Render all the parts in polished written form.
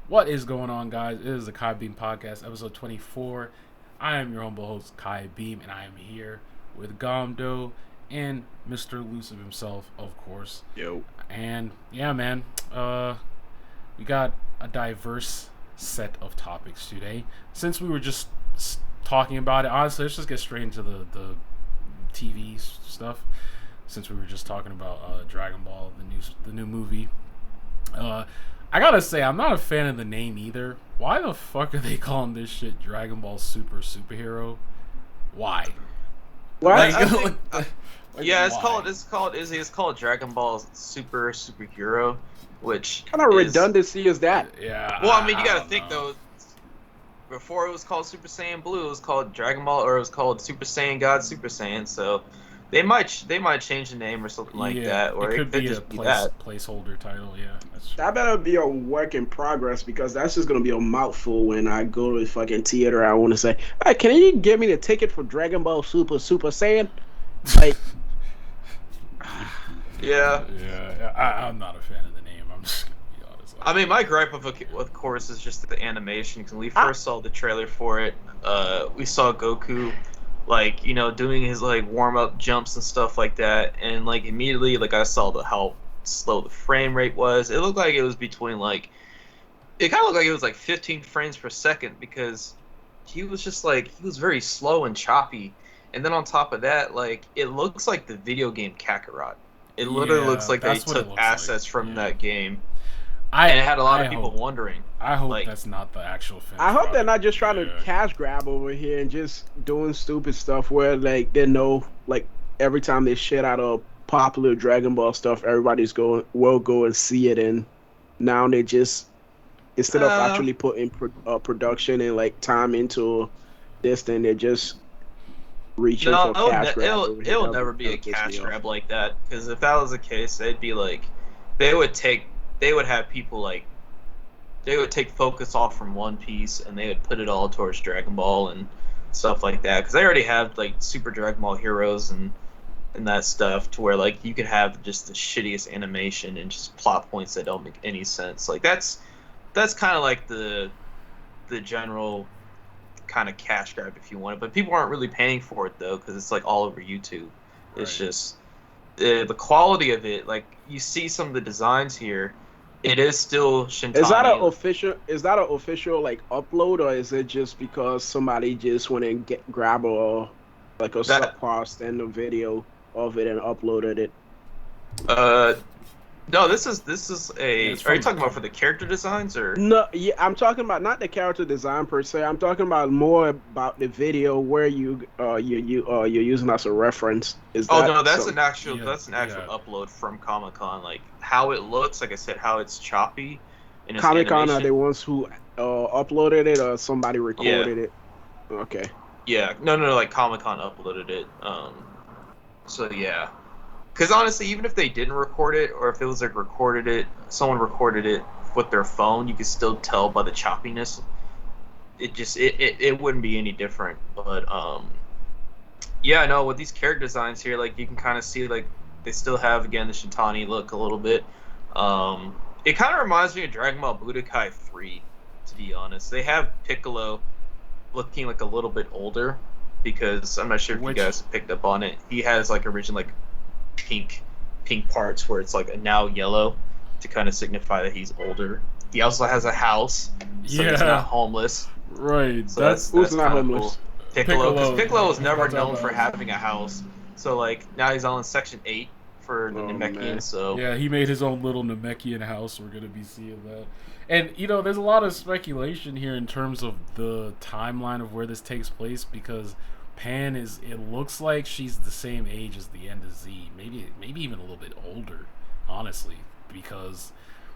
What is going on, guys? It is the Kai Beam Podcast, episode 24. I am your humble host, Kai Beam, and I am here with Gomdo and Mr. Elusive himself, of course. Yo. And yeah, man, we got a diverse set of topics today. Since we were just talking about it, honestly, let's just get straight into the TV stuff. Since we were just talking about Dragon Ball, the new movie. I gotta say, I'm not a fan of the name either. Why the fuck are they calling this shit Dragon Ball Super Superhero? Why? What? Yeah, why? it's called Dragon Ball Superhero, which What kind of is, redundancy is that? Yeah. Well, I mean, you gotta don't think know. though. Before it was called Super Saiyan Blue, it was called Dragon Ball, or it was called Super Saiyan God Super Saiyan. So they might change the name or something like that, or it could be a just be that. placeholder title. Yeah, that's true. That better be a work in progress because that's just gonna be a mouthful when I go to the fucking theater. I want to say, "Hey, can you give me the ticket for Dragon Ball Super Saiyan?" Like, Yeah. Yeah, I'm not a fan of the name. I'm just gonna be honest. I mean, my gripe of course, is just the animation. Because when we first saw the trailer for it, we saw Goku, like, doing his like warm up jumps and stuff like that, and like immediately, like I saw how slow the frame rate was. It looked like it was between like, it kind of looked like it was like 15 frames per second because he was just like he was very slow and choppy. And then on top of that, like it looks like the video game Kakarot. It literally Yeah, looks like they that's what it took looks assets like. from Yeah. that game. And it had a lot of people wondering. I hope like- that's not the actual finished I hope they're product. not just trying to Yeah. cash grab over here and just doing stupid stuff where like they know like every time they shit out of popular Dragon Ball stuff, everybody's will go and see it, and now they just instead of Uh, actually putting production and like time into this, then they're just reaching No, for cash grab. over here. it'll That'll never be a that'll piss cash me off. grab like that. Because if that was the case, they'd be like, they would have people like, they would take focus off from One Piece and they would put it all towards Dragon Ball and stuff like that. Because they already have like Super Dragon Ball Heroes and that stuff to where like you could have just the shittiest animation and just plot points that don't make any sense. Like that's kind of like the general kind of cash grab if you want it, but people aren't really paying for it though because it's like all over YouTube. It's Right. just the quality of it. Like you see some of the designs here, it is still Shintani. Is that an official like upload, or is it just because somebody just went and grab a like a That- subpar standard video of it and uploaded it? No, this is a. It's Are you from- talking about for the character designs or? No, yeah, I'm talking about not the character design per se. I'm talking about more about the video where you're using as a reference. Is Oh that no, that's some- an actual Yeah, upload from Comic Con. Like how it looks, like I said, how it's choppy. And its Comic Con are animation. the ones who uploaded it or somebody recorded it? Okay. Yeah, no, like Comic Con uploaded it. So yeah, because honestly, even if they didn't record it, or if it was like someone recorded it with their phone, you could still tell by the choppiness. It wouldn't be any different. But yeah, no, with these character designs here, like you can kind of see like they still have again the Shintani look a little bit. It kind of reminds me of Dragon Ball Budokai 3, to be honest. They have Piccolo looking like a little bit older because I'm not sure if Which- you guys picked up on it. He has like original like pink parts where it's like now yellow to kind of signify that he's older. He also has a house, so he's Yeah. not homeless. Right. So that's Who's not kinda homeless? Cool. Piccolo, because Piccolo was never That's known how for that- having a house. So like now he's on Section 8 for the Oh, Namekians. man. So Yeah, he made his own little Namekian house. We're gonna be seeing that. And there's a lot of speculation here in terms of the timeline of where this takes place because Pan it looks like she's the same age as the end of Z, maybe even a little bit older, honestly, because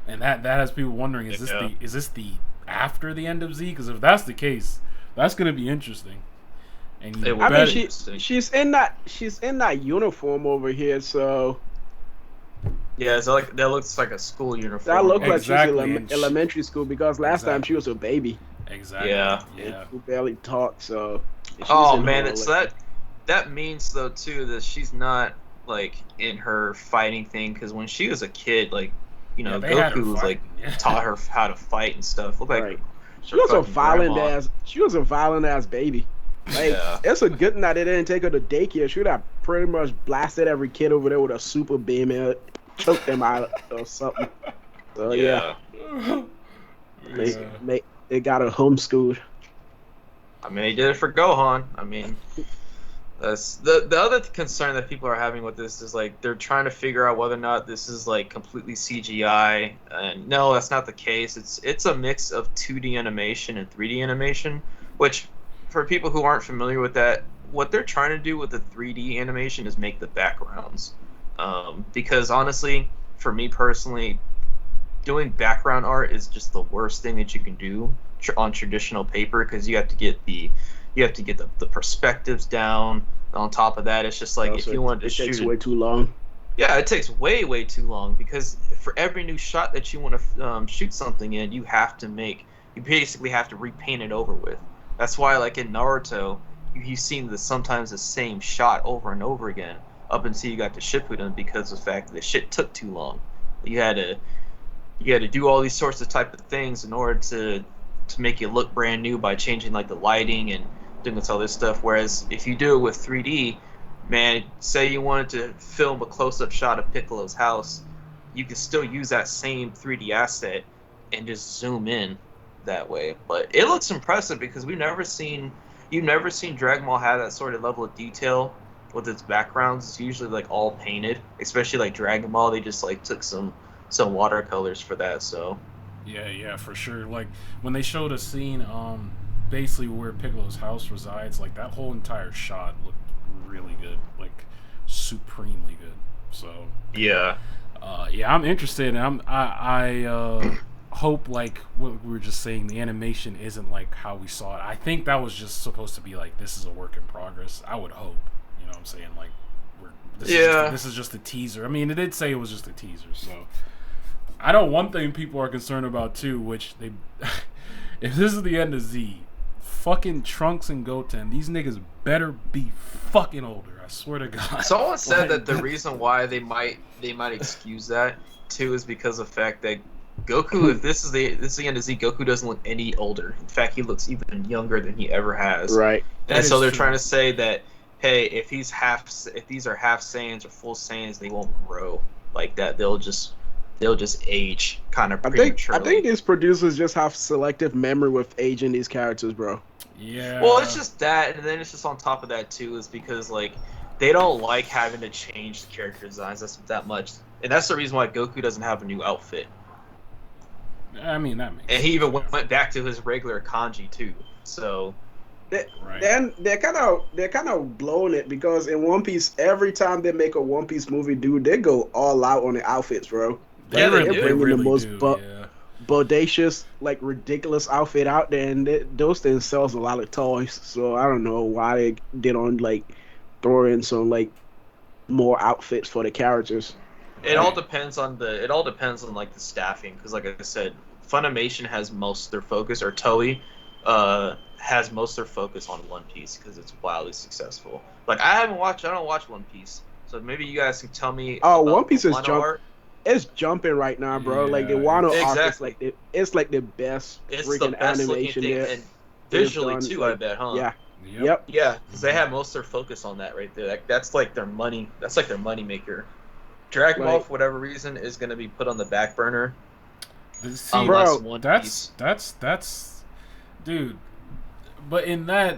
that has people wondering, is this the after the end of Z? Because if that's the case, that's gonna be interesting. And you It will I bet mean, it- she's in that uniform over here, so yeah, so like that looks like a school uniform. that looks like Exactly, she's and elementary school because last time she Exactly. was a baby exactly, Yeah. yeah. who barely talked. So she's Oh in man, her, it's like- that means though too that she's not like in her fighting thing because when she was a kid, like Yeah, they had her Goku was like fighting, taught her how to fight and stuff. Looked like Right. She her was a fucking violent grandma. ass. She was a violent ass baby. Like Yeah. it's a good thing that they didn't take her to daycare. She would have pretty much blasted every kid over there with a super beam and choked them out or something. So yeah, they, Yeah. they got her homeschooled. I mean, they did it for Gohan. I mean, that's the other concern that people are having with this is like they're trying to figure out whether or not this is like completely CGI. And no, that's not the case. It's a mix of 2D animation and 3D animation, which for people who aren't familiar with that, what they're trying to do with the 3D animation is make the backgrounds. Because honestly, for me personally, doing background art is just the worst thing that you can do on traditional paper because you have to get the perspectives down. On top of that, it's just like if So you wanted to it takes shoot, way too long. yeah, it takes way too long because for every new shot that you want to shoot something in, you basically have to repaint it over with. That's why, like in Naruto, you've seen sometimes the same shot over and over again up until you got to Shippuden because of the fact that the shit took too long. You had to do all these sorts of type of things in order to make it look brand new by changing like the lighting and doing all this stuff. Whereas if you do it with 3D, man, say you wanted to film a close-up shot of Piccolo's house, you can still use that same 3D asset and just zoom in that way. But it looks impressive because you've never seen Dragon Ball have that sort of level of detail with its backgrounds. It's usually like all painted, especially like Dragon Ball. They just like took some watercolors for that. So Yeah, for sure. Like when they showed a scene, basically where Piccolo's house resides, like that whole entire shot looked really good, like supremely good. So yeah, yeah, I'm interested. I hope like what we were just saying, the animation isn't like how we saw it. I think that was just supposed to be like this is a work in progress. I would hope. You know what I'm saying? Like this is just a teaser. I mean, it did say it was just a teaser, so. I know one thing people are concerned about too, which they, if this is the end of Z, fucking Trunks and Goten, these niggas better be fucking older. I swear to God. Someone said that the reason why they might excuse that too is because of the fact that Goku, if this is the end of Z, Goku doesn't look any older. In fact, he looks even younger than he ever has. Right. And so they're trying to say that, hey, if these are half Saiyans or full Saiyans, they won't grow like that. They'll just age kind of prematurely. I think these producers just have selective memory with aging these characters, bro. Yeah. Well, it's just that, and then it's just on top of that too, is because like they don't like having to change the character designs that much, and that's the reason why Goku doesn't have a new outfit. I mean that makes. And he even went back to his regular kanji too. So. Then they're kind of blowing it because in One Piece, every time they make a One Piece movie, dude, they go all out on the outfits, bro. Yeah, they're they bringing really the most do, bodacious, like ridiculous outfit out there, and those things sells a lot of toys. So I don't know why they don't like throw in some like more outfits for the characters. It all depends on like the staffing, because like I said, Funimation has most of their focus, or Toei has most of their focus on One Piece because it's wildly successful. Like I don't watch One Piece, so maybe you guys can tell me. Oh, about One Piece is art. It's jumping right now, bro. Yeah, like the Wano exactly. arc is it's like the best It's the freaking best animation looking thing, there. and visually done, too. like, I bet, huh? Yeah. Yep. Yeah, because they have most of their focus on that right there. That's like their money. That's like their money maker. Dragon Ball, Like- for whatever reason, is going to be put on the back burner. See, Unless bro, One that's Piece. dude. But in that,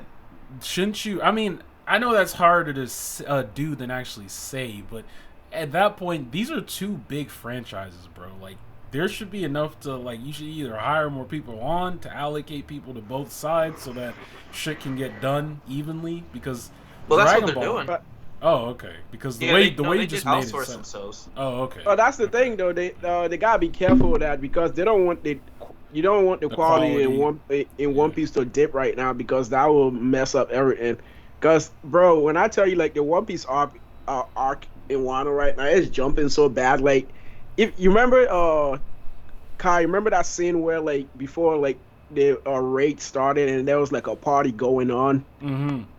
shouldn't you? I mean, I know that's harder to do than actually say, but at that point, these are two big franchises, bro. Like, there should be enough to like. You should either hire more people on to allocate people to both sides so that shit can get done evenly. Because Well, that's Dragon what they're Ball, doing. But- Oh, okay. Because the Yeah, way they you just made it. outsource Sound, themselves. oh, okay. But that's the thing, though. They gotta be careful with that because they don't want you don't want the quality in One Piece to dip right now because that will mess up everything. Because, bro, when I tell you like the One Piece arc in Wano right now, it's jumping so bad. Like, if you remember, Kai, remember that scene where like before like the raid started and there was like a party going on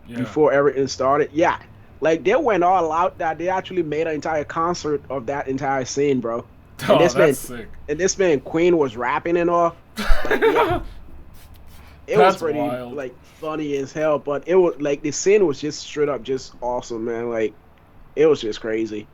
Yeah. before everything started? Yeah. Like they went all out that they actually made an entire concert of that entire scene, bro. and Oh, this that's man sick. and this man Queen was rapping and all. Like, yeah, it was That's pretty wild. like funny as hell. But it was like the scene was just straight up just awesome, man. Like it was just crazy.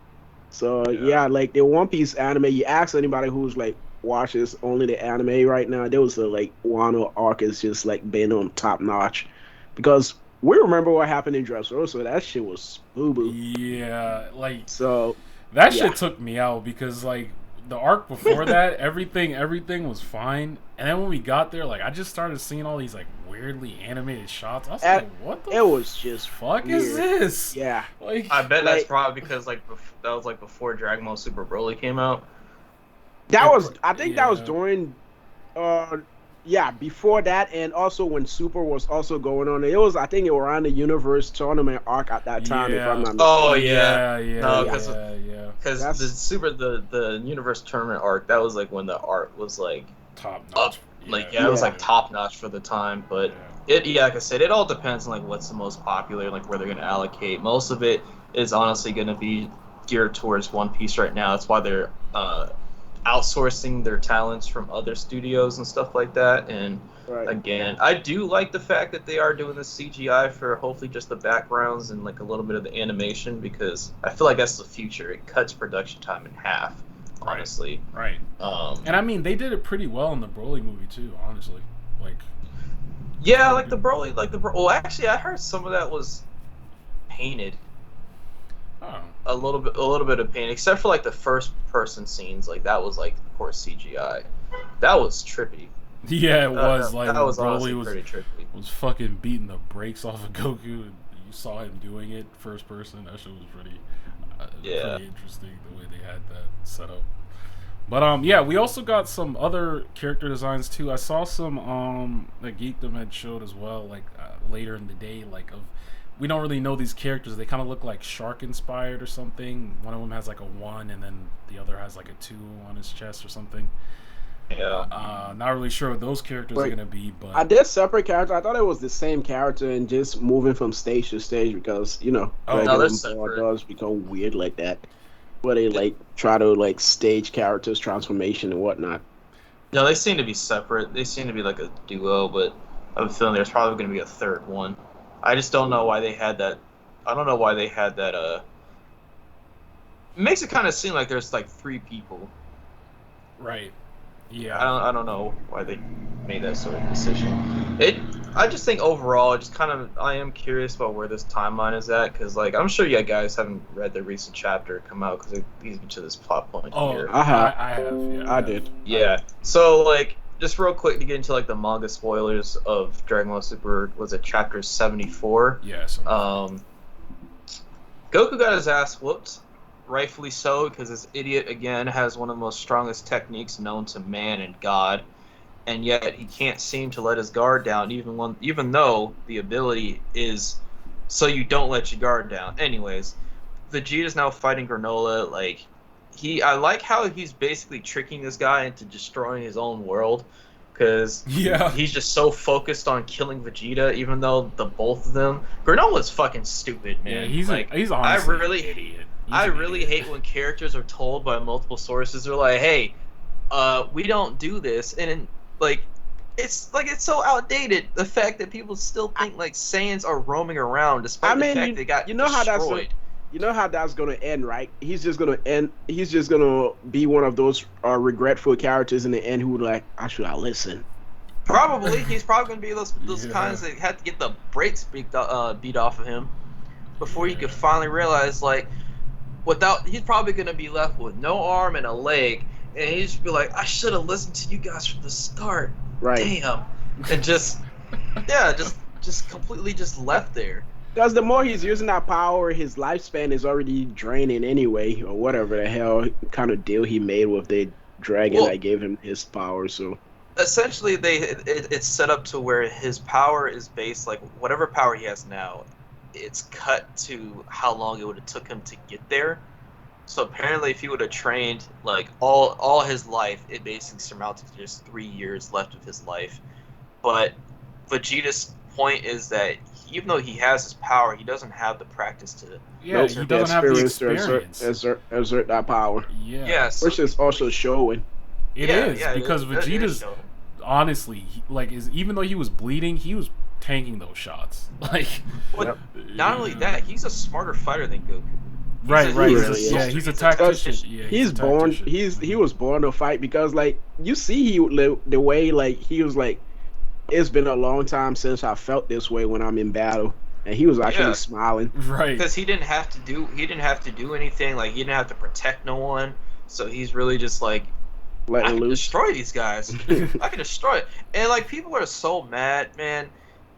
So Yeah. yeah, like the One Piece anime. You ask anybody who's like watches only the anime right now, there was a like Wano arc is just like been on top notch, because we remember what happened in Dressrosa. That shit was boo boo. Yeah, like So that yeah, shit took me out because like the arc before that, everything was fine, and then when we got there, like I just started seeing all these like weirdly animated shots. I was at, like, "What the it was just fuck is weird. this?" Yeah, Like, I bet that's like probably because like that was like before Dragon Ball Super Broly came out. that it, was. I think that was yeah, during. Uh, yeah, before that, and also when Super was also going on. It was, I think, it was around the Universe Tournament arc at that time, if I'm yeah, not Oh mistaken. yeah, yeah, yeah, no, Yeah, yeah. because the that's Super the Universe Tournament arc, that was like when the art was like Top up, notch. like Yeah, yeah, it was yeah. like top notch for the time. But yeah. it, yeah, like I said, it all depends on like what's the most popular, like where they're gonna allocate. Most of it is honestly gonna be geared towards One Piece right now. That's why they're outsourcing their talents from other studios and stuff like that. And Right. again, I do like the fact that they are doing the CGI for hopefully just the backgrounds and like a little bit of the animation, because I feel like that's the future. It cuts production time in half, Right, honestly. right. Um, And I mean, they did it pretty well in the Broly movie too. Honestly, like yeah, pretty like the good. Broly, well, actually, I heard some of that was painted, Oh, a little bit of paint, except for like the first person scenes. Like that was like, of course, CGI. That was trippy. yeah, it was like That when was honestly Broly pretty trippy. was fucking beating the brakes off of Goku, and you saw him doing it first person. That shit was Yeah. pretty interesting the way they had that set up. But yeah, we also got some other character designs too. I saw some that Geekdom had showed as well, like later in the day, like of we don't really know these characters. They kind of look like shark inspired or something. One of them has like a 1, and then the other has like a 2 on his chest or something. Yeah. Not really sure what those characters are But gonna be, are but they separate characters? I thought it was the same character and just moving from stage to stage, because oh No, they're Dragon Ball separate. does become weird like that, where they like try to like stage characters transformation and whatnot. No, they seem to be separate. They seem to be like a duo, but I have a feeling there's probably going to be a third one. I just don't know why they had that. I don't know why they had that. It makes it kind of seem like there's like three people. right, yeah, I don't know why they made that sort of decision. I just think overall, it just kind of, I am curious about where this timeline is at, because like I'm sure you guys haven't read the recent chapter come out, because it leads me to this plot point oh, here. I have, I have, yeah, I did. Yeah. So like, just real quick to get into like the manga spoilers of Dragon Ball Super, was it chapter 74? yeah, so, Goku got his ass whooped, rightfully so, because this idiot again has one of the most strongest techniques known to man and God, and yet he can't seem to let his guard down, even though the ability is so you don't let your guard down. Anyways, Vegeta's now fighting Granola. Like I like how he's basically tricking this guy into destroying his own world, because yeah, he's just so focused on killing Vegeta, even though the both of them. Granola's fucking stupid, yeah, man. he's like he's honestly I really, an idiot. He's I an really idiot. hate when characters are told by multiple sources. They're like, "Hey, we don't do this," and like, it's so outdated. The fact that people still think like Saiyans are roaming around, I despite the mean, fact they got you know how that's destroyed. you know how that's gonna end, right? He's just gonna end. He's just gonna be one of those regretful characters in the end who like, I should I listen. Probably, he's probably gonna be those Yeah, kinds that had to get the brakes beat off of him before he could finally realize, like, he's probably gonna be left with no arm and a leg, and he'd just be like, I should have listened to you guys from the start. Right. Damn, and just yeah, just completely just left there. Because the more he's using that power, his lifespan is already draining anyway, or whatever the hell kind of deal he made with the dragon Well, that gave him his power. So essentially, it's set up to where his power is based, like whatever power he has now, it's cut to how long it would have took him to get there. So apparently, if he would have trained like all his life, it basically surmounted to just 3 years left of his life. But Vegeta's point is that even though he has his power, he doesn't have the practice to. Yeah, Nope, he the doesn't have the experience to experience. exert that power, Yeah, So which is also showing. it is because it is Vegeta's showing. honestly even though he was bleeding, he was tanking those shots. Like, But not only that, he's a smarter fighter than Goku. right. He's He's a tactician. Yeah, He's a born. tactician. He was born to fight because like you see the way like he was like it's been a long time since I felt this way when I'm in battle, and he was actually smiling. Right. Because he didn't have to do anything. Like, he didn't have to protect no one. So he's really just like, I Letting can loose. destroy these guys. I can destroy it. And like, people are so mad, man.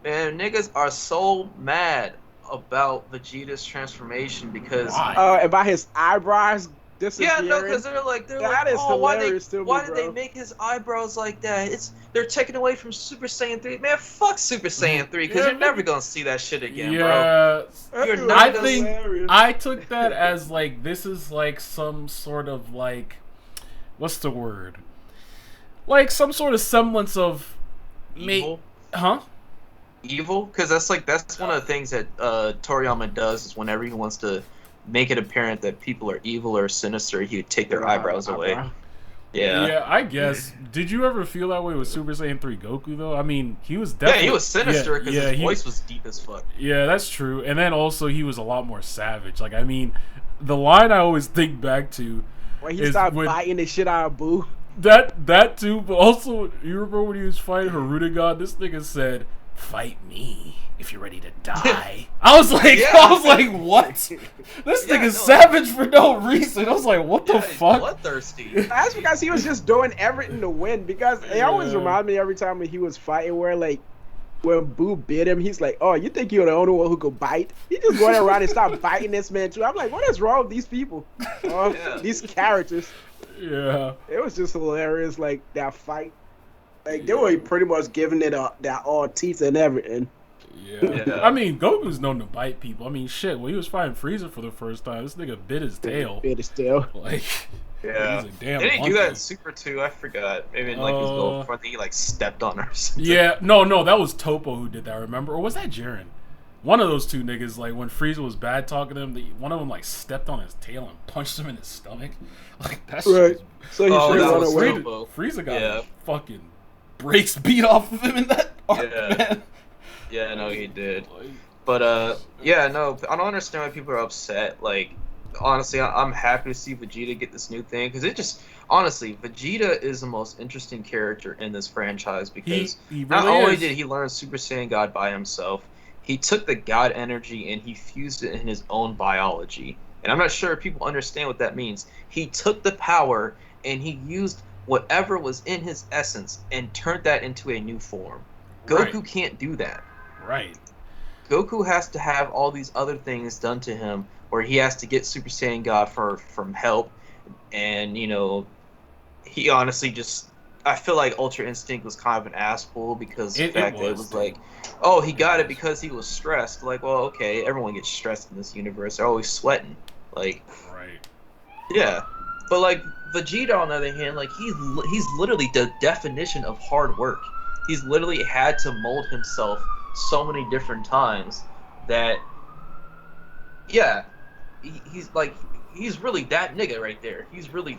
Man, niggas are so mad about Vegeta's transformation because Why? About his eyebrows disappearing. yeah, no, because they're like, That is oh, hilarious to me, why did they bro. make his eyebrows like that? They're taking away from Super Saiyan 3. Man, fuck Super Saiyan 3, because Yeah, you're never gonna see that shit again, bro. Yeah. You're That's not I gonna think hilarious. I took that as like this is like some sort of like what's the word? Like some sort of semblance of Evil. huh? Evil, because that's one of the things that Toriyama does is whenever he wants to make it apparent that people are evil or sinister, he would take their eyebrows away. Yeah. I guess. Did you ever feel that way with Super Saiyan 3 Goku though? I mean, he was definitely Yeah, he was sinister because his he- voice was deep as fuck. Yeah, that's true. And then also he was a lot more savage. Like, I mean, the line I always think back to When he is started when- biting the shit out of Boo. that too, but also you remember when he was fighting Haruta God, this nigga said, "Fight me if you're ready to die." I was like, what? This Yeah, nigga's no. savage for no reason. I was like, what the Yeah, he's fuck? bloodthirsty. That's because he was just doing everything to win. Because it always Yeah. reminded me every time when he was fighting where like when Boo bit him, he's like, "Oh, you think you're the only one who could bite?" He just went around and started biting this man too. I'm like, what is wrong with these people? Yeah. These characters. Yeah. It was just hilarious, like that fight. Like they were pretty much giving it that all teeth and everything. Yeah. I mean, Goku's known to bite people. I mean, shit, when he was fighting Frieza for the first time, this nigga bit his tail. Bit his tail. Like, Yeah. he's a damn Did he do that monkey. in Super 2? I forgot. Maybe in like his little front, he like stepped on her or something. Yeah, no, that was Topo who did that, remember? Or was that Jiren? One of those two niggas, like, when Frieza was bad talking to him, one of them, like, stepped on his tail and punched him in his stomach. Like, that shit Right. was... So he Oh, should that run was away. Topo. Frieza got Yeah. fucking breaks beat off of him in that arc, Yeah. man. Yeah, no, he did. Like, But yeah, no, I don't understand why people are upset. Like, honestly, I'm happy to see Vegeta get this new thing because it just honestly, Vegeta is the most interesting character in this franchise because he not really only is. did he learn Super Saiyan God by himself, he took the God energy and he fused it in his own biology. And I'm not sure if people understand what that means. He took the power and he used whatever was in his essence and turned that into a new form. Goku Right. can't do that. Right. Goku has to have all these other things done to him where he has to get Super Saiyan God from help, and he honestly just I feel like Ultra Instinct was kind of an asshole because the fact that it was dude. like, oh, he got it because he was stressed. Like, well, okay, everyone gets stressed in this universe. They're always sweating. Like, Right. yeah, but like Vegeta on the other hand, like he's literally the definition of hard work. He's literally had to mold himself so many different times that, yeah, he's really that nigga right there. He's really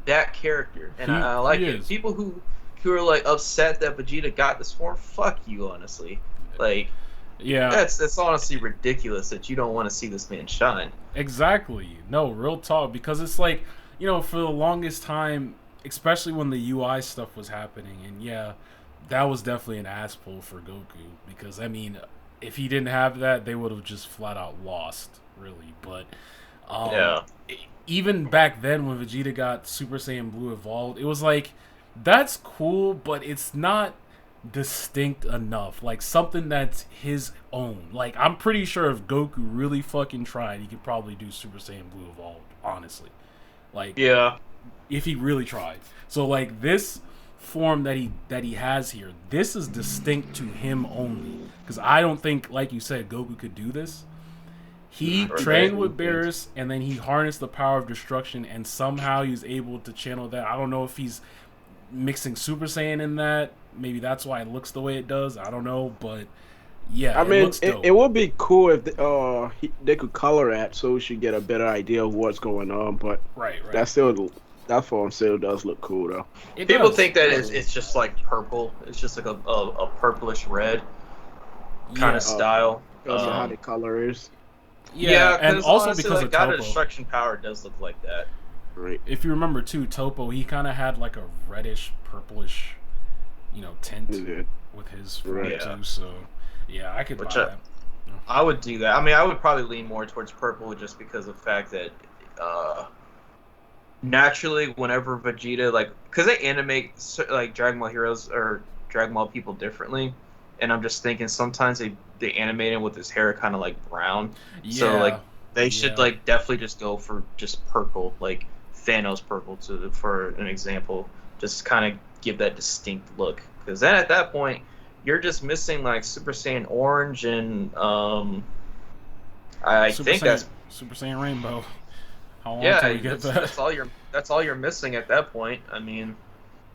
that character, and I like he it. is. People who are like upset that Vegeta got this form, fuck you, honestly. Like, Yeah. that's honestly ridiculous that you don't want to see this man shine. Exactly. No, real talk. Because it's like, for the longest time, especially when the UI stuff was happening, and yeah, that was definitely an ass pull for Goku. Because, I mean, if he didn't have that, they would have just flat out lost, really. But, Yeah. even back then when Vegeta got Super Saiyan Blue evolved, it was like, that's cool, but it's not distinct enough. Like, something that's his own. Like, I'm pretty sure if Goku really fucking tried, he could probably do Super Saiyan Blue evolved, honestly. Like, Yeah. if he really tried. So, like, this form that he has here, this is distinct to him only. Because I don't think, like you said, Goku could do this. He trained with Beerus, and then he harnessed the power of destruction, and somehow he was able to channel that. I don't know if he's mixing Super Saiyan in that. Maybe that's why it looks the way it does. I don't know, but yeah, I it mean, looks dope. it would be cool if they could color that so we should get a better idea of what's going on. But Right, right. that form still does look cool though. It People does. think that it's just like purple. It's just like a purplish red kind Yeah, of style. Because of how the color is. yeah, and also honestly, because like, of God of Topo. Destruction Power does look like that. Right. If you remember too, Topo, he kind of had like a reddish, purplish, tint Yeah. with his form Right. Yeah. too. So yeah, I could buy that. I would do that. I mean, I would probably lean more towards purple just because of the fact that naturally, whenever Vegeta, like, because they animate like Dragon Ball heroes or Dragon Ball people differently, and I'm just thinking sometimes they animate him with his hair kind of like brown. Yeah. So like they should Yeah. like definitely just go for just purple, like Thanos purple for an example, just kind of give that distinct look. Because then at that point, you're just missing like Super Saiyan Orange and I Super think Saiyan, Super Saiyan Rainbow. How long yeah, till we get that? that's all you're missing at that point. I mean,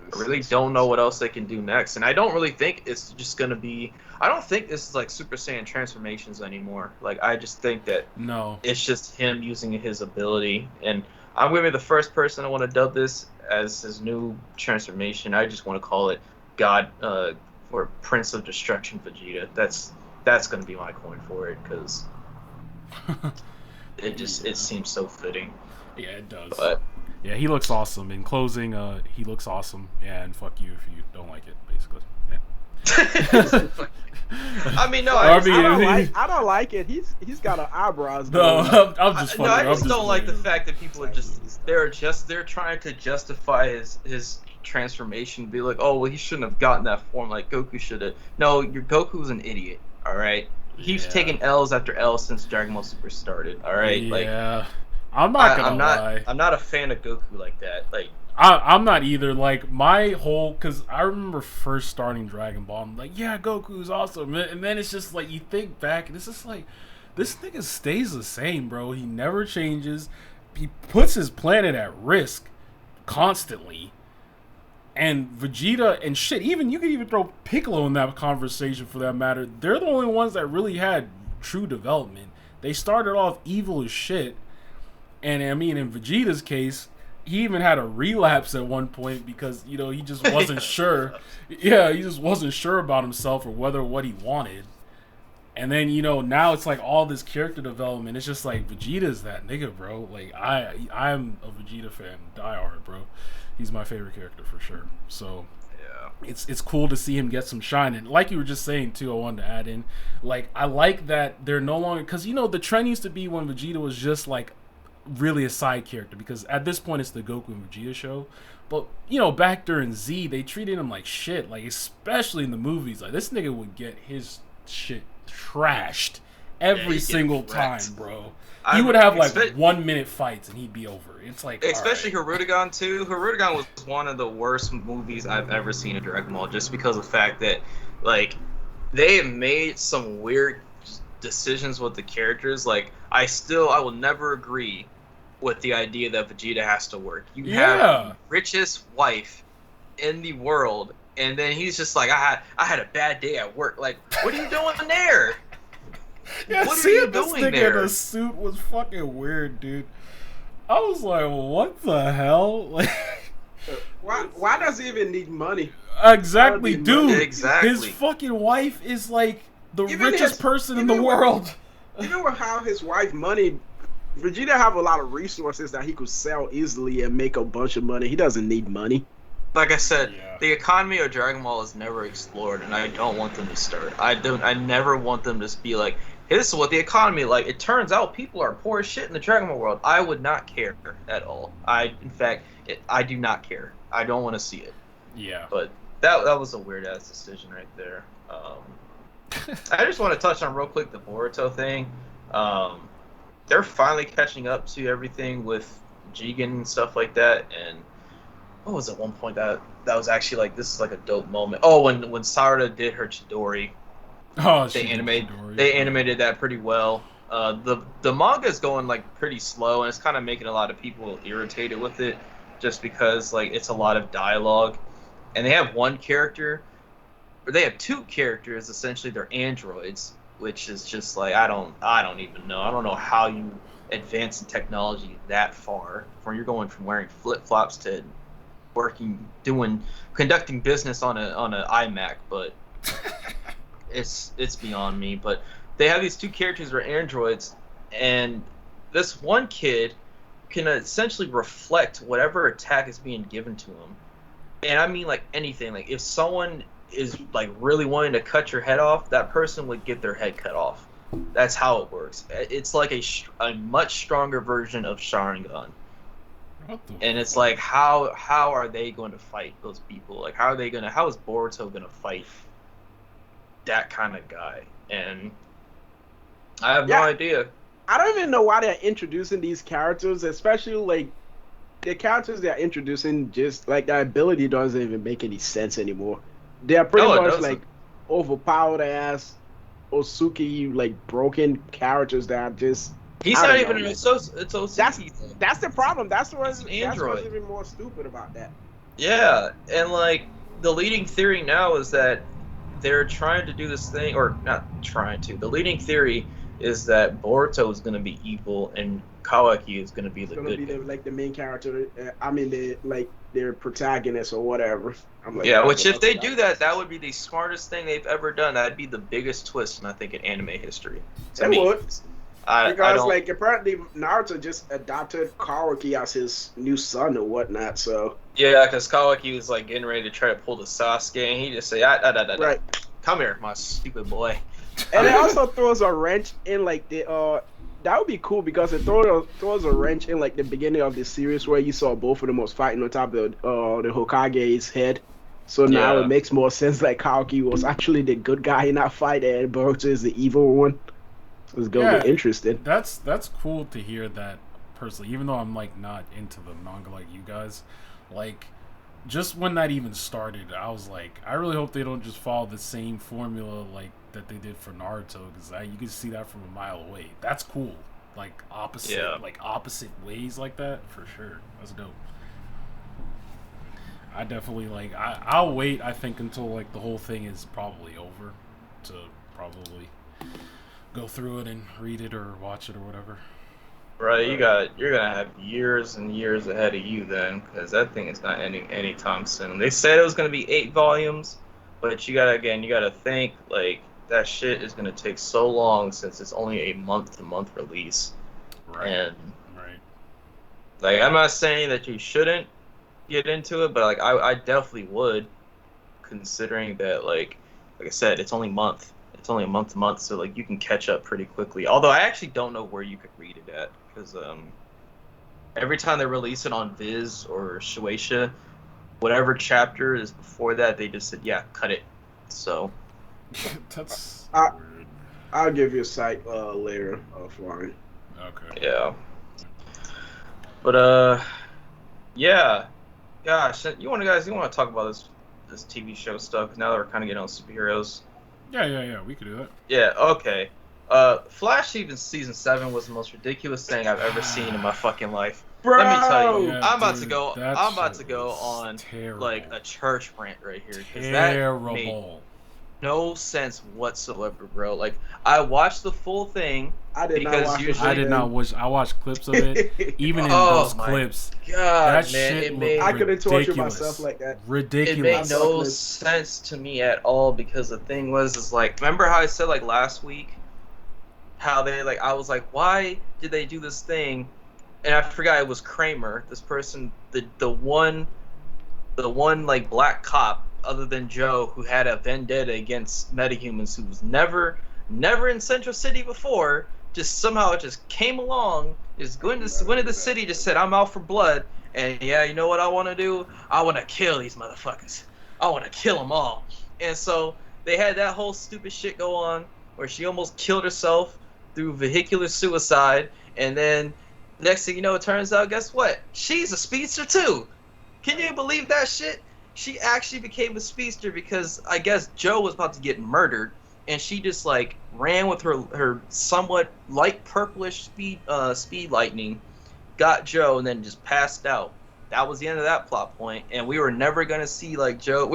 I really don't know what else they can do next, and I don't really think it's just gonna be. I don't think this is like Super Saiyan transformations anymore. Like I just think that No. it's just him using his ability, and I'm gonna be the first person I want to dub this as his new transformation. I just want to call it God or Prince of Destruction Vegeta. That's gonna be my coin for it because it seems so fitting. Yeah, it does. But yeah, he looks awesome. In closing, he looks awesome. Yeah, and fuck you if you don't like it, basically. Yeah. I mean, no, I I, mean, I don't like it. He's got an eyebrows. No, going. I'm just fucking. no, I I'm just don't like the playing. fact that people are they're trying to justify his transformation. Be like, oh well, he shouldn't have gotten that form. Like Goku should have. No, your Goku's an idiot. All right, he's Yeah. taken L's after L's since Dragon Ball Super started. All right, Yeah, I'm not gonna lie. I'm not a fan of Goku like that. Like I'm not either. Like my whole, because I remember first starting Dragon Ball. I'm like, yeah, Goku's awesome, and then it's just like you think back, and it's just like this nigga stays the same, bro. He never changes. He puts his planet at risk constantly. And Vegeta and shit, even you could even throw Piccolo in that conversation for that matter. They're the only ones that really had true development. They started off evil as shit. And I mean, in Vegeta's case, he even had a relapse at one point because, he just wasn't sure. Yeah, he just wasn't sure about himself or whether what he wanted. And then, now it's like all this character development. It's just like Vegeta's that nigga, bro. Like I'm a Vegeta fan, diehard, bro. He's my favorite character for sure. So yeah, it's cool to see him get some shine. And like you were just saying too, I wanted to add in, like I like that they're no longer, because the trend used to be when Vegeta was just like really a side character, because at this point it's the Goku and Vegeta show. But back during Z, they treated him like shit. Like especially in the movies, like this nigga would get his shit trashed every single time, bro. He would have like 1 minute fights and he'd be over. It's like especially right. Hirudegan too. Hirudegan was one of the worst movies I've ever seen in Dragon Ball, just because of the fact that like they have made some weird decisions with the characters. Like I will never agree with the idea that Vegeta has to work. You have the richest wife in the world, and then he's just like, I had a bad day at work. Like, what are you doing there? Yeah, what are seeing you this doing nigga there? in a suit was fucking weird, dude. I was like, what the hell? Like, why does he even need money? exactly, dude. Exactly. His fucking wife is like the Even richest his- person in even the with- world. Even with how his wife money, Vegeta have a lot of resources that he could sell easily and make a bunch of money. He doesn't need money. Like I said, Yeah. the economy of Dragon Ball is never explored, and I don't want them to start. I never want them to just be like, hey, this is what the economy like. It turns out people are poor as shit in the Dragon Ball world. I would not care at all. In fact, I do not care. I don't want to see it. Yeah. But that was a weird ass decision right there. I just want to touch on real quick the Boruto thing. They're finally catching up to everything with Jigen and stuff like that. And what was at one point that was actually like, this is like a dope moment. Oh, when Sarada did her Chidori, Oh, they shit, Chidori. animated that pretty well. The manga is going like pretty slow, and it's kind of making a lot of people irritated with it, just because like it's a lot of dialogue. and they have one character, or they have two characters. Essentially, they're androids, which is just like I don't even know. I don't know how you advance in technology that far. From you're going from wearing flip flops to conducting business on a iMac, but it's beyond me. But they have these two characters that are androids, and this one kid can essentially reflect whatever attack is being given to him. And I mean like anything. Like if someone is like really wanting to cut your head off, that person would get their head cut off. That's how it works. It's like a much stronger version of Sharingan. And it's like how are they going to fight those people? Like how is Boruto gonna fight that kind of guy? And I have no idea. I don't even know why they're introducing these characters, especially like the characters they're introducing. Just like their ability doesn't even make any sense anymore. They're pretty much like overpowered ass Osuki, like broken characters that are just. He's not even an Osuki. That's the problem. That's what's Android. even more stupid about that. Yeah, and like the leading theory now is that they're trying to do this thing, or not trying to. The leading theory is that Boruto is going to be evil and Kawaki is going to be the good guy. Like the main character. I mean, their protagonist or whatever. I'm like, yeah, which if they do that, that would be the smartest thing they've ever done. That'd be the biggest twist, I think, in anime history. It would. Because like apparently Naruto just adopted Kawaki as his new son or whatnot. So yeah, because Kawaki was like getting ready to try to pull the Sasuke, and he just say, right, come here, my stupid boy. And it also throws a wrench in like the that would be cool because it throws a wrench in like the beginning of the series where you saw both of them was fighting on top of the Hokage's head. So now it makes more sense like Kawaki was actually the good guy in that fight and Boruto is the evil one. So it's gonna be interesting. That's cool to hear that personally, even though I'm like not into the manga like you guys. Like just when that even started, I was like, I really hope they don't just follow the same formula like that they did for Naruto, because you can see that from a mile away. That's cool. Like opposite ways like that for sure. That's dope. I definitely like. I'll wait. I think until like the whole thing is probably over to probably go through it and read it or watch it or whatever. Right, you're gonna have years and years ahead of you then, because that thing is not ending anytime soon. They said it was gonna be 8 volumes, but you gotta think like that shit is gonna take so long since it's only a month-to-month release. Right. And like I'm not saying that you shouldn't get into it, but like I definitely would, considering that like I said, it's only a month to month, so like you can catch up pretty quickly. Although I actually don't know where you could read it at, because every time they release it on Viz or Shueisha, whatever chapter is before that, they just said, yeah, cut it. So that's weird. I'll give you a site later offline. Okay. Yeah. But yeah. Gosh, you want to talk about this TV show stuff? Now that we're kind of getting on superheroes. Yeah, we could do that. Yeah, okay. Flash season 7 was the most ridiculous thing I've ever seen in my fucking life. Bro! Let me tell you, Yeah, I'm about to go on terrible. like a church rant right here. Terrible. That made no sense whatsoever, bro. Like I watched the full thing. I did not watch. I watched clips of it. Even in those clips, God, that man, shit I couldn't torture myself like that. Ridiculous. It made no sense to me at all, because the thing is like, remember how I said like last week, how they like, I was like, why did they do this thing? And I forgot it was Kramer, this person, the one like black cop other than Joe who had a vendetta against metahumans, who was never in Central City before. Just somehow it just came along, just went into the city, just said, I'm out for blood, and yeah, you know what I want to do? I want to kill these motherfuckers. I want to kill them all. And so they had that whole stupid shit go on, where she almost killed herself through vehicular suicide, and then next thing you know, it turns out, guess what? She's a speedster too. Can you believe that shit? She actually became a speedster because I guess Joe was about to get murdered, and she just like ran with her somewhat light purplish speed lightning, got Joe, and then just passed out. that was the end of that plot point, and we were never gonna see like Joe.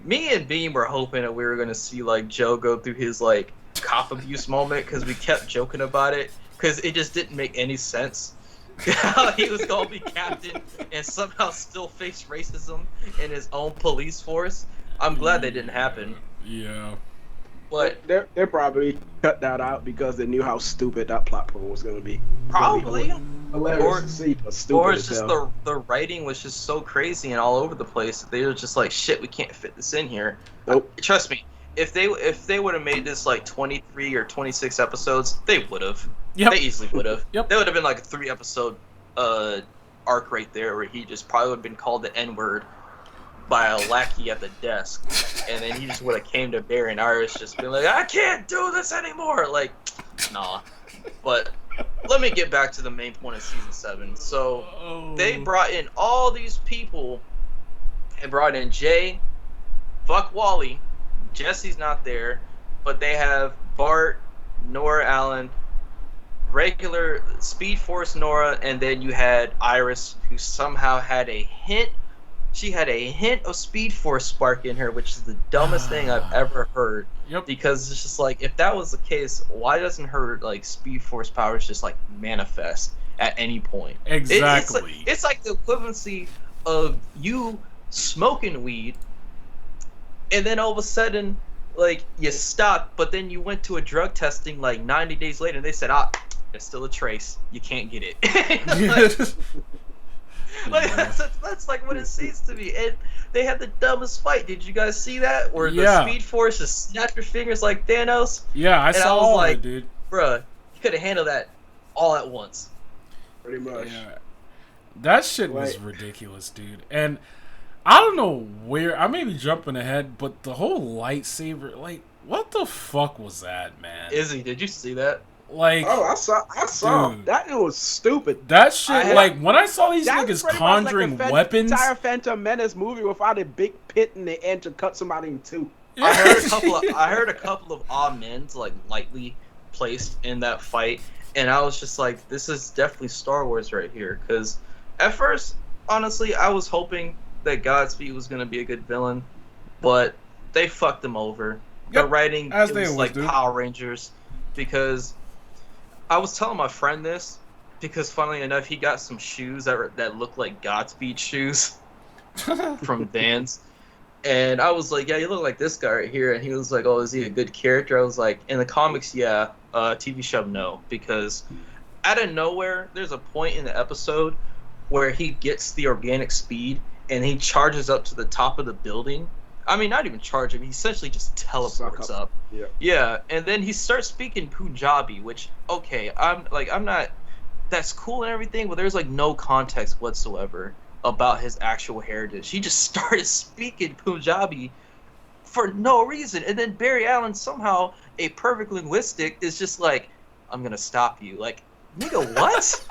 Me and Beam were hoping that we were gonna see like Joe go through his like cop abuse moment because we kept joking about it because it just didn't make any sense. How he was gonna be captain and somehow still face racism in his own police force. I'm glad that didn't happen. Yeah. But they probably cut that out because they knew how stupid that plot point was going to be. probably, Hilarious to see, but stupid or as it's just hell. the writing was just so crazy and all over the place. They were just like, shit, we can't fit this in here. Nope. Trust me, if they would have made this like 23 or 26 episodes, they would have. Yep. They easily would have. Yep. There would have been like a 3-episode arc right there where he just probably would have been called the N-word by a lackey at the desk, and then he just would have came to Barry and Iris just been like, I can't do this anymore. Like, nah. But let me get back to the main point of season 7. So they brought in all these people. They brought in Jay, fuck Wally, Jesse's not there, but they have Bart, Nora Allen, regular Speed Force Nora, and then you had Iris, who somehow had a hint. She had a hint of Speed Force spark in her, which is the dumbest thing I've ever heard. Yep. Because it's just like, if that was the case, why doesn't her like Speed Force powers just like manifest at any point? Exactly. It's like the equivalency of you smoking weed, and then all of a sudden, like, you stopped, but then you went to a drug testing like 90 days later, and they said, there's still a trace. You can't get it. Like that's like what it seems to me. And they had the dumbest fight. Did you guys see that? Where the Speed Force just snapped your fingers like Thanos? Yeah, I saw all of it, dude. Bruh, you could have handled that all at once. Pretty much. Yeah. That shit was ridiculous, dude. And I don't know where, I may be jumping ahead, but the whole lightsaber, like, what the fuck was that, man? Izzy, did you see that? Like, I saw. dude. That was stupid. That shit, like, when I saw these That's niggas pretty conjuring much like weapons. entire Phantom Menace movie without a big pit in the end to cut somebody in two. I heard a couple of amens like lightly placed in that fight, and I was just like, this is definitely Star Wars right here. Because at first, honestly, I was hoping that Godspeed was gonna be a good villain, but they fucked him over. The writing as it they was always like do. Power Rangers, because I was telling my friend this because funnily enough, he got some shoes that look like Godspeed shoes from Vans. And I was like, yeah, you look like this guy right here. And he was like, oh, is he a good character? I was like, in the comics, yeah. TV show, no. Because out of nowhere, there's a point in the episode where he gets the organic speed and he charges up to the top of the building. I mean, not even charge him. He essentially just teleports up. Yeah. Yeah, and then he starts speaking Punjabi, which, okay, I'm not, that's cool and everything, but there's like no context whatsoever about his actual heritage. He just started speaking Punjabi for no reason, and then Barry Allen, somehow a perfect linguistic, is just like, I'm gonna stop you. Like, nigga, what?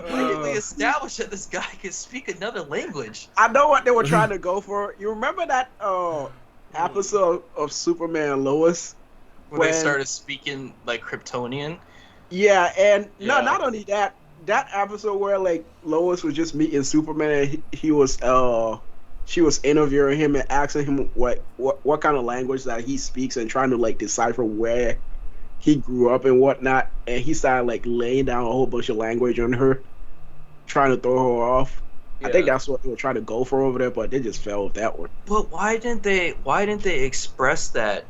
When did they establish that this guy can speak another language? I know what they were trying to go for. You remember that episode of Superman and Lois? When they started speaking like Kryptonian? Yeah, and no, not only that, that episode where like Lois was just meeting Superman and he was she was interviewing him and asking him what kind of language that he speaks and trying to like decipher where he grew up and whatnot, and he started like laying down a whole bunch of language on her, trying to throw her off. Yeah. I think that's what they were trying to go for over there, but they just fell with that one. But why didn't they express that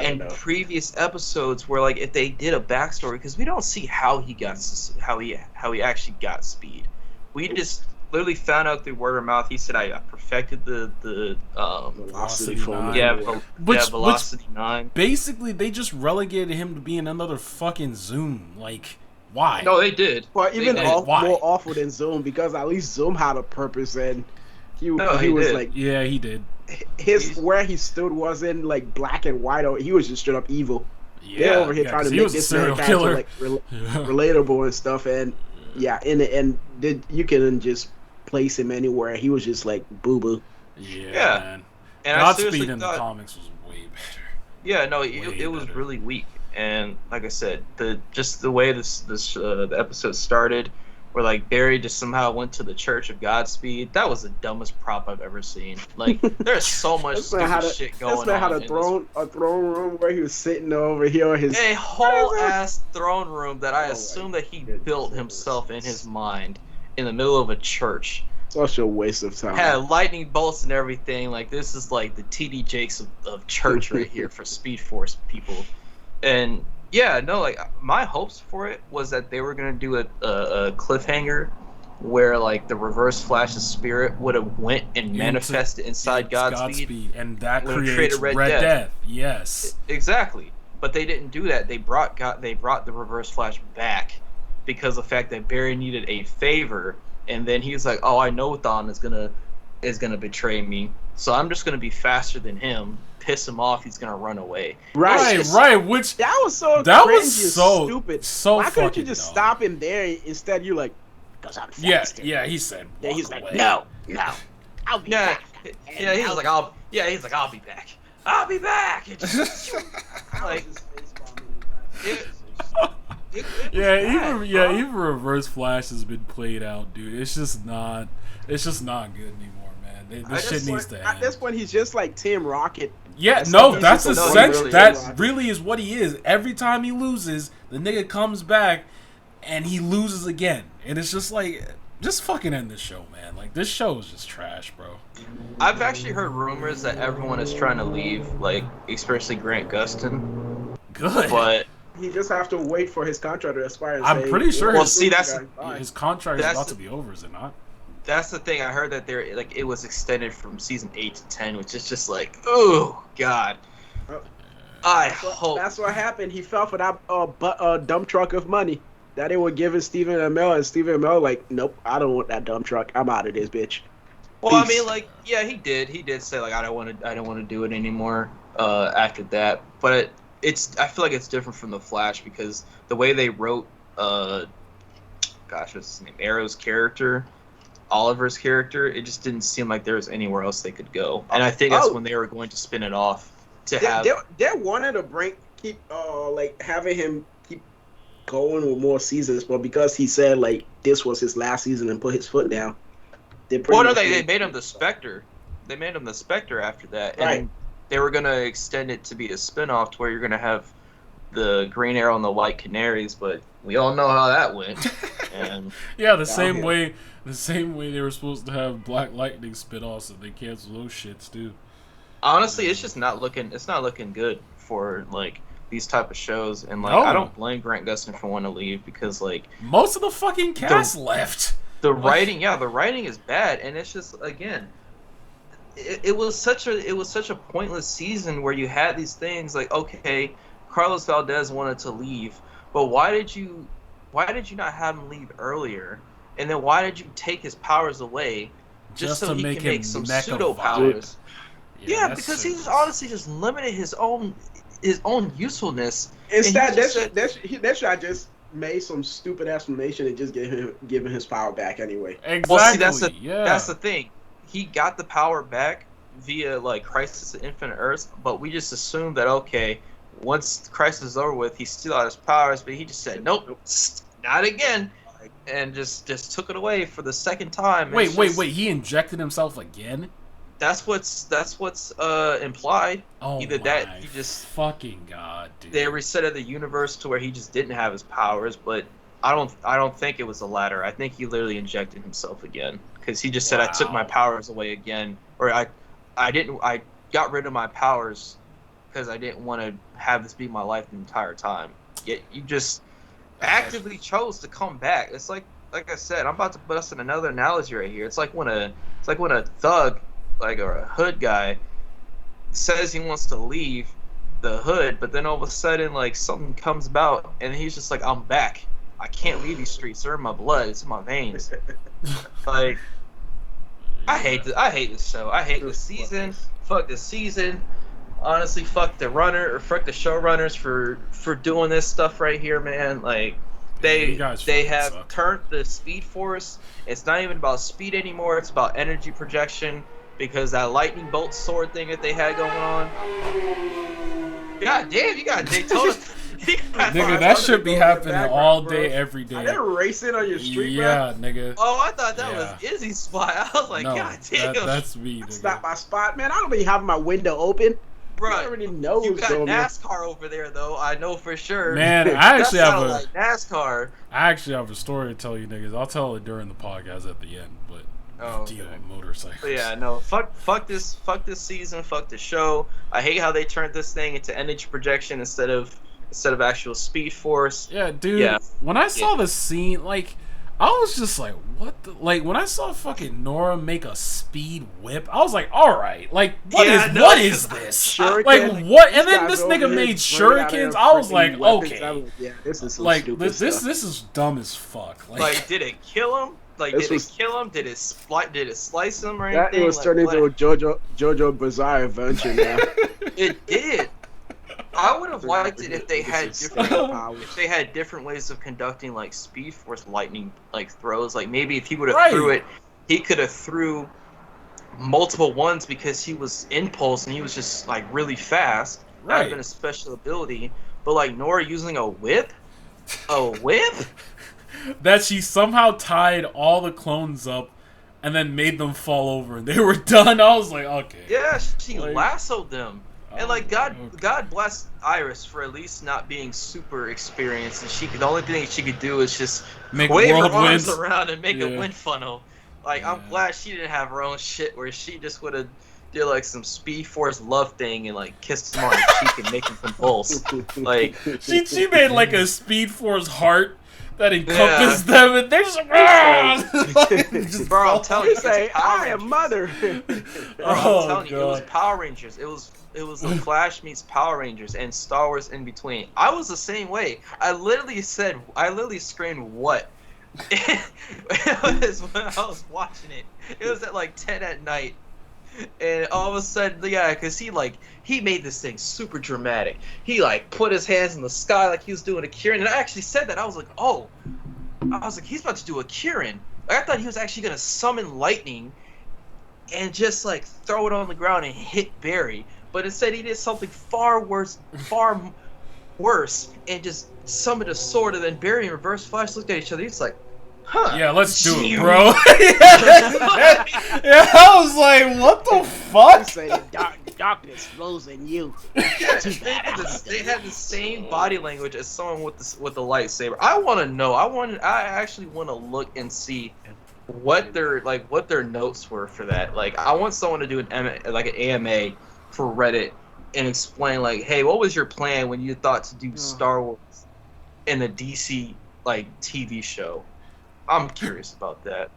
in previous episodes where like if they did a backstory, because we don't see how he actually got speed. We just literally found out through word of mouth. He said, I perfected the velocity formula. Velocity 9. Basically, they just relegated him to being another fucking Zoom. Like, why? No, they did. But even more awful than Zoom, because at least Zoom had a purpose, and he was did. like, yeah, he did. Where he stood wasn't like black and white. He was just straight up evil. Yeah, they're over here trying to make this man character like relatable and stuff, and in the end, you can just place him anywhere. He was just like boo boo. Yeah. Man. And Godspeed in the comics was way better. Yeah, no, it was really weak. And like I said, the way the episode started, where like Barry just somehow went to the Church of Godspeed. That was the dumbest prop I've ever seen. Like there's so much stupid shit going That's on. Had a throne room where he was sitting over here. A whole ass throne room that I assume that he built himself in his mind in the middle of a church. Such a waste of time. Had lightning bolts and everything. Like this is like the TD Jakes of church right here for Speed Force people. And yeah, no, like my hopes for it was that they were gonna do a cliffhanger where like the Reverse Flash's spirit would have went and manifested inside Godspeed, and that creates Red Death. Yes, exactly. But they didn't do that. They brought the Reverse Flash back because of the fact that Barry needed a favor, and then he was like, "Oh, I know Thawne is gonna betray me, so I'm just gonna be faster than him." Piss him off, he's gonna run away. Right. Which that was so stupid. So why couldn't you just stop him there instead? You like, because I'm faster. Yeah. He said. Yeah, he's like, no, I'll be back. Yeah, he's like, I'll be back. I'll be back. Like, even Reverse Flash has been played out, dude. It's just not good anymore, man. This shit needs to end. At this point, he's just like Team Rocket. Yeah, that's essential. That really is what he is. Every time he loses, the nigga comes back and he loses again. And it's just like, just fucking end this show, man. Like, this show is just trash, bro. I've actually heard rumors that everyone is trying to leave, like, especially Grant Gustin. Good. But he just have to wait for his contract to expire. I'm pretty sure his contract is about to be over, is it not? That's the thing. I heard that it was extended from season 8 to 10, which is just like, oh god. That's what happened. He fell for that dump truck of money that they were giving Stephen Amell, and Stephen Amell like, nope, I don't want that dump truck. I'm out of this bitch. Well, peace. I mean, like, yeah, he did say like, I don't want to do it anymore after that. But I feel like it's different from the Flash because the way they wrote what's his name, Arrow's character, Oliver's character, it just didn't seem like there was anywhere else they could go. And I think that's when they were going to spin it off to have. They wanted to having him keep going with more seasons, but because he said like this was his last season and put his foot down. They made him the Spectre. They made him the Spectre after that, right. And they were going to extend it to be a spinoff to where you're going to have the Green Arrow and the White Canaries, but we all know how that went. And yeah, the same way they were supposed to have Black Lightning spinoffs, and they canceled those shits too. Honestly, it's just not looking good for like these type of shows, and like I don't blame Grant Gustin for wanting to leave because like most of the fucking cast left. The writing is bad, and it's just again, it was such a pointless season where you had these things like, okay, Carlos Valdez wanted to leave, but why did you not have him leave earlier? And then why did you take his powers away just so he can make some pseudo powers? Yeah, because he's honestly just limited his own usefulness. Instead, that should just made some stupid explanation and just giving his power back anyway. Exactly. Well, see, that's the thing. He got the power back via like Crisis of Infinite Earths, but we just assumed that okay, once Crisis is over with, he still had his powers, but he just said nope, not again, and just took it away for the second time. Wait, he injected himself again? That's what's implied. Oh, either that he just fucking god, dude. They resetted the universe to where he just didn't have his powers, but I don't think it was the latter. I think he literally injected himself again because he just said I took my powers away again, or I got rid of my powers because I didn't want to have this be my life the entire time. Yet you just actively chose to come back. It's like I said, I'm about to bust in another analogy right here. It's like when a thug, like, or a hood guy says he wants to leave the hood, but then all of a sudden like something comes about and he's just like, I'm back. I can't leave these streets. They're in my blood. It's in my veins. Like, I hate this show. I hate this season. Fuck this season. Honestly, fuck the showrunners for doing this stuff right here, man. Like, they have turned the Speed Force. It's not even about speed anymore. It's about energy projection because that lightning bolt sword thing that they had going on. God damn, you got Daytona. Nigga, that should be happening all day, every day. Are they racing on your street, yeah, man? nigga. Oh, I thought that was Izzy's spot. I was like, No, God damn. that's me, That's nigga. not my spot, man. I don't be having my window open. Bro, I already know you what's got going on. NASCAR over there, though. I know for sure. Man, I That actually have sounded a like NASCAR. I actually have a story to tell you niggas. I'll tell it during the podcast at the end, but deal with motorcycles. But yeah, no, fuck this season, fuck this show. I hate how they turned this thing into energy projection instead of actual Speed Force. Yeah, dude. Yeah. When I saw the scene, like, I was just like, what the? Like, when I saw fucking Nora make a speed whip, I was like, alright, like, what is this? Shuriken, Like, what? And then guys this over nigga here made bringing out shurikens. their I was freaking like, weapons. okay. Yeah, this is some Like, stupid this stuff. is dumb as fuck. Like, did it kill him? Like, This did was- it kill him? Did it slice him or That anything? it was Like, turned what? into a JoJo Bizarre Adventure now. It did. I would have liked it if they had This is different powers. if they had different ways of conducting like Speed Force lightning like throws. Like maybe if he would have Right. threw it, he could have threw multiple ones because he was impulse and he was just like really fast. That would Right. have been a special ability. But like Nora using a whip, That she somehow tied all the clones up and then made them fall over and they were done. I was like, okay. yeah, she Like- lassoed them. And like God okay. bless Iris for at least not being super experienced, and the only thing she could do is just Make wave her whirlwinds. arms around and make Yeah. a wind funnel. Like I'm Yeah. glad she didn't have her own shit where she just would have did like some Speed Force love thing and like kissed him on the cheek and make him convulse. Like She made like a Speed Force heart that encompassed them, and they're just bro, I'm telling you, You it's say, Power I Rangers. am mother. Bro, Oh, I'm telling you, it was God. Power Rangers. It was the Flash meets Power Rangers and Star Wars in between. I was the same way. I literally screamed what? It was when I was watching it. It was at like 10 at night. And all of a sudden, yeah, because he made this thing super dramatic. He like put his hands in the sky like he was doing a Kieran. And I actually said that. I was like, he's about to do a Kieran. Like, I thought he was actually going to summon lightning and just like throw it on the ground and hit Barry. But instead he did something far worse, and just summoned a sword. And then Barry and Reverse Flash looked at each other. He's like, huh. Yeah, let's do it, You- bro. Yeah, I was like, what the You fuck? say the darkness flows in you. Yeah, they had the same body language as someone with the lightsaber. I actually want to look and see what their notes were for that. Like, I want someone to do an AMA for Reddit and explain like, hey, what was your plan when you thought to do Star Wars in a DC like TV show? I'm curious about that.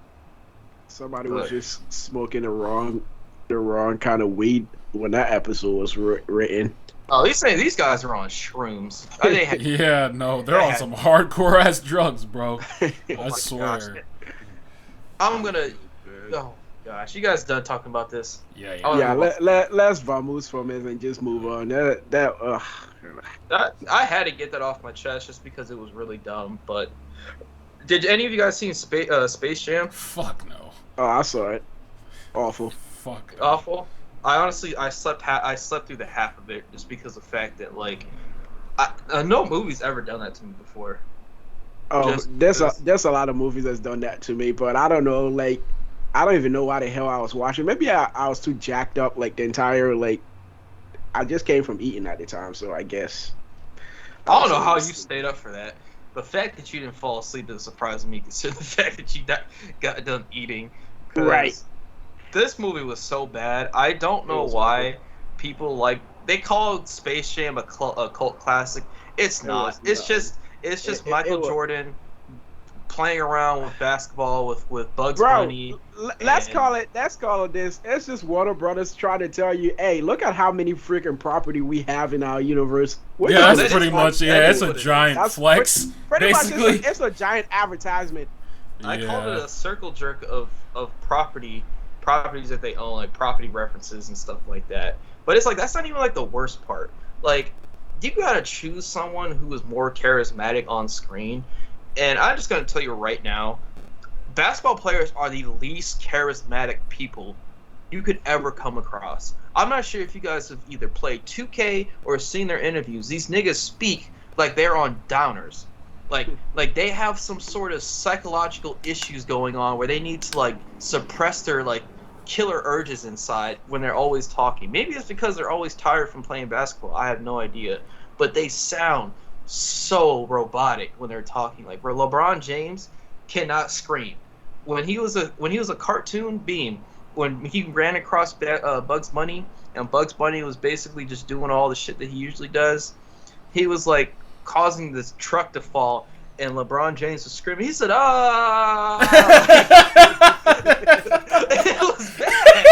Somebody was just smoking the wrong kind of weed when that episode was written. Oh, he's saying these guys are on shrooms. They had, Yeah, no, they're on some hardcore ass drugs, bro. I swear. gosh. I'm gonna. Oh gosh, you guys done talking about this? Yeah. Oh, Yeah, let's vamos from it and just move on. I had to get that off my chest just because it was really dumb. But did any of you guys seen Space Jam? Fuck no. Oh, I saw it. Awful. Fuck. Awful. I slept through the half of it just because of the fact that like, no movie's ever done that to me before. Oh, Just there's a lot of movies that's done that to me, but I don't know. Like, I don't even know why the hell I was watching. Maybe I was too jacked up. Like the entire like, I just came from eating at the time, so I guess. I don't know how you stayed up for that. The fact that you didn't fall asleep is surprising me, considering the fact that you got done eating. 'Cause Right. This movie was so bad. I don't know why people they call Space Jam a cult classic. It's not. It's just Michael Jordan playing around with basketball with Bugs Bunny. Let's call it this. It's just Warner Brothers trying to tell you, hey, look at how many freaking property we have in our universe. Yeah, that's pretty much. Yeah, it's a giant That's flex. Pretty Basically, much, it's a giant advertisement. I called it a circle jerk of properties that they own, like property references and stuff like that. But it's like that's not even like the worst part. Like, you gotta choose someone who is more charismatic on screen. And I'm just gonna tell you right now, basketball players are the least charismatic people you could ever come across. I'm not sure if you guys have either played 2K or seen their interviews. These niggas speak like they're on downers. Like they have some sort of psychological issues going on where they need to like suppress their like killer urges inside when they're always talking. Maybe it's because they're always tired from playing basketball. I have no idea. But they sound so robotic when they're talking. Like where LeBron James cannot scream. When he was a cartoon being, when he ran across Bugs Bunny, and Bugs Bunny was basically just doing all the shit that he usually does, he was like causing this truck to fall, and LeBron James was screaming. He said, "Ah!" It was bad.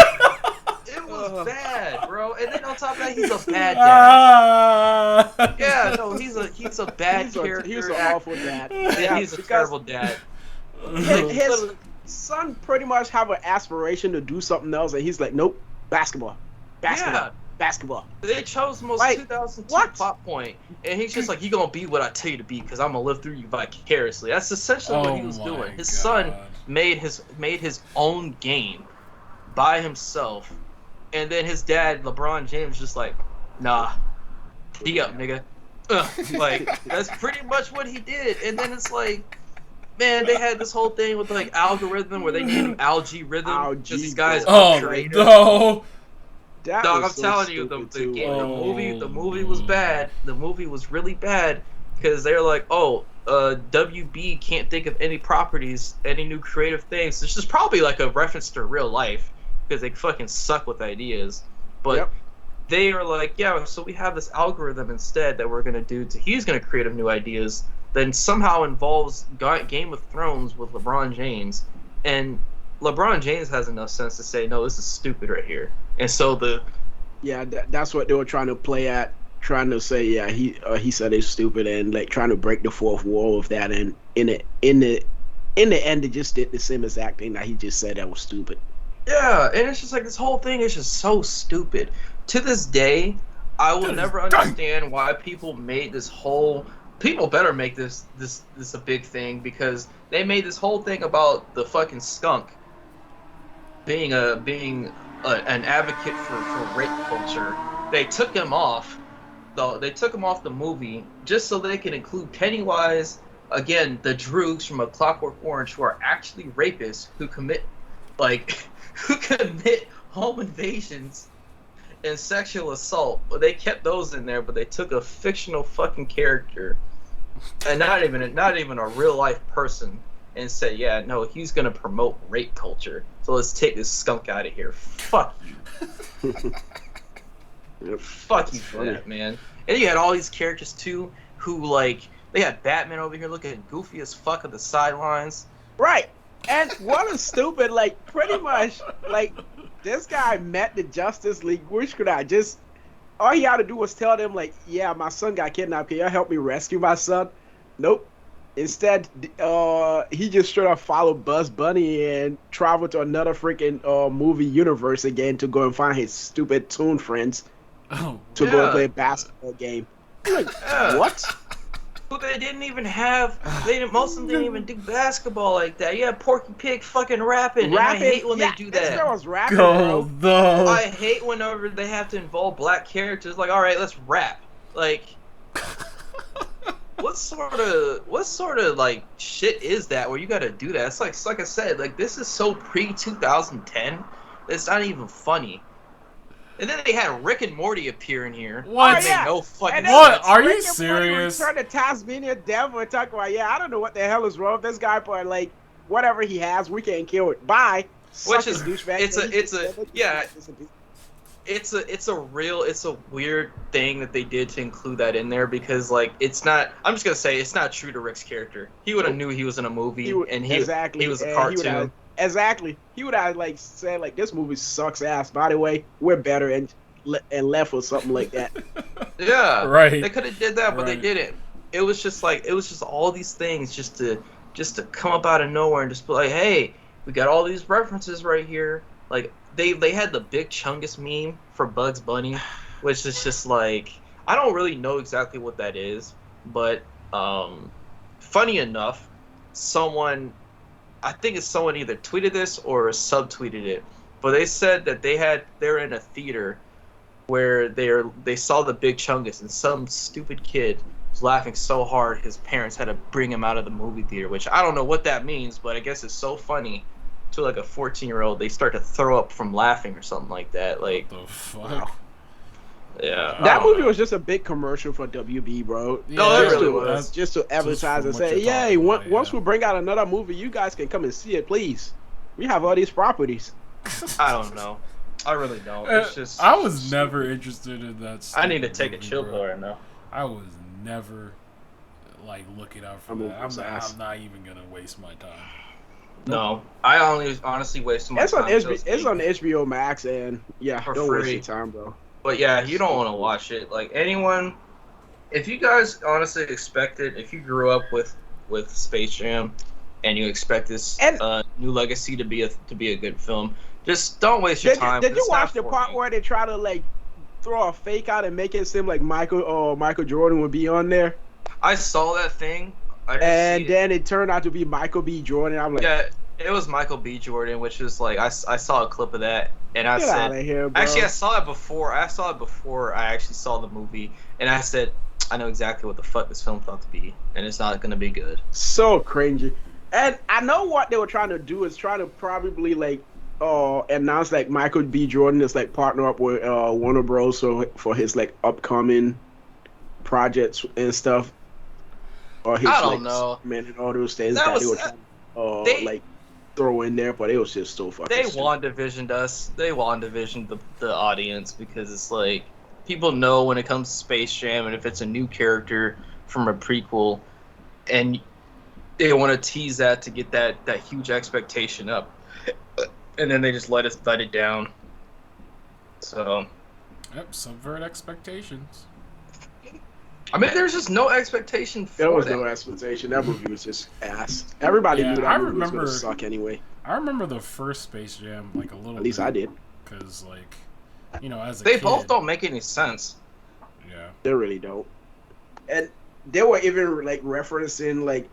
It was bad, bro. And then on top of that, he's a bad dad. Yeah, no, he's a bad character. He's an awful dad. Yeah, he's a terrible dad. His son pretty much have an aspiration to do something else, and he's like, nope, basketball. Yeah. Basketball. They chose the most Like, 2002 what? plot point, and he's just like, "You gonna be what I tell you to be, because I'm gonna live through you vicariously." That's essentially what he was my doing. His God. son made his own game by himself, and then his dad, LeBron James, just like, "Nah, D up, nigga." Like that's pretty much what he did. And then it's like, man, they had this whole thing with like algorithm where they named him Algae Rhythm because these guys Oh are creative. no! That Dog, was I'm so telling you, stupid, the too. game, the movie was bad. The movie was really bad because they're like, oh, WB can't think of any properties, any new creative things. This is probably like a reference to real life because they fucking suck with ideas. But Yep. they are like, yeah, so we have this algorithm instead that we're gonna do. He's gonna create new ideas. Then somehow involves Game of Thrones with LeBron James, and LeBron James has enough sense to say, no, this is stupid right here. And so that's what they were trying to play at, trying to say, yeah, he said it's stupid, and like trying to break the fourth wall with that, and in the end, they just did the same exact thing that he just said that was stupid. yeah, and it's just like this whole thing is just so stupid. To this day, I will never understand why people made this whole. People better make this a big thing because they made this whole thing about the fucking skunk being an advocate for rape culture. They took him off. They took him off the movie just so they can include Pennywise, again, the Droogs from A Clockwork Orange, who are actually rapists who commit home invasions and sexual assault. But they kept those in there, but they took a fictional fucking character and not even a real life person and said, yeah, no, he's gonna promote rape culture. So let's take this skunk out of here. Fuck you. Fuck you for that, man. And you had all these characters too who like they had Batman over here looking goofy as fuck at the sidelines. Right. And what is stupid, like pretty much like this guy met the Justice League, which could I just all he had to do was tell them like, yeah, my son got kidnapped. Can y'all help me rescue my son? Nope. Instead, he just straight up followed Buzz Bunny and traveled to another freaking movie universe again to go and find his stupid Toon friends to go and play a basketball game. Like, what? But they didn't even have. Most of them didn't even do basketball like that. Yeah, Porky Pig fucking rapping. And I hate when they do that. This girl was rapping, Go bro. though. I hate whenever they have to involve black characters. Like, all right, let's rap. Like, what sort of like shit is that where you got to do that? It's like I said, like this is so pre 2010. It's not even funny. And then they had Rick and Morty appear in here. What? It made no fucking What? sense. Are you Rick and Morty serious? Return to Tasmania Devil and talk about, yeah, I don't know what the hell is wrong with this guy, but like whatever he has, we can't kill it. Bye. Which Suck is it, douchebag. it's a weird thing that they did to include that in there because like it's not. I'm just gonna say it's not true to Rick's character. He would have knew he was in a movie he was a cartoon. Exactly. He would have like said like this movie sucks ass. By the way, we're better and left or something like that. Yeah, Right. They could have did that, but they Right. didn't. It was just all these things just to come up out of nowhere and just be like, hey, we got all these references right here. Like they had the Big Chungus meme for Bugs Bunny, which is just like I don't really know exactly what that is, but funny enough, I think it's someone either tweeted this or subtweeted it, but they said that they're in a theater where they saw the Big Chungus and some stupid kid was laughing so hard his parents had to bring him out of the movie theater, which I don't know what that means, but I guess it's so funny to like a 14-year-old. They start to throw up from laughing or something like that. Like, What the fuck? Wow. yeah, I That don't movie know. was just a big commercial for WB, bro. No, it Just really to- was. Just to advertise from and what say, you're yeah, talking about, once yeah. we bring out another movie, you guys can come and see it, please. We have all these properties. I don't know. I really don't. It's just I was never interested in that. I need to stupid take a movie, chill bro. pill right now. I was never like looking out for I'm that. over ass. I'm not even gonna waste my time. No, I honestly wasted my It's on time. It's on HBO Max, and yeah, For don't waste free. your time, bro. But yeah, you don't want to watch it. Like anyone, if you guys honestly expected, if you grew up with Space Jam, and you expect this And- new legacy to be a good film, just don't waste your time. Did you It's not watch the for part me. where they try to like throw a fake out and make it seem like Michael Jordan would be on there, I saw that thing. I didn't and see it. then it turned out to be Michael B. Jordan? I'm like, Yeah, it was Michael B. Jordan, which is like I saw a clip of that, and I get said, out of here, bro. actually, I saw it before. I saw it before I actually saw the movie, and I said, I know exactly what the fuck this film's about to be, and it's not gonna be good. So cringy. And I know what they were trying to do is trying to probably like announce like Michael B. Jordan is like partner up with Warner Bros. For his like upcoming projects and stuff. Or his I don't like know. man and all those things That that was- they were trying to they- like throw in there, but it was just so fucking They stupid. WandaVisioned us. They WandaVisioned the audience because it's like people know when it comes to Space Jam, and if it's a new character from a prequel, and they want to tease that to get that huge expectation up, and then they just let it down. So Yep, subvert expectations. I mean, there's just no expectation for There was that. no expectation. That movie was just ass. Everybody Yeah, knew I that movie was remember- gonna suck anyway. I remember the first Space Jam like a little. At least I did. Because like, you know, as a They kid, both don't make any sense. Yeah. They really don't. And they were even like referencing like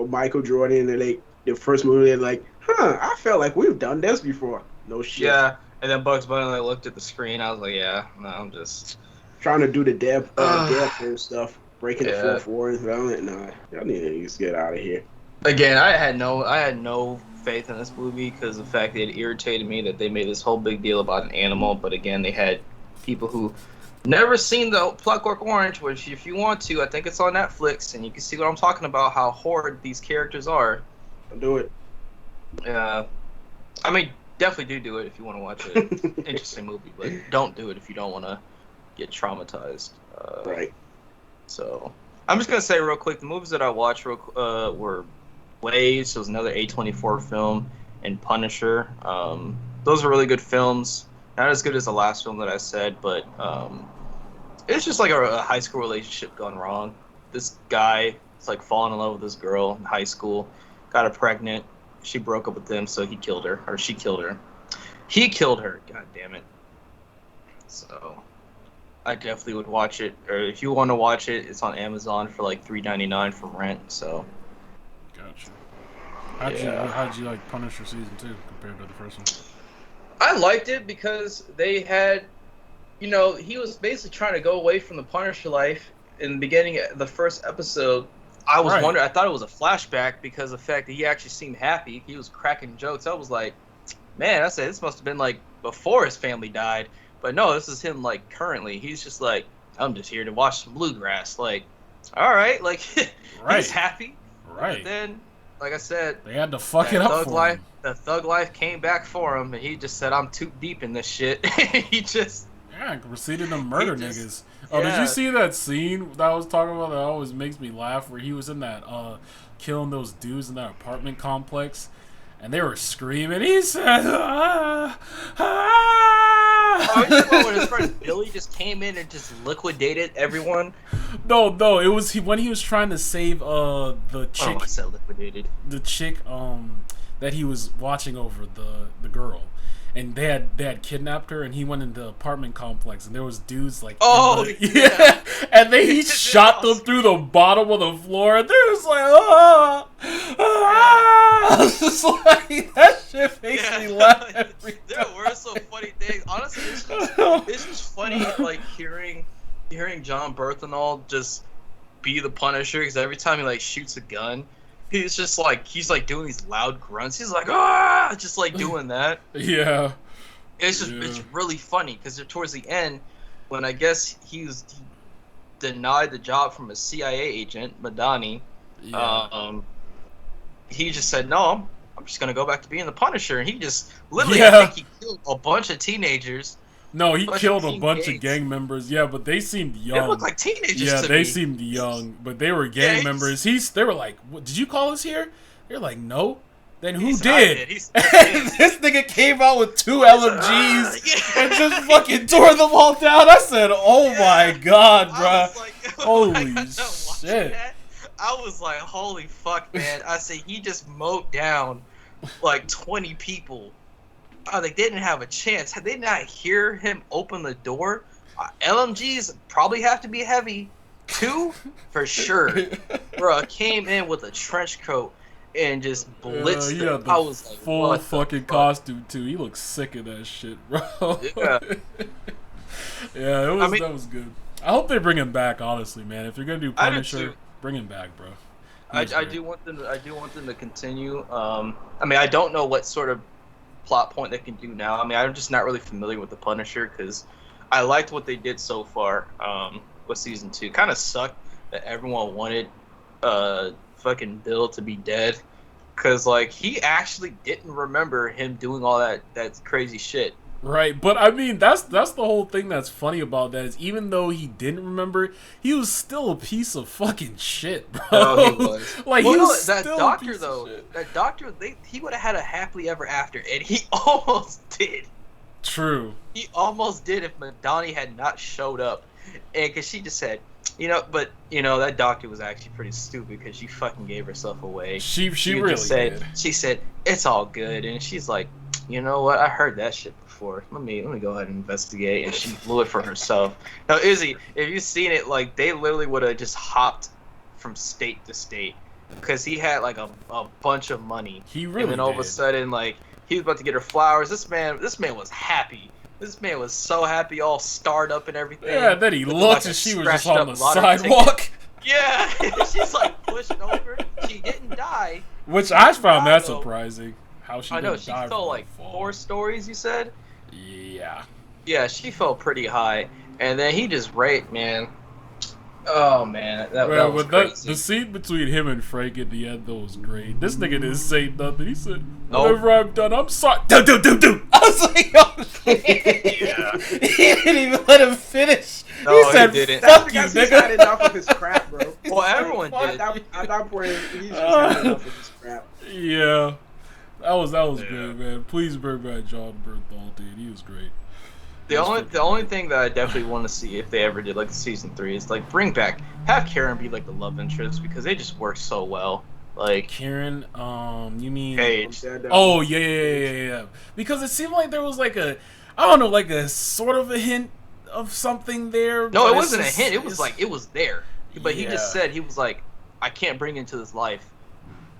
Michael Jordan and like the first movie. And like, I felt like we've done this before. No shit. Yeah, and then Bugs Bunny like looked at the screen. I was like, yeah, no, I'm just. Trying to do the Deadpool stuff, breaking Yeah. the fourth wall. I'm like, nah, y'all need to just get out of here. Again, I had no faith in this movie because the fact that it irritated me that they made this whole big deal about an animal. But again, they had people who never seen the Clockwork Orange, which if you want to, I think it's on Netflix, and you can see what I'm talking about, how horrid these characters are. I'll do it. I mean, definitely do it if you want to watch it. Interesting movie, but don't do it if you don't want to get traumatized. Right. So I'm just gonna say real quick, the movies that I watched were Waves. It was another A24 film, and Punisher. Those are really good films. Not as good as the last film that I said, but it's just like a high school relationship gone wrong. This guy is like falling in love with this girl in high school, got her pregnant. She broke up with him, so he killed her, or she killed her. He killed her. God damn it. So I definitely would watch it. Or if you want to watch it, it's on Amazon for like $3.99 from rent. So Gotcha. Yeah. How'd you like Punisher season 2 compared to the first one? I liked it because they had, he was basically trying to go away from the Punisher life in the beginning of the first episode. I was Right. wondering, I thought it was a flashback because of the fact that he actually seemed happy. He was cracking jokes. I was like, man, I said this must have been like before his family died. But no, this is him like currently. He's just like, I'm just here to watch some bluegrass. Like, all right, like Right. he's happy. Right. But then, like I said, They had to fuck that it up thug for life, him. the thug life came back for him, and he just said, "I'm too deep in this shit." He just, Yeah, proceeded to murder He just- niggas. Oh, did yeah. you see that scene that I was talking about that always makes me laugh where he was in that killing those dudes in that apartment complex and they were screaming. He said, ah, ah. oh, you know when his friend Billy just came in and just liquidated everyone. No, it was when he was trying to save the chick, Oh, I said liquidated. the chick that he was watching over the girl. And they had kidnapped her, and he went into the apartment complex, and there was dudes like, Oh, yeah, and he shot them through the bottom of the floor, and they're just like, ah, ah. It's just like that shit makes me laugh every There time. were some funny things. Honestly, it's just funny, like hearing John Berthenol just be the Punisher because every time he like shoots a gun, he's doing these loud grunts. He's like ah, just like doing that. Yeah. It's really funny because towards the end, when I guess he denied the job from a CIA agent, Madani, he just said no. I'm just gonna go back to being the Punisher, and he just literally I think he killed a bunch of teenagers. No, he killed a bunch of gang members. Yeah, but they seemed young. They looked like teenagers. Yeah, to they me. seemed young, but they were gang members. They were like, what, "Did you call us here?" They're like, "No." Then who did? This nigga came out with 2 LMGs and just fucking tore them all down. I said, "Oh my god, bro! Holy shit!" I was like, "Holy fuck, man!" I said he just mowed down like 20 people. They didn't have a chance. Had they not hear him open the door, LMGs probably have to be heavy, 2 for sure. Bro, came in with a trench coat and just blitzed them. I was like, full fucking costume too. He looks sick in that shit, bro. Yeah, yeah, that was good. I hope they bring him back. Honestly, man, if you're gonna do Punisher, bring him back, bro. I do want them to continue. I mean, I don't know what sort of plot point they can do now. I mean, I'm just not really familiar with the Punisher because I liked what they did so far with season 2. Kind of sucked that everyone wanted fucking Bill to be dead because like he actually didn't remember him doing all that crazy shit. Right, but I mean that's the whole thing that's funny about that is even though he didn't remember, he was still a piece of fucking shit, bro. Oh, he was. Like well, he was that still doctor a piece though. of shit. That doctor, he would have had a happily ever after, and he almost did. True. He almost did if Madani had not showed up, and because she just said, that doctor was actually pretty stupid because she fucking gave herself away. She really did. She said it's all good, and she's like, you know what? I heard that shit before. Let me go ahead and investigate, and she blew it for herself. Now, Izzy, if you've seen it, like they literally would have just hopped from state to state because he had like a bunch of money. He really and then all of a did. sudden, like he was about to get her flowers. This man was happy. This man was so happy, all starred up and everything. Yeah, then he looked and she was just on the sidewalk. Yeah, she's like pushing over. She didn't die. Which I found that surprising. How she didn't die. She fell like 4 stories, you said? Yeah. Yeah, she fell pretty high. And then he just raped, man. Oh, man. That was crazy. The scene between him and Frank at the end, though, was great. This nigga didn't say nothing. He said, whatever I've done, I'm sorry. Do. I was like, oh, shit. Yeah. He didn't even let him finish. No, he said, didn't. fuck you, He's nigga. had enough of his crap, bro. Well, everyone did. At that point, he's just had enough of his crap. Yeah. That was good, man. Please bring back John Bernthal, dude. He was great. The only thing that I definitely want to see if they ever did like season 3 is like have Karen be like the love interest because they just work so well. Like Karen, you mean Paige? Oh yeah. Because it seemed like there was like a sort of a hint of something there. No, it wasn't a hint. It was like it was there. But he just said he was like, I can't bring into this life,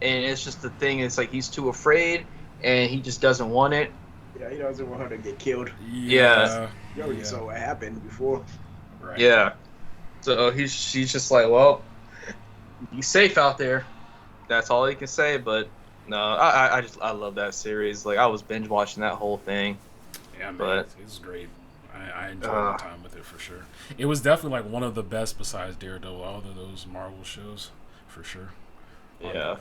and it's just the thing. It's like he's too afraid, and he just doesn't want it. Yeah, he doesn't want her to get killed. Yeah. You already saw what happened before. Right. Yeah. So she's just like, well, be safe out there. That's all he can say. But no, I love that series. Like I was binge watching that whole thing. Yeah, man, but it's great. I enjoyed my time with it for sure. It was definitely like one of the best besides Daredevil out of those Marvel shows for sure. Yeah.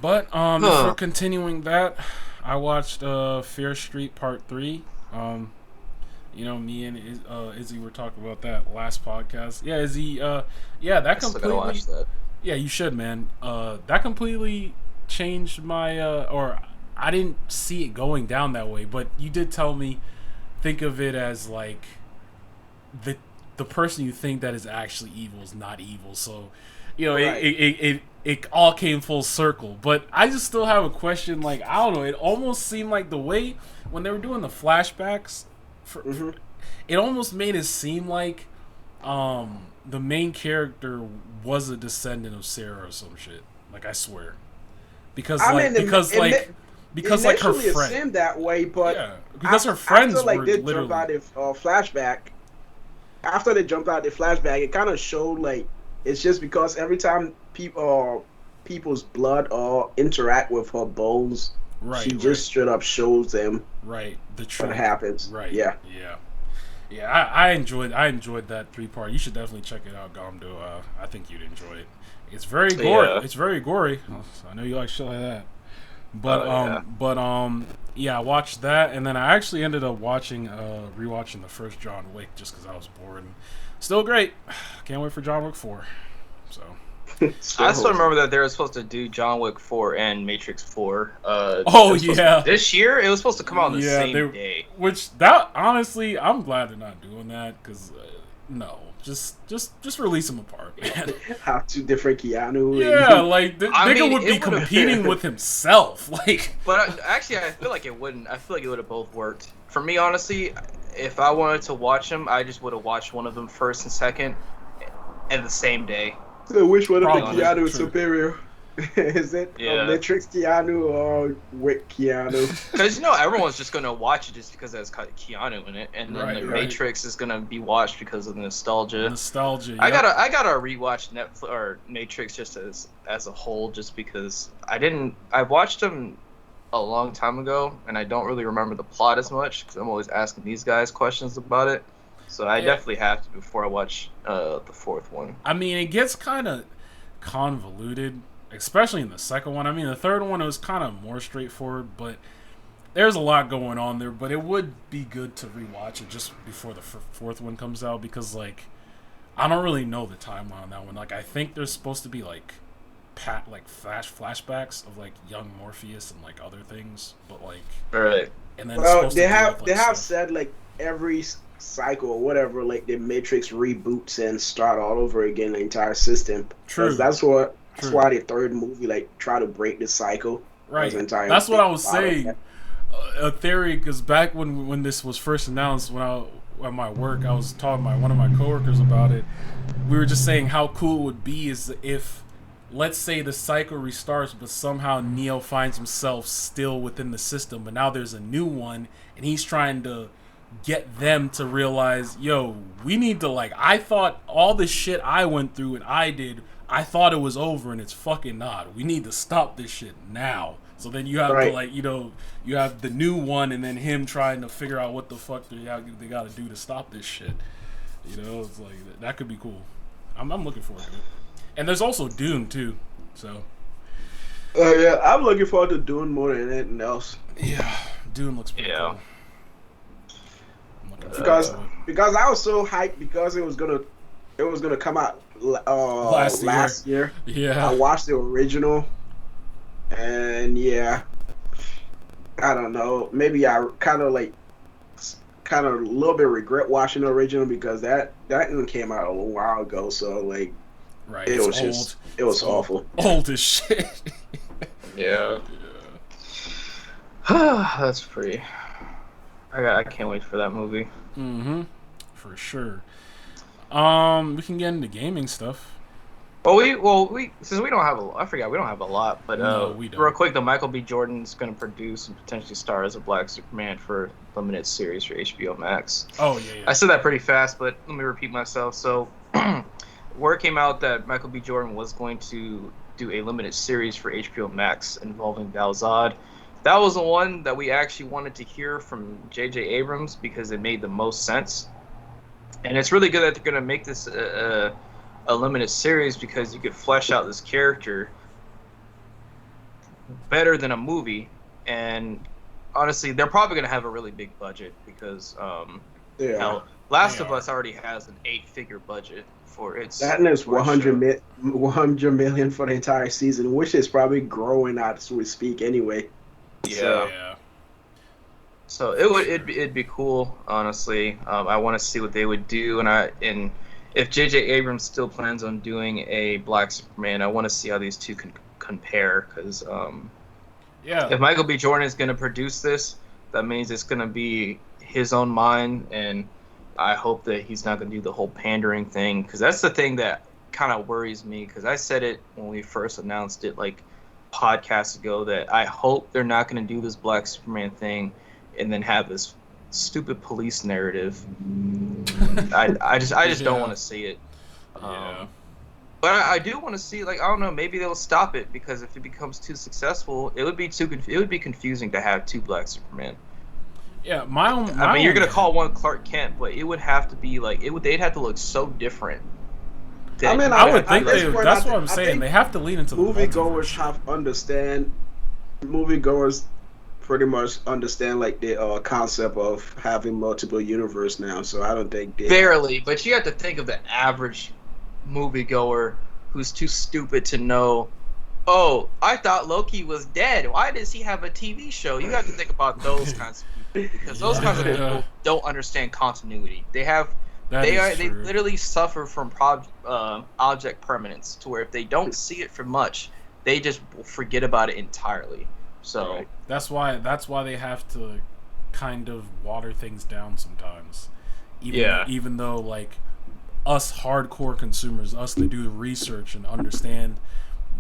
But if we're continuing that, I watched Fear Street Part 3. Me and Izzy were talking about that last podcast. Yeah, Izzy. That completely. Watch that. Yeah, you should, man. That completely changed my. Or I didn't see it going down that way, but you did tell me. Think of it as like the person you think that is actually evil is not evil. So, right. It all came full circle. But I just still have a question. Like, I don't know. It almost seemed like the way when they were doing the flashbacks, it almost made it seem like the main character was a descendant of Sarah or some shit. Like, I swear. Because her friend seemed that way, but because her friends were literally dramatic flashback. after they jumped out the flashback, it kind of showed like it's just because every time people's blood or interact with her bones, Right, she right, just straight up shows them right. The what truth. happens. Right. Yeah. Yeah. Yeah, I enjoyed that 3 part. You should definitely check it out, Gomdo. I think you'd enjoy it. It's very gory. Yeah. It's very gory. I know you like shit like that. But Oh yeah. yeah, I watched that, and then I actually ended up rewatching the first John Wick just because I was bored. And still great. Can't wait for John Wick 4. So I still remember that they were supposed to do John Wick 4 and Matrix 4. Oh yeah, this year it was supposed to come out on the yeah, same day. which that honestly, I'm glad they're not doing that because no, just release them apart, man. Have two different Keanu. Yeah, like the I nigga mean, would be it would've- competing with himself. Like, But actually, I feel like it wouldn't. I feel like it would have both worked. For me, honestly, if I wanted to watch them, I just would have watched one of them first and second, and the same day. So which one of the Probably, Keanu is true. superior? Is it Yeah. Matrix Keanu or Wick Keanu? Because everyone's just gonna watch it just because it has Keanu in it, and then Right, the right. Matrix is gonna be watched because of the nostalgia. nostalgia. I yep. gotta rewatch Netflix or Matrix just as a whole, just because I watched them a long time ago, and I don't really remember the plot as much because I'm always asking these guys questions about it. So I Yeah. definitely have to before I watch the fourth one. I mean, it gets kind of convoluted, especially in the second one. I mean, the third one was kind of more straightforward, but there's a lot going on there. But it would be good to rewatch it just before the fourth one comes out because, like, I don't really know the timeline on that one. Like, I think there's supposed to be like flashbacks of like young Morpheus and like other things, but like, All right. and then it's Well, supposed to they do have with, they like, have stuff. said like every cycle or whatever, like the Matrix reboots and start all over again the entire system. True. 'Cause that's True. why the third movie like try to break the cycle. Right. Those entire That's what I was big saying. model. A theory, because back when this was first announced, at my work, I was talking to one of my coworkers about it. We were just saying how cool it would be is if, let's say, the cycle restarts, but somehow Neo finds himself still within the system, but now there's a new one, and he's trying to get them to realize, yo, we need to, like, I thought all the shit I went through and I did, I thought it was over, and it's fucking not. We need to stop this shit now. So then you have to, Right. like, you have the new one, and then him trying to figure out what the fuck they got to do to stop this shit. It's like that could be cool. I'm looking forward to it. And there's also Dune too. So Yeah, I'm looking forward to doing more than anything else yeah, Dune looks pretty Yeah. cool. I'm looking forward because to it. because I was so hyped because it was gonna come out last year. Yeah, I watched the original, and yeah, I don't know. Maybe I kind of a little bit regret watching the original because that one came out a little while ago. So like, right. it It's was old. just it was It's old. awful. Old as shit. Yeah. That's pretty. I can't wait for that movie. Mm-hmm. For sure. We can get into gaming stuff. We since we don't have I forgot we don't have a lot, but No, we don't. real quick, though, Michael B. Jordan's going to produce and potentially star as a Black Superman for limited series for HBO Max. Oh yeah. I said that pretty fast, but let me repeat myself. So, word came out that Michael B. Jordan was going to do a limited series for HBO Max involving Val Zod. That was the one that we actually wanted to hear from J.J. Abrams because it made the most sense. And it's really good that they're going to make this a limited series because you could flesh out this character better than a movie. And honestly, they're probably going to have a really big budget because Yeah, hell, Last They of are. Us already has an 8-figure budget for its. that is for its show. 100 million for the entire season, which is probably growing as we speak anyway. Yeah. Yeah. So it'd be cool, honestly. I want to see what they would do, and if J.J. Abrams still plans on doing a Black Superman, I want to see how these two can compare. Because Yeah. if Michael B. Jordan is going to produce this, that means it's going to be his own mind, and I hope that he's not going to do the whole pandering thing. Because that's the thing that kind of worries me. Because I said it when we first announced it, like podcasts ago, that I hope they're not going to do this Black Superman thing and then have this stupid police narrative. I just don't want to see it. Yeah. But I do want to see, like, I don't know, maybe they'll stop it, because if it becomes too successful, it would be confusing to have two Black Superman. Yeah, I mean, you're gonna call one Clark Kent, but it would have to be like they'd have to look so different. I mean, I would think they. That's what I'm saying. They have to lean into the moviegoers. Moviegoers pretty much understand like the concept of having multiple universe now. So I don't think they barely. But you have to think of the average moviegoer who's too stupid to know. Oh, I thought Loki was dead. Why does he have a TV show? You have to think about those kinds of people, because those kinds of people don't understand continuity. They literally suffer from object permanence, to where if they don't see it for much, they just forget about it entirely. So that's why they have to kind of water things down sometimes. Even though like us hardcore consumers, us that do the research and understand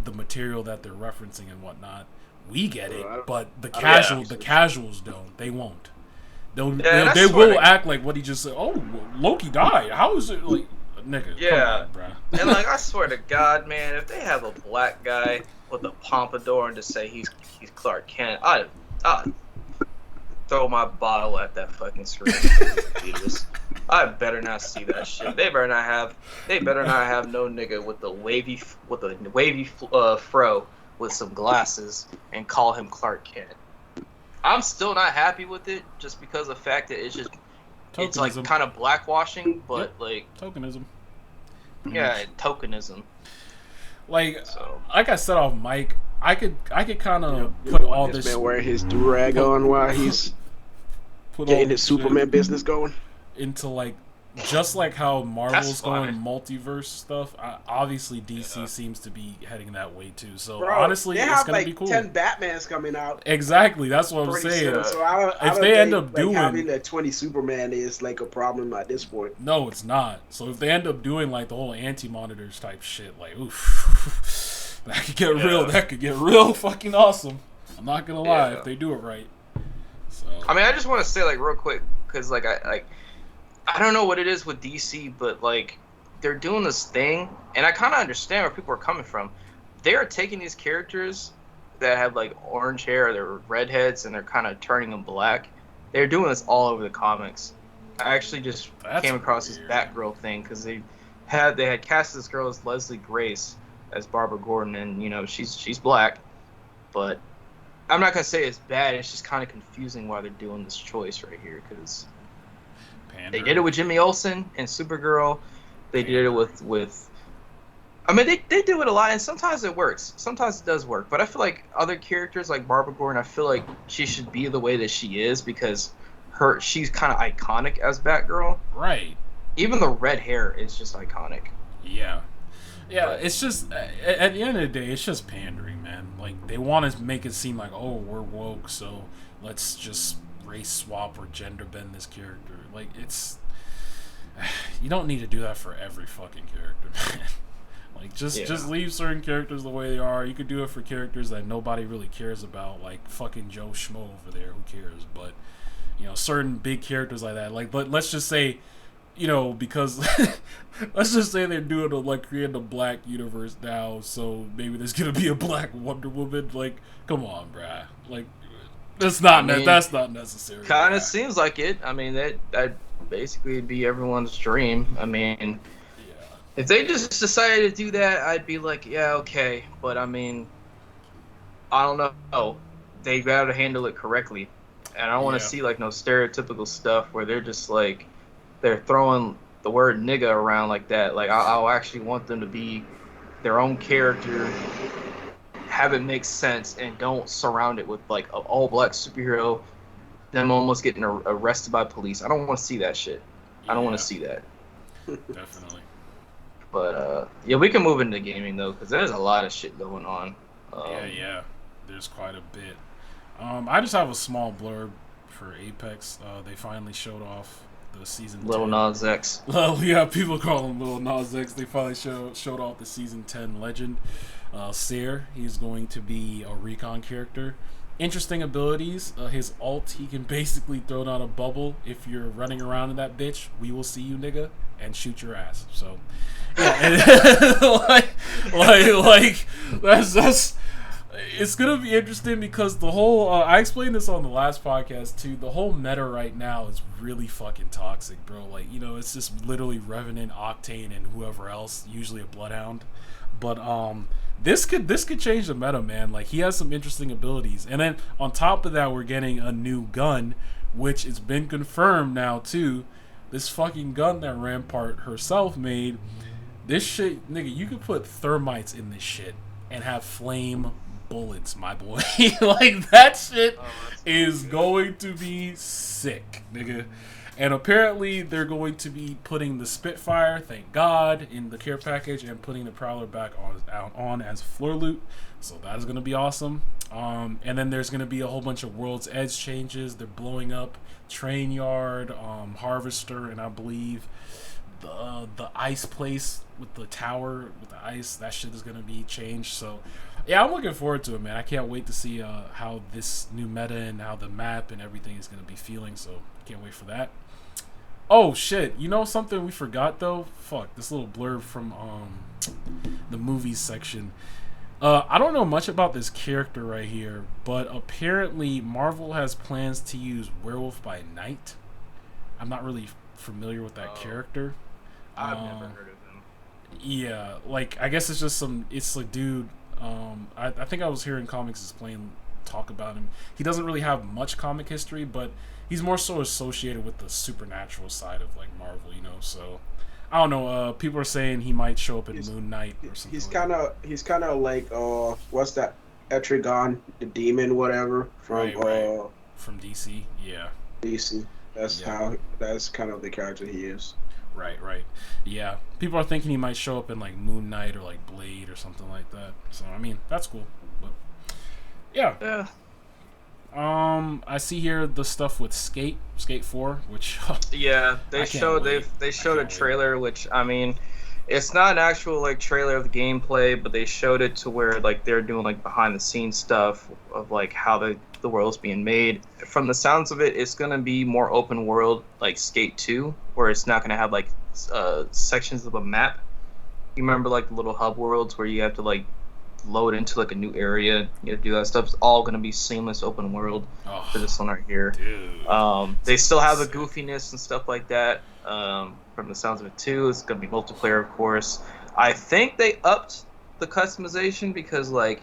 the material that they're referencing and whatnot, we get it, but the casuals don't. They won't. They will act like what he just said. Oh, Loki died. How is it like, nigga? Yeah, come on, bro. And like, I swear to God, man, if they have a black guy with a pompadour and to say he's Clark Kent, I'd throw my bottle at that fucking screen. I better not see that shit. They better not have no nigga with the wavy fro with some glasses and call him Clark Kent. I'm still not happy with it, just because of the fact that it's like kind of blackwashing, but like tokenism. Yeah, tokenism. Like I said off mic, I could kind of put all this man wearing his durag on while he's getting his Superman business going into like. Just like how Marvel's going multiverse stuff, obviously DC seems to be heading that way too. So honestly, it's gonna be cool. 10 Batmans coming out. Exactly, that's what I'm saying. So I don't they think, end up doing having that 20 Superman is like a problem at this point. No, it's not. So if they end up doing like the whole anti-monitors type shit, like oof, that could get real. That could get real fucking awesome. I'm not gonna lie if they do it right. So I mean, I just want to say like real quick, because like I don't know what it is with DC, but like they're doing this thing, and I kind of understand where people are coming from. They are taking these characters that have like orange hair, or they're redheads, and they're kind of turning them black. They're doing this all over the comics. I actually just came across this Batgirl thing, because they had cast this girl as Leslie Grace as Barbara Gordon, and you know she's black, but I'm not gonna say it's bad. It's just kind of confusing why they're doing this choice right here, because they did it with Jimmy Olsen and Supergirl. They did it with I mean, they do it a lot, and sometimes it works. Sometimes it does work. But I feel like other characters, like Barbara Gordon, I feel like she should be the way that she is, because she's kind of iconic as Batgirl. Right. Even the red hair is just iconic. Yeah. Yeah, it's just, at the end of the day, it's just pandering, man. Like, they want to make it seem like, oh, we're woke, so let's just race swap or gender bend this character. Like, it's, you don't need to do that for every fucking character, man. Like, just leave certain characters the way they are. You could do it for characters that nobody really cares about, like fucking Joe Schmo over there. Who cares? But, you know, certain big characters like that. Like, but let's just say, you know, because let's just say they're doing creating a black universe now, so maybe there's gonna be a black Wonder Woman. Like, come on, bruh. Like, that's not necessary. Kind of seems like it. I mean, that basically would be everyone's dream. I mean, if they just decided to do that, I'd be like, yeah, okay. But I mean, I don't know. They gotta handle it correctly, and I don't want to see like no stereotypical stuff where they're just like they're throwing the word nigga around like that. Like, I'll actually want them to be their own character, have it make sense, and don't surround it with like an all black superhero, them almost getting arrested by police. I don't want to see that shit. I don't want to see that. Definitely. But yeah, we can move into gaming though, because there's a lot of shit going on. Yeah, there's quite a bit. I just have a small blurb for Apex. They finally showed off the season. Lil 10. Nas X. Well, yeah, people call him Lil Nas X. They finally showed off the season 10 legend. Seer, he's going to be a recon character. interesting abilities. His ult, he can basically throw down a bubble. If you're running around in that bitch, we will see you, nigga, and shoot your ass. So, yeah, and, like that's. It's gonna be interesting because the whole I explained this on the last podcast too. The whole meta right now is really fucking toxic, bro. Like, you know, it's just literally Revenant, Octane, and whoever else, usually a Bloodhound. But this could change the meta, man. Like, he has some interesting abilities, and then on top of that, we're getting a new gun, which it's been confirmed now too. This fucking gun that Rampart herself made. This shit, nigga, you could put thermites in this shit and have flame bullets, my boy. Like, that shit is going to be sick, nigga. And apparently they're going to be putting the Spitfire, thank God, in the care package and putting the Prowler back on as floor loot. So that is going to be awesome. And then there's going to be a whole bunch of World's Edge changes. They're blowing up Train Yard, Harvester, and I believe the ice place with the tower with the ice, that shit is going to be changed. So yeah, I'm looking forward to it, man. I can't wait to see how this new meta and how the map and everything is going to be feeling. So can't wait for that. Oh shit, you know something we forgot though? Fuck, this little blurb from the movies section. I don't know much about this character right here, but apparently Marvel has plans to use Werewolf by Night. I'm not really familiar with that character. I've never heard of him. Yeah, like, I guess it's just it's a dude. I think I was hearing Comics Explained talk about him. He doesn't really have much comic history, but he's more so associated with the supernatural side of, like, Marvel, you know. So I don't know. People are saying he might show up in Moon Knight or something. He's kind of like what's that? Etrigan, the demon, whatever from from DC. Yeah, DC. That's kind of the character he is. Right. Yeah. People are thinking he might show up in, like, Moon Knight or, like, Blade or something like that. So, I mean, that's cool. But yeah. I see here the stuff with Skate 4, which yeah, they showed a trailer, which, I mean, it's not an actual, like, trailer of the gameplay, but they showed it to where, like, they're doing, like, behind the scenes stuff of, like, how the world's being made. From the sounds of it, it's gonna be more open world, like Skate 2, where it's not gonna have, like, sections of a map. You remember, like, the little hub worlds where you have to, like, load into, like, a new area, you have to do that stuff. It's all gonna be seamless open world for this one right here. Dude, they still have the goofiness and stuff like that. From the sounds of it too, it's gonna be multiplayer, of course. I think they upped the customization because, like,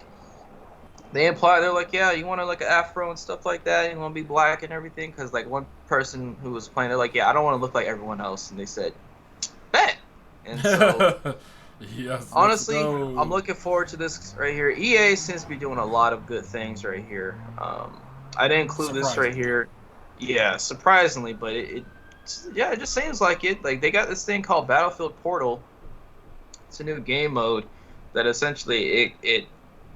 they're like, yeah, you want to, like, an afro and stuff like that, you want to be black and everything, because, like, one person who was playing, they're like, yeah, I don't want to look like everyone else, and they said, bet. And so yes, honestly, I'm looking forward to this right here. EA seems to be doing a lot of good things right here. I didn't include this right here. Yeah, surprisingly, but it just seems like it. Like, they got this thing called Battlefield Portal. It's a new game mode that essentially it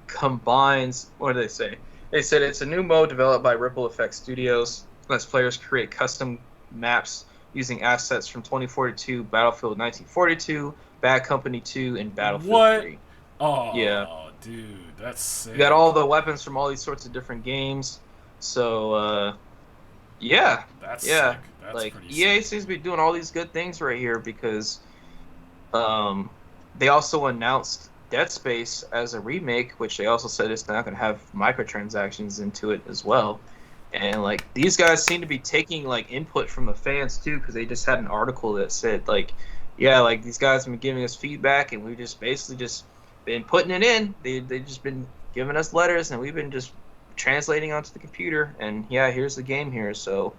combines. What do they say? They said it's a new mode developed by Ripple Effect Studios. Lets players create custom maps using assets from 2042, Battlefield 1942, Bad Company 2, and Battlefield 3. Oh, yeah, dude, that's sick. You got all the weapons from all these sorts of different games. So, yeah, that's sick. That's like, pretty EA sick. seems to be doing all these good things right here because, they also announced Dead Space as a remake, which they also said it's not going to have microtransactions into it as well. And, like, these guys seem to be taking, like, input from the fans too, because they just had an article that said, like, yeah, like, these guys have been giving us feedback, and we've just basically just been putting it in. They've just been giving us letters, and we've been just translating onto the computer. And yeah, here's the game here. So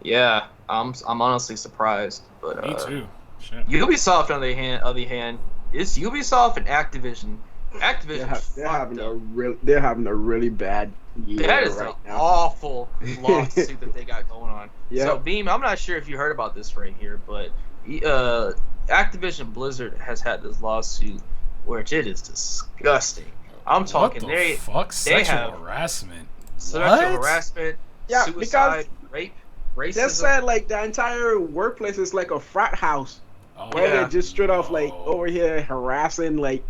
yeah, I'm honestly surprised. But me too. Shit. Ubisoft, on the other hand, it's Ubisoft and Activision. Activision, they're having a really bad year. That is right an now. awful lawsuit that they got going on. Yep. So Beam, I'm not sure if you heard about this right here, but Activision Blizzard has had this lawsuit, which it is disgusting. I'm talking what the fuck? Sexual harassment. Sexual harassment, yeah, suicide, rape, racism. They said, like, the entire workplace is like a frat house. Where they're just straight off, like, over here harassing, like,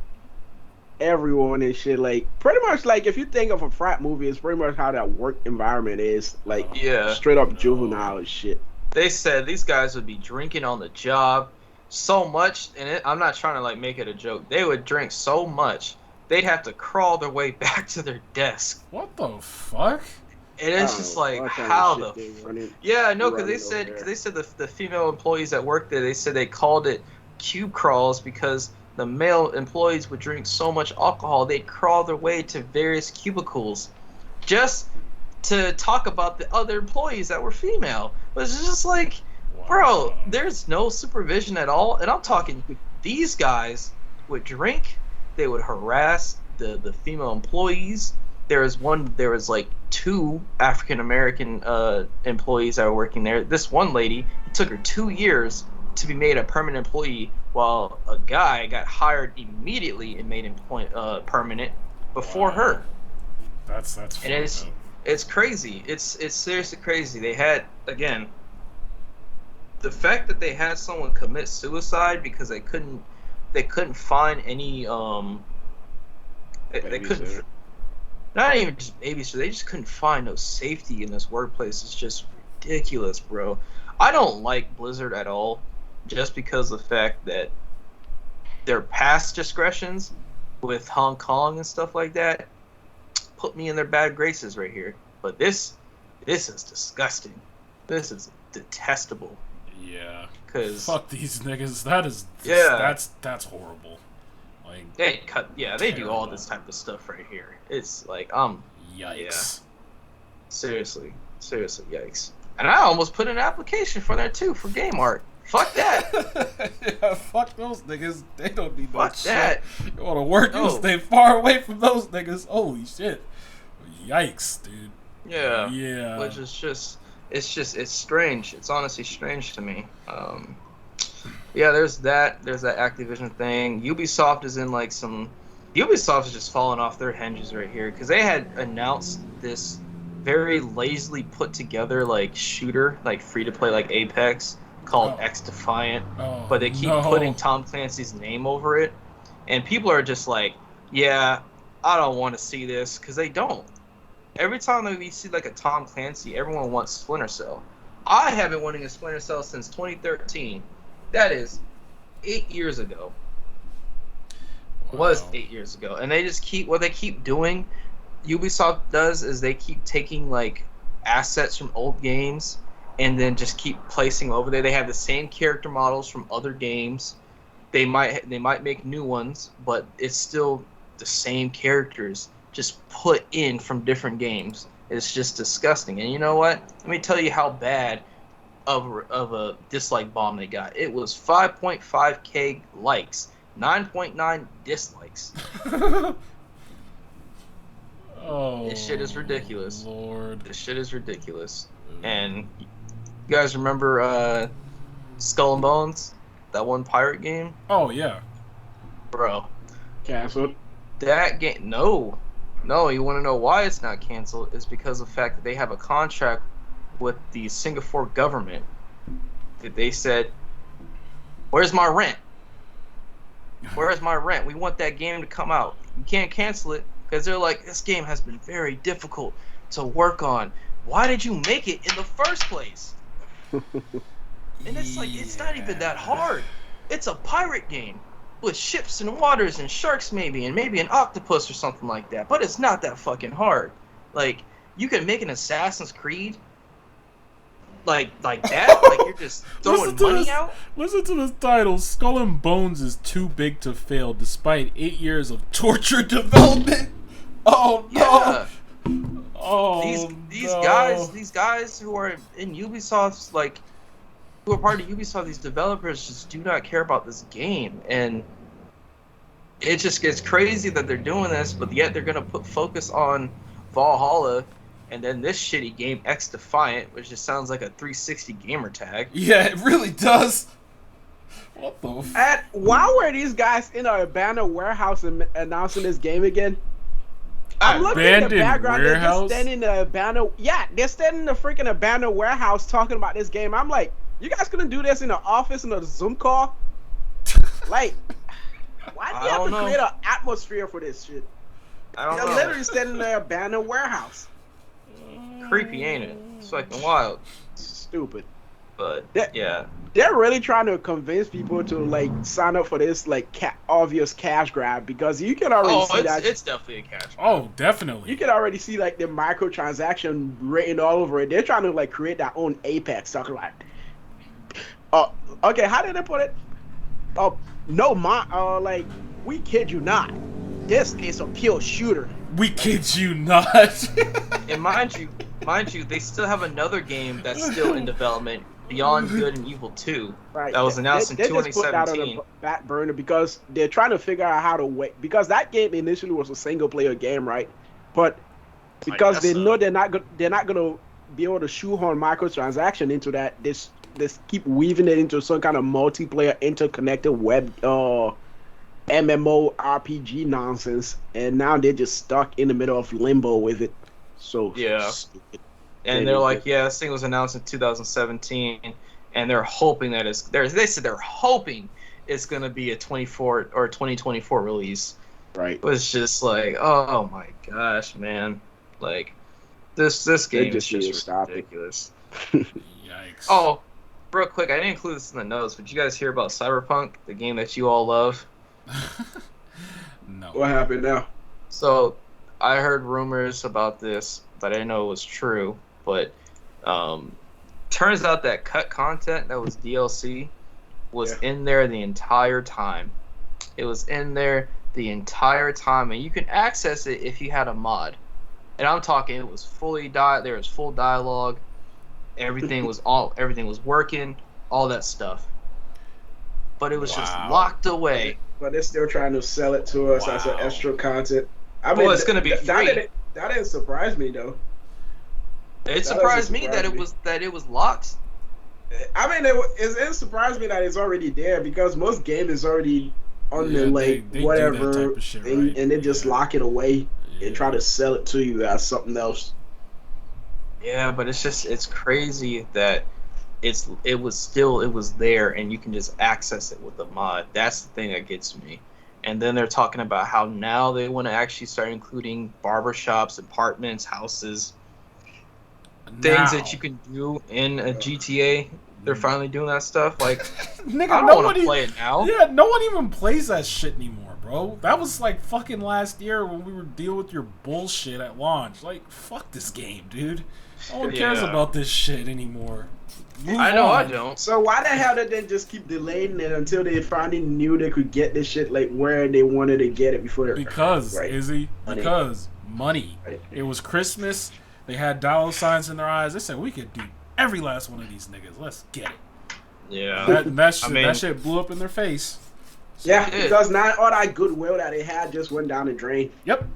everyone and shit. Like pretty much like if you think of a frat movie, it's pretty much how that work environment is. Like Yeah. straight up No. juvenile and shit. They said these guys would be drinking on the job so much, and I'm not trying to like make it a joke. They would drink so much they'd have to crawl their way back to their desk. What the fuck? And I it's don't just know like what kind of how shit the they running yeah, no, because running over they there. said the female employees that worked there, they said they called it cube crawls because the male employees would drink so much alcohol they'd crawl their way to various cubicles just to talk about the other employees that were female. But it's just like, bro, Wow. there's no supervision at all. And I'm talking, these guys would drink, they would harass the female employees. There was like two African American employees that were working there. This one lady, it took her 2 years to be made a permanent employee, while a guy got hired immediately and made permanent before Wow. her. That's And fucked up. it's crazy. It's seriously crazy. They had, again, the fact that they had someone commit suicide because they couldn't find any they couldn't, Babysitter. not even just babysitter, they just couldn't find no safety in this workplace. It's just ridiculous, bro. I don't like Blizzard at all, just because of the fact that their past discretions with Hong Kong and stuff like that put me in their bad graces right here. But this is disgusting. This is detestable. Yeah. Cause Fuck these niggas. That is. Yeah. That's horrible. Like. they do all Terrible. this type of stuff right here. It's like Yikes. seriously yikes. And I almost put in an application for that too, for game art. Fuck that. Yeah, fuck those niggas. They don't need no Fuck that. shit. You wanna work, you No. stay far away from those niggas. Holy shit. Yikes, dude. Yeah. Yeah. Which is it's strange. It's honestly strange to me. Yeah, there's that Activision thing. Ubisoft is in like some. Ubisoft is just falling off their hinges right here because they had announced this very lazily put together like shooter, like free to play like Apex, called Oh. X Defiant, Oh, but they keep no. putting Tom Clancy's name over it, and people are just like, yeah, I don't want to see this because they don't. Every time that we see like a Tom Clancy, everyone wants Splinter Cell. I have been wanting a Splinter Cell since 2013. That is 8 years ago. Was Wow. 8 years ago, and they just keep what they keep doing. Ubisoft does is they keep taking like assets from old games and then just keep placing over there. They have the same character models from other games. They might make new ones, but it's still the same characters just put in from different games. It's just disgusting. And you know what? Let me tell you how bad of a dislike bomb they got. It was 5.5k likes, 9.9 dislikes. Oh. This shit is ridiculous. Lord. This shit is ridiculous. And you guys remember Skull and Bones? That one pirate game? Oh yeah. Bro, Canceled. that game, no, you want to know why it's not canceled? It's because of the fact that they have a contract with the Singapore government that they said, where's my rent? Where's my rent? We want that game to come out. You can't cancel it because they're like, this game has been very difficult to work on. Why did you make it in the first place? And it's like, it's not even that hard. It's a pirate game with ships and waters and sharks maybe, and maybe an octopus or something like that. But it's not that fucking hard. Like, you can make an Assassin's Creed like that. Like, you're just throwing money out. Listen to this title. Skull and Bones is too big to fail despite 8 years of torture development. Oh no. Yeah. Oh These no. guys who are in Ubisoft's, like, who are part of Ubisoft, these developers just do not care about this game, and it just gets crazy that they're doing this, but yet they're gonna put focus on Valhalla, and then this shitty game X Defiant, which just sounds like a 360 gamer tag. Yeah, it really does. What the Why were these guys in an abandoned warehouse announcing this game again? I'm looking in the Abandoned background. They're warehouse? just standing in the abandoned. Yeah, they're standing in the freaking abandoned warehouse talking about this game. I'm like, you guys gonna do this in the office in a Zoom call? Like, Why do I you have don't to know. create an atmosphere for this shit? I don't They're know. literally standing in an abandoned warehouse. Creepy, ain't it? It's fucking wild. Stupid. But That- yeah, They're really trying to convince people to like sign up for this like obvious cash grab because you can already see that. it's definitely a catch. Oh, definitely. You can already see like the microtransaction written all over it. They're trying to like create their own Apex, talking like, okay, how did they put it? No, like we kid you not. This is a pure shooter. We kid you not. And mind you, they still have another game that's still in development, Beyond Good and Evil 2. Right. That was announced They in just put that on 2017. the back burner because they're trying to figure out how to wait. Because that game initially was a single player game, right? But because they know they're not gonna be able to shoehorn microtransaction into that, this keep weaving it into some kind of multiplayer interconnected web MMO RPG nonsense, and now they're just stuck in the middle of limbo with it. So Yeah. stupid. And they're like, yeah, this thing was announced in 2017, and they're hoping that they said they're hoping it's gonna be a 24 or 2024 release. Right. It was just like, oh my gosh, man, like this game is just ridiculous. Yikes. Oh, real quick, I didn't include this in the notes, but you guys hear about Cyberpunk, the game that you all love? No. What happened now? So, I heard rumors about this, but I didn't know it was true. But turns out that cut content that was DLC was in there the entire time. It was in there the entire time, and you can access it if you had a mod. And I'm talking, it was there was full dialogue. Everything was working, all that stuff. But it was just locked away. But they're still trying to sell it to us as an extra content. I mean, Well, it's gonna be free. That didn't surprise me though. It surprised me that it was locked. I mean, it surprised me that it's already there because most games is already on the they whatever do that type of shit, thing, right? and they just lock it away and try to sell it to you as something else. Yeah, but it's crazy that it was there and you can just access it with the mod. That's the thing that gets me. And then they're talking about how now they want to actually start including barbershops, apartments, houses, things that you can do in a GTA. They're finally doing that stuff. Like, Nigga, I don't want to play it now. Yeah, no one even plays that shit anymore, bro. That was like fucking last year when we were dealing with your bullshit at launch. Like, fuck this game, dude. No one cares about this shit anymore. I know I don't. So why the hell did they just keep delaying it until they finally knew they could get this shit like where they wanted to get it before? Because money. Right. It was Christmas. They had dollar signs in their eyes. They said we could do every last one of these niggas. Let's get it. Yeah. That shit blew up in their face. So yeah, because now all that goodwill that they had just went down the drain. Yep.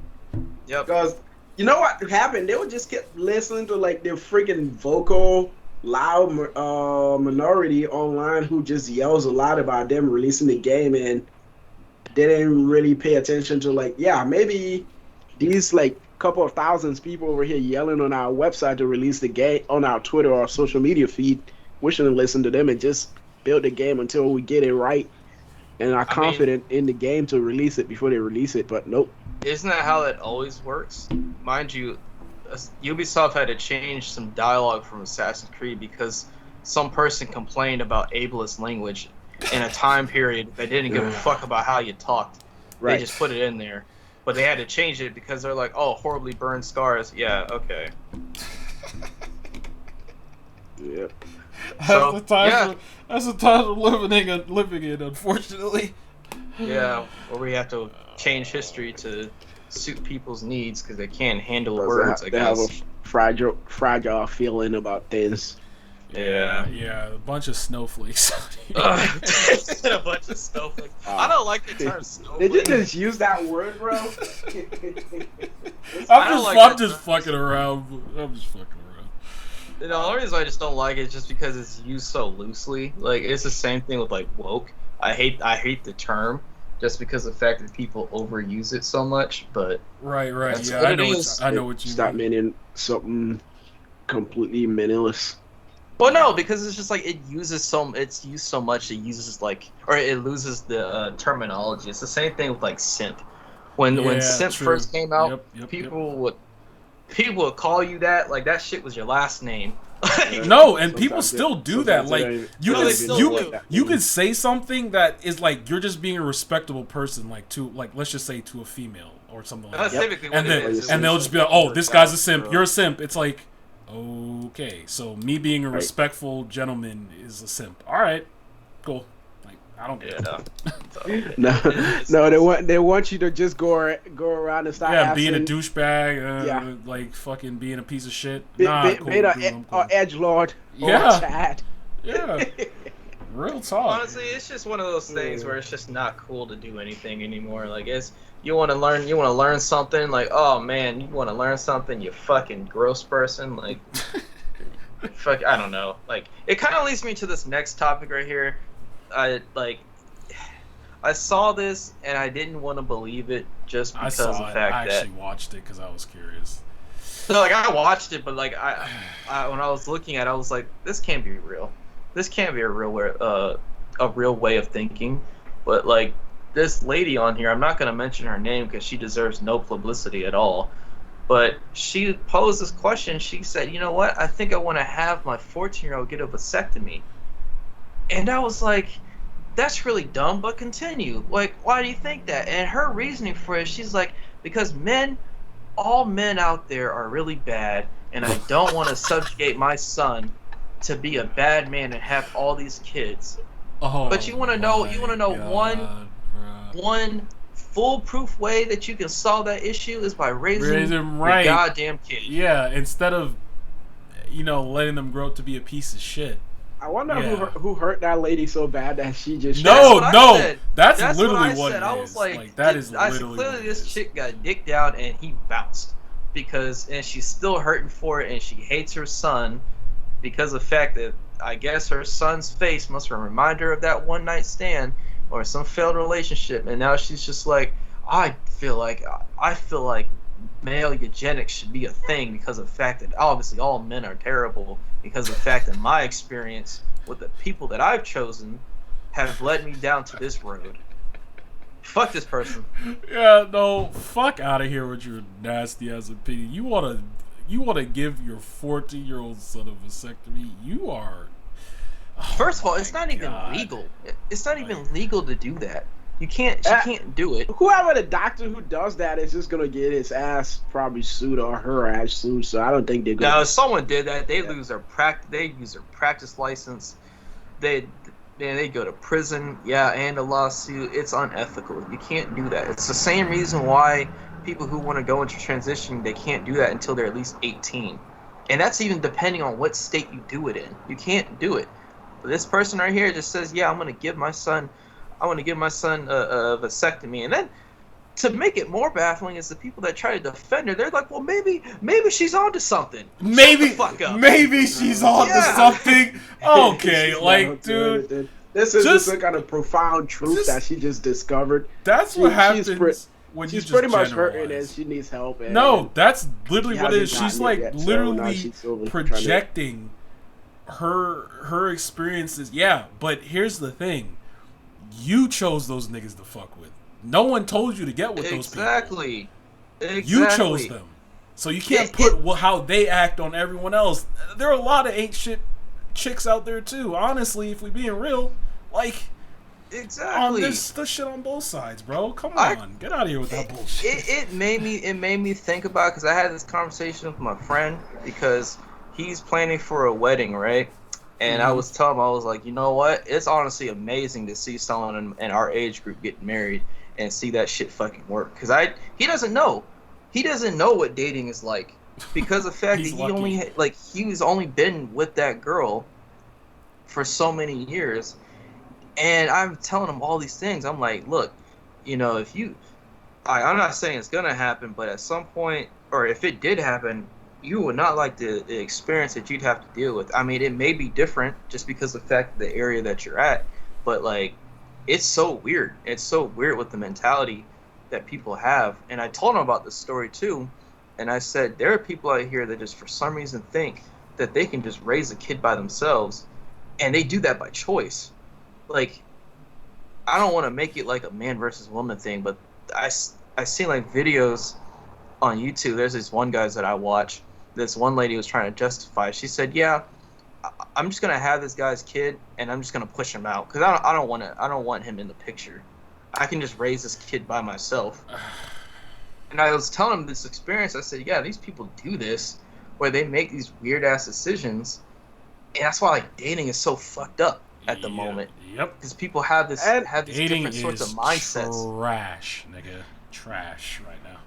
Because you know what happened? They would just keep listening to like their freaking vocal, loud minority online who just yells a lot about them releasing the game, and they didn't really pay attention to like, yeah, maybe these like couple of thousands people over here yelling on our website to release the game on our Twitter or social media feed. We shouldn't listen to them and just build the game until we get it right and are confident in the game to release it before they release it. But nope. Isn't that how it always works? Mind you, Ubisoft had to change some dialogue from Assassin's Creed because some person complained about ableist language in a time period that didn't give a fuck about how you talked. Right. They just put it in there. But they had to change it because they're like, oh, horribly burned scars. Yeah, okay. Yeah. That's the time we're living in, unfortunately. Yeah, where we have to change history to suit people's needs because they can't handle words, I guess. They have a fragile feeling about things. Yeah, a bunch of snowflakes. A bunch of snowflakes. I don't like the term snowflake. Did you just use that word, bro? I'm just fucking around. I'm just fucking around. The only reason I just don't like it is just because it's used so loosely. Like, it's the same thing with like woke. I hate the term just because of the fact that people overuse it so much. But right. Yeah, I know what you mean. Stop meaning something completely meaningless. Well, no, because it's just like it's used so much. It uses like, or it loses the terminology. It's the same thing with like simp. When Yeah, simp true. first came out, Yep. people would call you that, like that shit was your last name. No, and people Sometimes still do that. Like you No, can they still do. you can say something that is like you're just being a respectable person, like to like let's just say to a female or something like That's that. typically what And it then is. and they'll just be like, oh, this guy's a simp. You're a simp. It's like, okay, so me being a respectful gentleman is a simp. All right, cool. Like I don't care. They want you to just go around and start asking, being a douchebag, like fucking being a piece of shit. Being cool, an edgelord. Yeah. Or Chad. Yeah. Real talk. Honestly, it's just one of those things where it's just not cool to do anything anymore. Like you want to learn something. Like, oh man, you want to learn something, you fucking gross person. Like, fuck, I don't know. Like, it kind of leads me to this next topic right here. I saw this and I didn't want to believe it just because of the fact that I actually watched it because I was curious. So, like, I watched it, but like I when I was looking at it, I was like, this can't be real. This can't be a real way of thinking. But like this lady on here, I'm not gonna mention her name because she deserves no publicity at all. But she posed this question. She said, "You know what? I think I want to have my 14-year-old get a vasectomy." And I was like, "That's really dumb." But continue. Like, why do you think that? And her reasoning for it, she's like, "Because all men out there are really bad, and I don't want to subjugate my son to be a bad man and have all these kids." Oh, but you want to know one foolproof way that you can solve that issue is by raising your goddamn kid. Yeah, instead of letting them grow up to be a piece of shit. I wonder who hurt that lady so bad that she just That's literally what it is. I was like that is literally clearly this chick got dicked down and he bounced and she's still hurting for it and she hates her son because of the fact that I guess her son's face must remind her of that one night stand or some failed relationship, and now she's just like, I feel like male eugenics should be a thing because of the fact that obviously all men are terrible because of the fact that my experience with the people that I've chosen have led me down to this road. Fuck this person. Yeah, no, fuck out of here with your nasty ass opinion. You wanna give your 14-year-old son a vasectomy? You are. First of all, it's not even legal. It's not even legal to do that. You can't. She can't do it. Whoever the doctor who does that is just gonna get his ass probably sued or her ass sued. So I don't think they're gonna. Now, if someone did that, they lose their They use their practice license. They go to prison. Yeah, and a lawsuit. It's unethical. You can't do that. It's the same reason why people who want to go into transition, they can't do that until they're at least 18, and that's even depending on what state you do it in. You can't do it. But this person right here just says, "Yeah, I want to give my son a vasectomy," and then to make it more baffling is the people that try to defend her. They're like, "Well, maybe she's onto something. Maybe Shut the fuck up. Maybe she's onto something." Okay, like, dude, this is just some kind of profound truth that she just discovered. That's what happens when she's you just pretty much generalize. hurting and she needs help. And no, that's literally what it is. hasn't She's gotten like it yet, so literally she's slowly projecting her experiences. Yeah, but here's the thing: you chose those niggas to fuck with. No one told you to get with those people. Exactly. You chose them, so you can't put how they act on everyone else. There are a lot of ain't shit chicks out there too. Honestly, if we being real, like. Exactly. There's shit on both sides, bro. Come on, get out of here with that bullshit. It made me think about because I had this conversation with my friend because he's planning for a wedding, right? And I was telling him, I was like, you know what? It's honestly amazing to see someone in our age group get married and see that shit fucking work. Because he doesn't know what dating is like because of the fact that he's only been with that girl for so many years. And I'm telling him all these things. I'm like, look, I'm not saying it's going to happen, but at some point, or if it did happen, you would not like the experience that you'd have to deal with. I mean, it may be different just because of the fact of the area that you're at, but, like, it's so weird. It's so weird with the mentality that people have. And I told him about this story, too, and I said, there are people out here that just for some reason think that they can just raise a kid by themselves, and they do that by choice. Like, I don't want to make it like a man versus woman thing, but I seen like videos on YouTube. There's this one guys that I watch. This one lady was trying to justify. She said, "Yeah, I'm just gonna have this guy's kid, and I'm just gonna push him out because I don't want him in the picture. I can just raise this kid by myself." And I was telling him this experience. I said, "Yeah, these people do this, where they make these weird ass decisions, and that's why like dating is so fucked up at the moment. Yep. Because people have these different sorts of mindsets. Trash, nigga. Trash right now.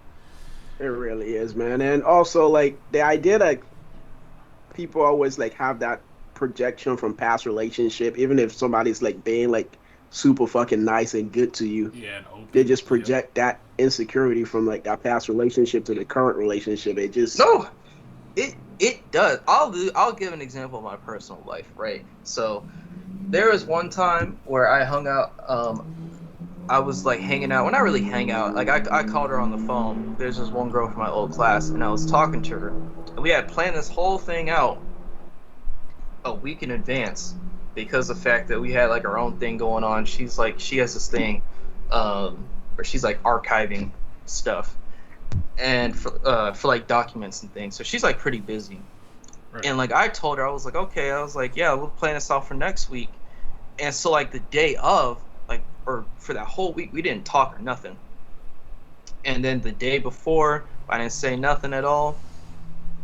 It really is, man. And also, like, the idea that people always like have that projection from past relationship, even if somebody's like being like super fucking nice and good to you, and open, they just project that insecurity from like that past relationship to the current relationship. It just it does. I'll give an example of my personal life, right? So there was one time where I hung out. I was like hanging out. Well, not really hang out. Like I called her on the phone. There's this one girl from my old class, and I was talking to her. And we had planned this whole thing out a week in advance because of the fact that we had like our own thing going on. She has this thing where she's like archiving stuff and for like documents and things. So she's like pretty busy. Right. And like I told her, I was like, okay, I was like, yeah, we'll plan this out for next week. And so like the day of, like, or for that whole week, we didn't talk or nothing. And then the day before, I didn't say nothing at all.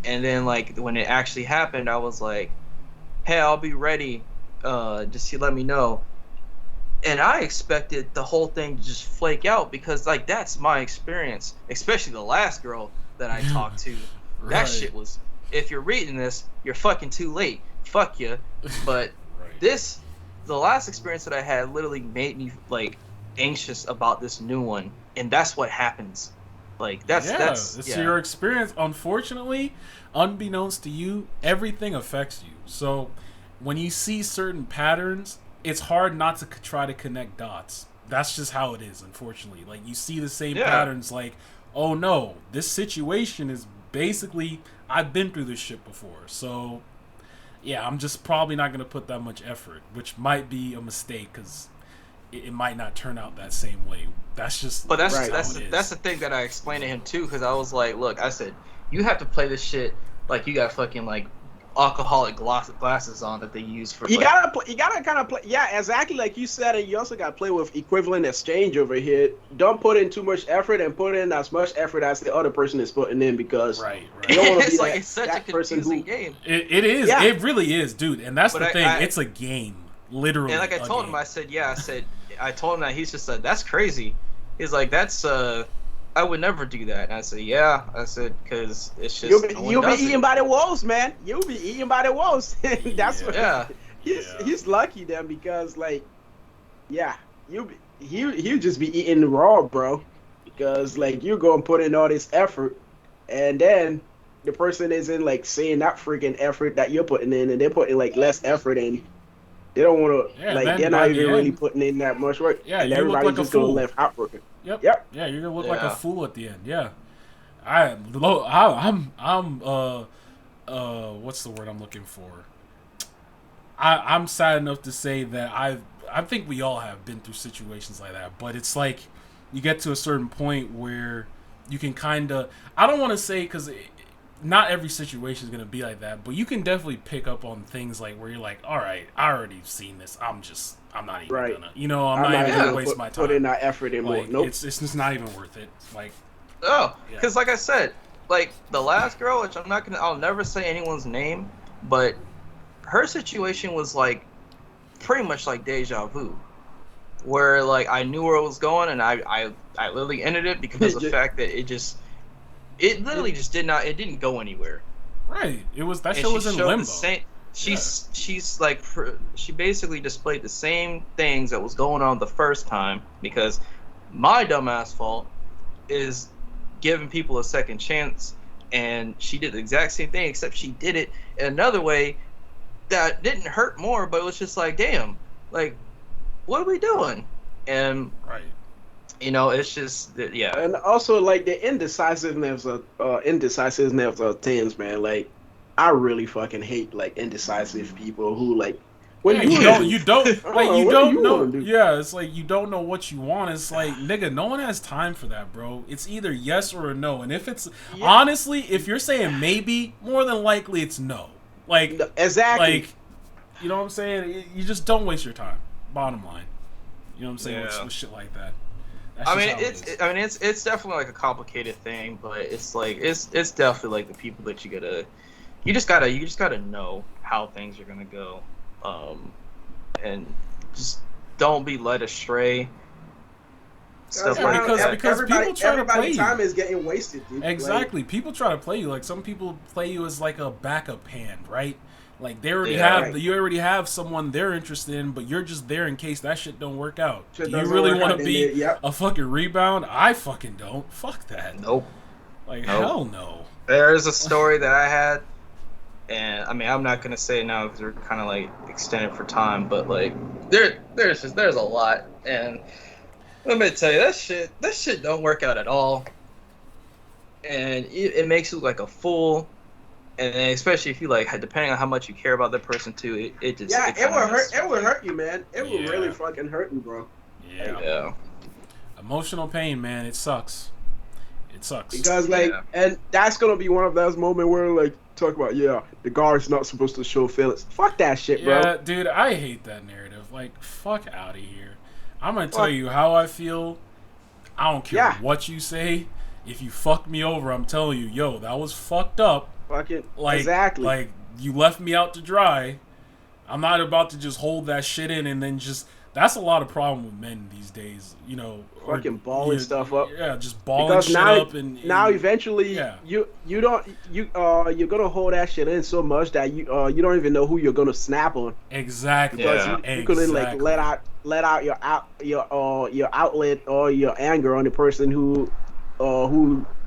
And then like when it actually happened, I was like, hey, I'll be ready. Just let me know. And I expected the whole thing to just flake out because like that's my experience, especially the last girl that I talked to. Right. That shit was, if you're reading this, you're fucking too late. Fuck you. But right. The last experience that I had literally made me like anxious about this new one, and that's what happens. Like that's your experience. Unfortunately, unbeknownst to you, everything affects you. So when you see certain patterns, it's hard not to try to connect dots. That's just how it is, unfortunately. Like you see the same patterns, like, oh no, this situation is basically, I've been through this shit before, so yeah, I'm just probably not going to put that much effort, which might be a mistake because it might not turn out that same way. That's just. But that's the thing that I explained to him too, because I was like, look, I said, you have to play this shit like you got fucking like alcoholic glasses on that they use for. You gotta kind of play. Yeah, exactly like you said, and you also gotta play with equivalent exchange over here. Don't put in too much effort, and put in as much effort as the other person is putting in, because you don't want to be like it's such a confusing game. It is. Yeah. It really is, dude. And that's the thing. It's a game, literally. And like I told him, I told him that. He's just like, that's crazy. He's like, that's I would never do that. And I said, yeah. I said, because it's just you'll be eaten by the wolves, man. You'll be eaten by the wolves. That's what. Yeah. He's lucky then, because like, yeah, he'll just be eating raw, bro. Because like you're gonna put in all this effort, and then the person isn't like seeing that freaking effort that you're putting in, and they're putting like less effort in. They don't want to they're not even really putting in that much work. Yeah, and you look like just a fool. Gonna left out working. Yep. Yeah, you're gonna look like a fool at the end. Yeah. I'm what's the word I'm looking for? I'm sad enough to say that I think we all have been through situations like that, but it's like you get to a certain point where you can kind of, I don't want to say, because not every situation is going to be like that, but you can definitely pick up on things like where you're like, all right, I already seen this. I'm not even gonna, I'm not even gonna waste my time. Put in that effort in like, nope. It's just not even worth it. Like, because like I said, like the last girl, which I'll never say anyone's name, but her situation was like pretty much like deja vu, where like I knew where it was going, and I literally ended it because of the fact that it literally just didn't go anywhere. Right. It was that show was in limbo. She's like, she basically displayed the same things that was going on the first time, because my dumbass fault is giving people a second chance, and she did the exact same thing, except she did it in another way that didn't hurt more, but it was just like, damn, like, what are we doing? And it's just And also like the indecisiveness of things, man. Like, I really fucking hate like indecisive people who like what Yeah, do you wanna do? you don't, like, you What do don't you know. want to do? Yeah, it's like you don't know what you want. It's like, nigga, no one has time for that, bro. It's either yes or a no. And if it's Yeah, honestly, if you're saying maybe, more than likely it's no. Like, no, exactly. like, you know what I'm saying? You just don't waste your time. Bottom line, you know what I'm saying Yeah. with shit like that. That's I just mean, how it is. it's definitely like a complicated thing, but it's like it's definitely like the people that you just gotta know how things are gonna go, and just don't be led astray. Stuff Yeah, like because that. people try to play everybody's you. time is getting wasted, dude. Exactly. People try to play you. Like, some people play you as like a backup hand, right? Like, they already Yeah. have you already have someone they're interested in, but you're just there in case that shit don't work out. Shit Do you doesn't really work want out, to then be yep. a fucking rebound? I fucking don't. Fuck that. Nope. Like, Nope. hell no. There's a story that I had, and I mean, I'm not gonna say it now because we're kind of like extended for time, but like there's a lot, and let me tell you, that shit don't work out at all, and it makes you look like a fool, and then especially if you like, depending on how much you care about the person too, it just Yeah, it it kinda would hurt. messes It would with hurt you, man. It would Yeah. really fucking hurt you, bro. Yeah. you. Yeah. Emotional pain, man. It sucks. It sucks. Because like, Yeah. and that's gonna be one of those moments where like talk about the guard's not supposed to show feelings. Fuck that shit, bro. Yeah, dude, I hate that narrative. Like, fuck out of here. I'm gonna tell Fuck. you how I feel. I don't care Yeah. what you say. If you fuck me over, I'm telling you, yo, that was fucked up. Fucking Like, exactly. like, you left me out to dry. I'm not about to just hold that shit in and then just. That's a lot of problem with men these days, you know. Fucking balling stuff up. Yeah, just balling Because shit now, up and now eventually yeah. you're gonna hold that shit in so much that you don't even know who you're gonna snap on Exactly. because Yeah. you couldn't like let out your outlet or your anger on the person who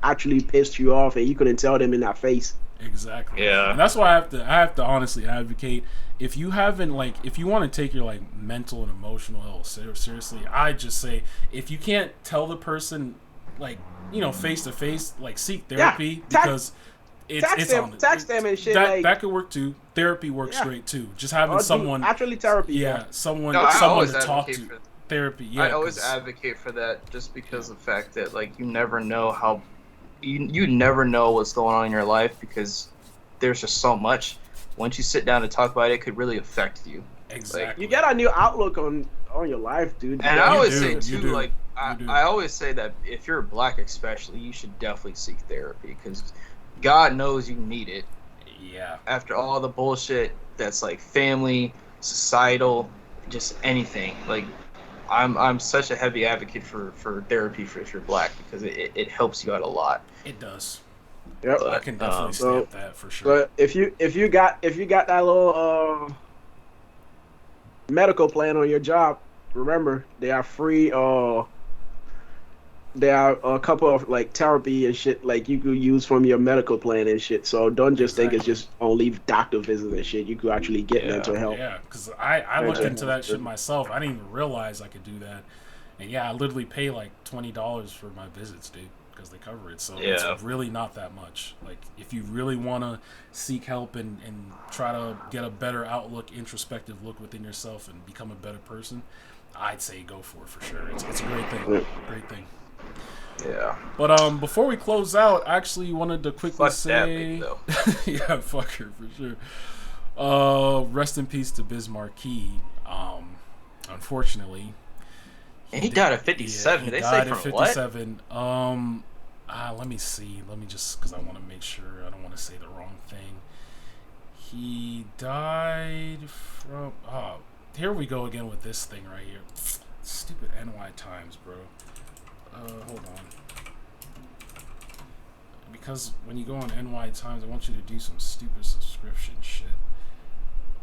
actually pissed you off, and you couldn't tell them in that face. Exactly. Yeah. And that's why I have to honestly advocate. If you haven't, like, if you want to take your like mental and emotional health seriously, I just say, if you can't tell the person, like, you know, face to face, like, seek therapy, because it's text them and shit. That could work too. Therapy works Yeah. great too. Just having Or do someone, actually therapy. yeah, someone No, I someone always to talk advocate to. for Therapy. Yeah. I always 'cause- advocate for that just because of the fact that like you never know how you never know what's going on in your life because there's just so much. Once you sit down and talk about it, it could really affect you. Exactly. You get a new outlook on your life, dude. And I always do, say you too, do, like you do. I always say that if you're black, especially, you should definitely seek therapy because God knows you need it. Yeah. After all the bullshit that's like family, societal, just anything. Like I'm such a heavy advocate for therapy if you're black because it helps you out a lot. It does. Yep. I can definitely so- stamp that for sure. But if you got that little medical plan on your job, remember they are free. There are a couple of like therapy and shit like you could use from your medical plan and shit. So don't just think it's just only doctor visits and shit. You could actually get mental health. Yeah, because I looked Mental into health. that shit myself. I didn't even realize I could do that. And yeah, I literally pay like $20 for my visits, dude, because they cover it. So Yeah. it's really not that much. Like, if you really want to seek help and try to get a better outlook, introspective look within yourself and become a better person, I'd say go for sure. It's a great thing. Great thing. Yeah. But before we close out, I actually wanted to quickly Fuck that say, bitch, though. yeah, fuck her for sure. Rest in peace to Biz Marquis. Unfortunately, And he died at 57. he They died say at from what? 57. Let me see. Let me just, because I want to make sure I don't want to say the wrong thing. He died from. Oh, here we go again with this thing right here. Stupid NY Times, bro. Hold on. Because when you go on NY Times, I want you to do some stupid subscription shit.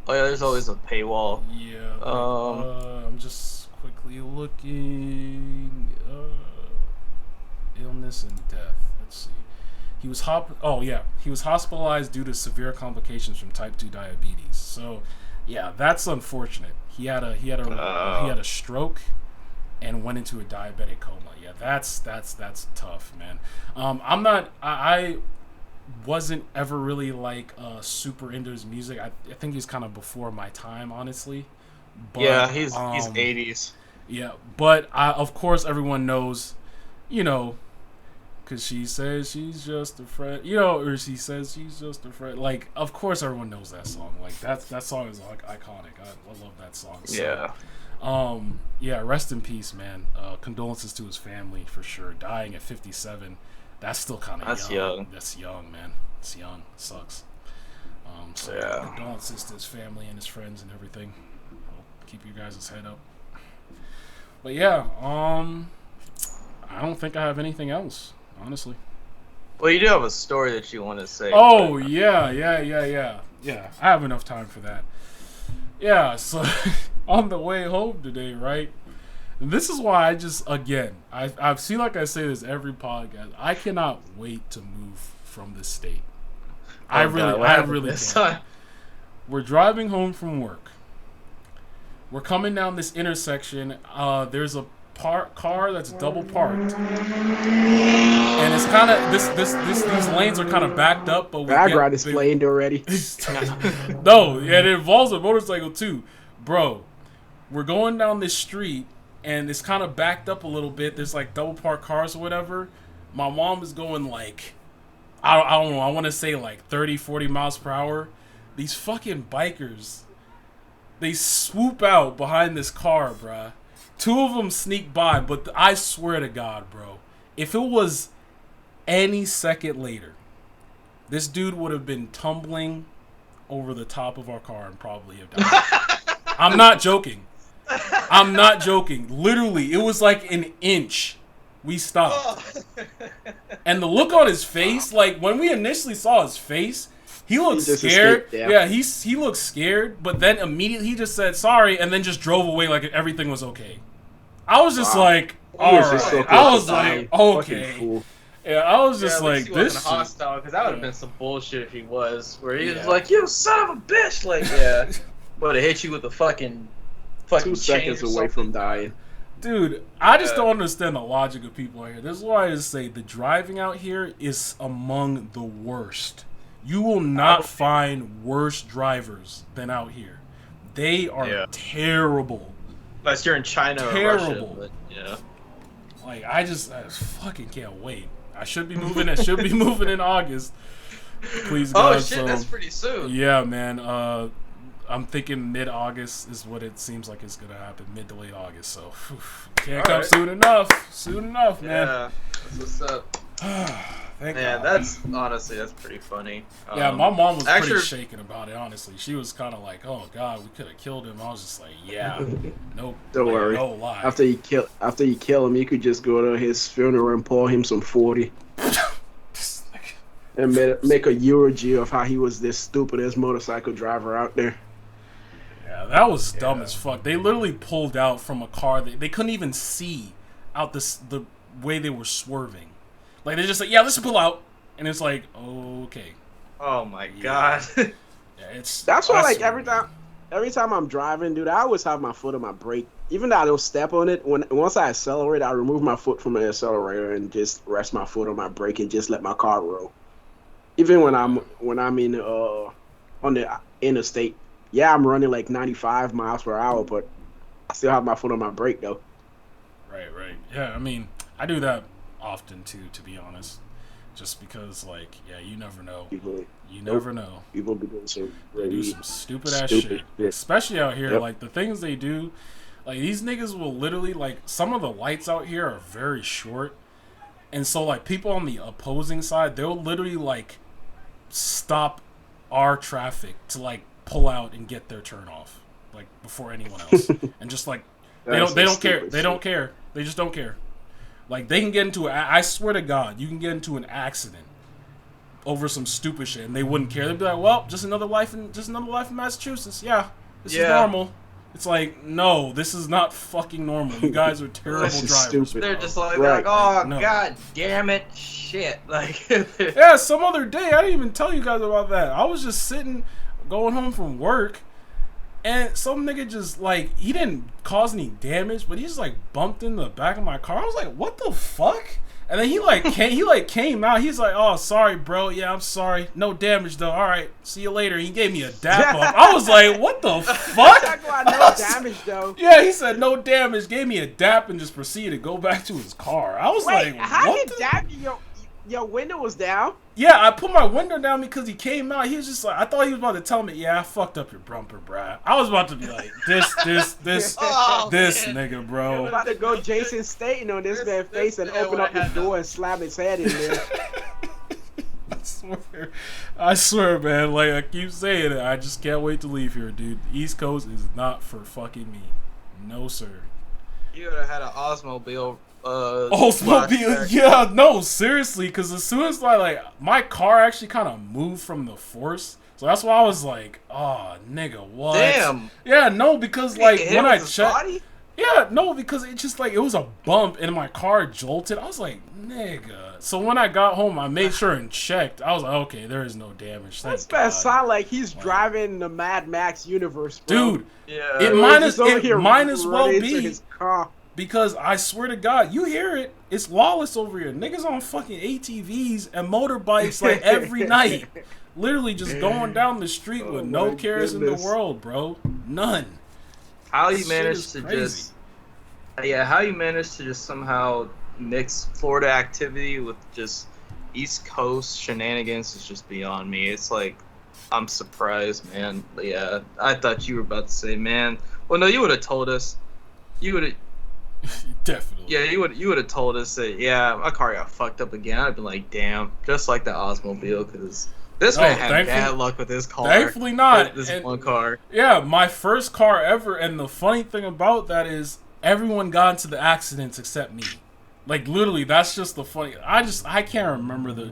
Oh yeah, there's always a paywall. Yeah. I'm just quickly looking. Illness and death. Let's see. He was he was hospitalized due to severe complications from type 2 diabetes. So, yeah, that's unfortunate. He had a stroke and went into a diabetic coma. Yeah, that's tough, man. wasn't ever really like super into his music. I think he's kind of before my time, honestly. But, Yeah, he's 80s. Yeah, but of course everyone knows, you know, because she says she's just a friend, you know, or she says she's just a friend. Like, of course everyone knows that song. Like, that song is like iconic. I love that song. So, Yeah. Rest in peace, man. Condolences to his family for sure. Dying at 57, that's still kind of That's young. young. That's young, man. It's young. It sucks. So Yeah. condolences to his family and his friends and everything. I'll keep you guys' head up. But yeah, I don't think I have anything else, honestly. Well, you do have a story that you want to say. Oh, yeah. I have enough time for that. Yeah, so on the way home today, right? And this is why I just, again, I feel like I say this every podcast. I cannot wait to move from this state. I really can't. We're driving home from work. We're coming down this intersection. There's a car that's double parked, and it's kind of these lanes are kind of backed up. But background is playing already. No, yeah, it involves a motorcycle too, bro. We're going down this street, and it's kind of backed up a little bit. There's like double parked cars or whatever. My mom is going like, I don't know. I want to say like 30, 40 miles per hour. These fucking bikers, they swoop out behind this car, bruh. Two of them sneak by, but I swear to God, bro, if it was any second later, this dude would have been tumbling over the top of our car and probably have died. I'm not joking. Literally, it was like an inch. We stopped. And the look on his face, like when we initially saw his face, he looked scared. Yeah, he looked scared, but then immediately he just said sorry and then just drove away like everything was okay. I was just like, all right. I was like, okay. Yeah, I was just like, he this wasn't hostile, because that would have been some bullshit if he was, where he was like, you son of a bitch, like, yeah, would have hit you with a fucking 2 seconds away from dying. Dude, I just don't understand the logic of people out here. This is why I just say the driving out here is among the worst. You will not find worse drivers than out here. They are terrible. Unless you're in China or Russia, but, yeah. Like, I fucking can't wait. I should be moving. I should be moving in August. Please, God. Oh shit, that's pretty soon. Yeah, man. I'm thinking mid-August is what it seems like it's gonna happen. Mid to late August. So can't come soon enough. Soon enough, man. Yeah, that's what's up. Thank God. That's honestly, that's pretty funny. Yeah, my mom was pretty shaken about it. Honestly, she was kind of like, "Oh God, we could have killed him." I was just like, "Yeah, nope, don't worry. No lie." After you kill him, you could just go to his funeral and pour him some 40, and make a eulogy of how he was this stupidest motorcycle driver out there. Yeah, that was dumb as fuck. They literally pulled out from a car that they couldn't even see out the way they were swerving. Like, they just like, yeah, let's pull out. And it's like, okay. Oh my God. Yeah, that's why, like, every time I'm driving, dude, I always have my foot on my brake. Even though I don't step on it, once I accelerate, I remove my foot from the accelerator and just rest my foot on my brake and just let my car roll. Even when I'm in on the interstate. Yeah, I'm running like 95 miles per hour, but I still have my foot on my brake, though. Right. Yeah, I mean, I do that often, too, to be honest. Just because, like, yeah, you never know. You never know. People be doing some stupid-ass shit. Especially out here, like, the things they do. Like, these niggas will literally, like, some of the lights out here are very short. And so, like, people on the opposing side, they'll literally, like, stop our traffic to, like, pull out and get their turn off, like, before anyone else. And just, like, they don't care. They don't care. They just don't care. Like, they can get into I swear to God, you can get into an accident over some stupid shit, and they wouldn't care. They'd be like, well, just another life in Massachusetts. Yeah, this is normal. It's like, no, this is not fucking normal. You guys are terrible drivers. Stupid. They're just like, oh, no. God damn it, shit. Like, yeah, some other day, I didn't even tell you guys about that. I was just sitting, going home from work, and some nigga just, like, he didn't cause any damage, but he just, like, bumped in the back of my car. I was like, what the fuck? And then he came out. He's like, "Oh, sorry, bro. Yeah, I'm sorry. No damage though. All right, see you later." He gave me a dap up. I was like, "What the fuck?" Talk about no damage though. Yeah, he said no damage. Gave me a dap and just proceeded to go back to his car. I was Wait, like, how "What?" did dap you? Your window was down. Yeah, I put my window down because he came out. He was just like, I thought he was about to tell me, "Yeah, I fucked up your bumper, bruh." I was about to be like, this nigga, bro. I'm about to go Jason Staten on this man's face and open up the door and slam his head in there. I swear, man. Like, I keep saying it. I just can't wait to leave here, dude. The East Coast is not for fucking me. No, sir. You would have had an Oldsmobile. Oldsmobile, yeah, no, seriously, because as soon as my car actually kind of moved from the force, so that's why I was like, oh, nigga, what? Damn. Yeah, no, because like when I checked, yeah, no, because it just like it was a bump and my car jolted. I was like, nigga. So when I got home, I made sure and checked. I was like, okay, there is no damage. This man sound like he's driving the Mad Max universe, bro. Dude. Yeah, it might as well be. His car. Because I swear to God, you hear it. It's lawless over here. Niggas on fucking ATVs and motorbikes like every night. Literally just going down the street with no cares in the world, bro. None. How you managed to just... Yeah, how you managed to just somehow mix Florida activity with just East Coast shenanigans is just beyond me. It's like, I'm surprised, man. But yeah, I thought you were about to say, man. Well, no, you would have told us. You would have... Definitely. Yeah, you would have told us that. Yeah, my car got fucked up again. I'd been like, damn, just like the Oldsmobile, because this man had bad luck with his car. Thankfully not. This one car. Yeah, my first car ever, and the funny thing about that is everyone got into the accidents except me. Like literally, that's just the funny. I can't remember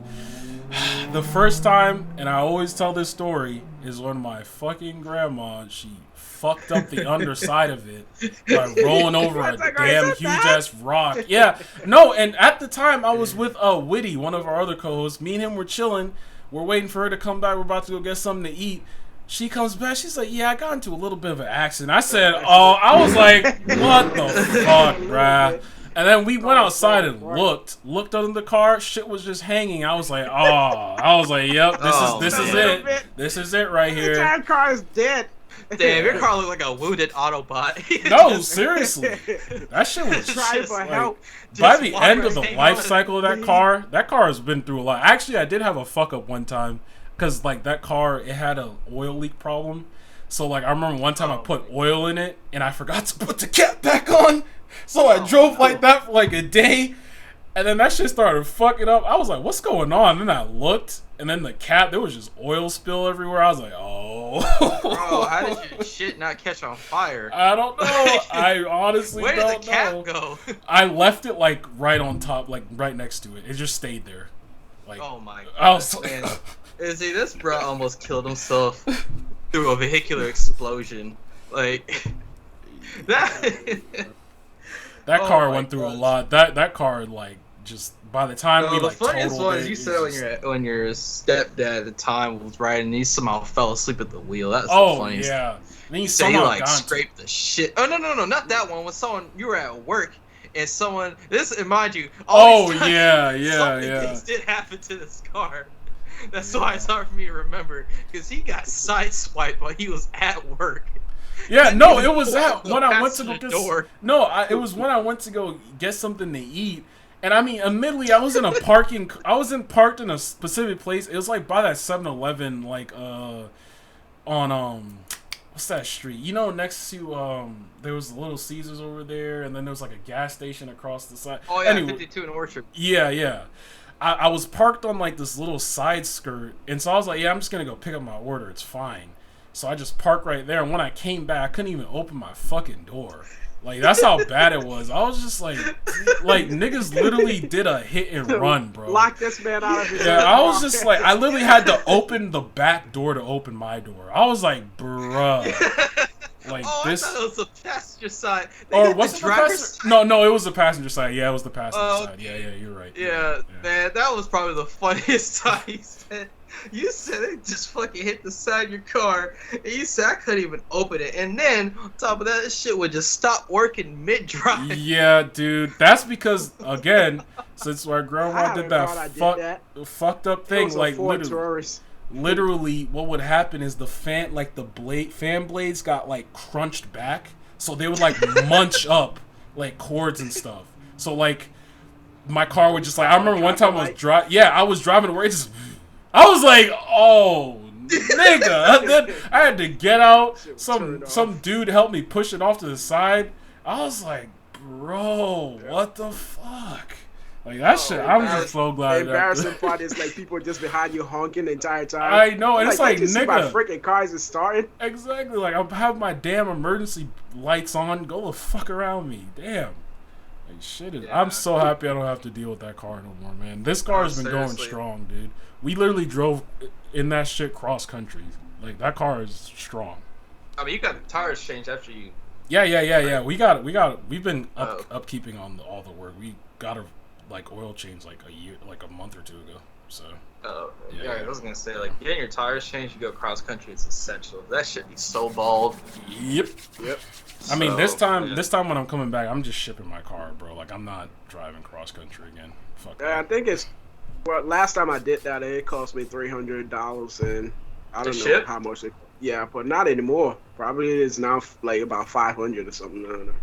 the first time, and I always tell this story is when my fucking grandma she fucked up the underside of it by rolling over a damn huge ass rock. Yeah, no, and at the time I was with Witty, one of our other co-hosts. Me and him were chilling. We're waiting for her to come back. We're about to go get something to eat. She comes back. She's like, "Yeah, I got into a little bit of an accident." I said, "Oh," I was like, "What the fuck, bruh?" And then we went outside and looked under the car. Shit was just hanging. I was like, "Oh," I was like, "Yep, this is it. This is it right here." The entire car is dead. Damn, your car looked like a wounded Autobot. No, seriously. That shit was trying for help. By the end of the life cycle of that car has been through a lot. Actually, I did have a fuck up one time because like that car, it had an oil leak problem. So like I remember one time I put oil in it and I forgot to put the cap back on. So I drove like that for like a day. And then that shit started fucking up. I was like, what's going on? And then I looked, and then the cap, there was just oil spill everywhere. I was like, oh. Bro, how did your shit not catch on fire? I don't know. I honestly don't know. Where did the cap go? I left it like right on top, like right next to it. It just stayed there. Like, oh my god. I was man. See, this bro almost killed himself through a vehicular explosion. Like, that... That car went through a lot. That car, like, just by the time we like the funniest totaled one is it, you said when your stepdad at the time was riding, and he somehow fell asleep at the wheel. That's the funniest. Yeah. Then you say you like scraped the shit. Oh no, not that one. When someone you were at work and someone mind you. Something did happen to this car. That's why it's hard for me to remember because he got sideswiped while he was at work. Yeah, no, it was when I went to go get. No, it was when I went to go get something to eat, and I mean, admittedly, I was parked in a specific place. It was like by that 7-Eleven, like on what's that street? You know, next to there was Little Caesars over there, and then there was like a gas station across the side. Oh yeah, anyway, 52 in Orchard. Yeah. I was parked on like this little side skirt, and so I was like, yeah, I'm just gonna go pick up my order. It's fine. So I just parked right there, and when I came back, I couldn't even open my fucking door. Like, that's how bad it was. I was just like niggas literally did a hit and run, bro. Lock this man out of his I was just like, I literally had to open the back door to open my door. I was like, bruh. Like, this... I thought it was the passenger side. Or was it the passenger? No, it was the passenger side. Yeah, it was the passenger side. Yeah, you're right. Yeah, man, that was probably the funniest time he said. You said it just fucking hit the side of your car, and you said I couldn't even open it. And then, on top of that, this shit would just stop working mid-drive. Yeah, dude. That's because, again, since my I grandma haven't did that, thought I did that. fucked up It thing, was a like Ford literally, Taurus. what would happen is the fan blades got like crunched back, so they would like munch up like cords and stuff. So like my car would just like, I remember one time I was driving to work, I was like, oh nigga. And then I had to get out. Some dude helped me push it off to the side. I was like, bro, what the fuck? Like that shit. I'm just so glad. The embarrassing part is like people just behind you honking the entire time. I know, and it's like nigga, my nigga. freaking cars is starting. Exactly. Like I have my damn emergency lights on. Go the fuck around me. Damn. Like shit is. Yeah. I'm so happy I don't have to deal with that car no more, man. This car has been going strong, dude. We literally drove in that shit cross country. Like that car is strong. I mean, you got the tires changed after you. Yeah. We got it. We've been upkeeping on all the work. We got a like oil change like a month or two ago. So. Oh, Yeah. I was gonna say like getting your tires changed, you go cross country. It's essential. That shit be so bald. Yep. I mean, this time when I'm coming back, I'm just shipping my car, bro. Like I'm not driving cross country again. Fuck that. I think it's. Well, last time I did that, it cost me $300, and I don't know ship? how much it. Yeah, but not anymore. Probably it is now like about 500 or something. I don't know.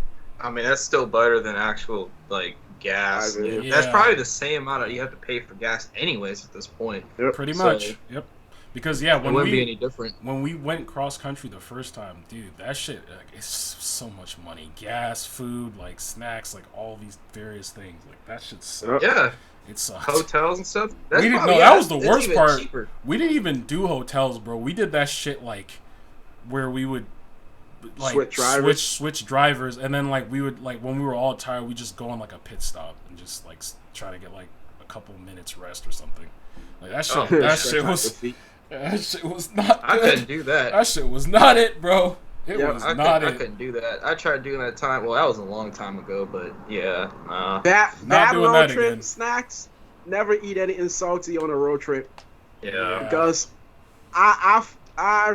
I mean, that's still better than actual like gas. Yeah. That's probably the same amount of you have to pay for gas anyways at this point. Yep. Pretty So- much. Yep. Because yeah, It wouldn't be any different. when we went cross country the first time, dude, that shit like it's so much money. Gas, food, like snacks, like all these various things. Like that shit sucks. Yeah, It sucks. hotels and stuff. We didn't probably- know that was the it's worst even part. cheaper. We didn't even do hotels, bro. We did that shit like where we would like switch drivers, and then like we would like when we were all tired, we just go on like a pit stop and just like try to get like a couple minutes rest or something. Like that shit. That shit was not good. I couldn't do that. That shit was not it, bro. It was I not couldn't do that. I tried doing that time. Well, that was a long time ago, but yeah. That doing road that trip again. snacks. Never eat anything salty on a road trip Yeah. because I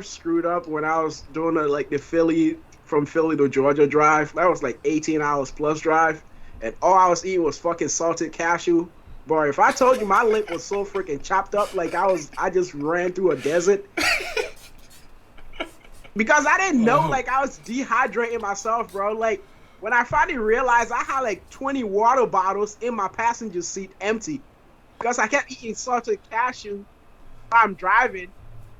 screwed up when I was doing from Philly to Georgia drive. That was like 18 hours plus drive, and all I was eating was fucking salted cashew. Boy, if I told you my lip was so freaking chopped up, like I just ran through a desert. Because I didn't know, like, I was dehydrating myself, bro. Like, when I finally realized I had, like, 20 water bottles in my passenger seat empty. Because I kept eating salted cashew while I'm driving.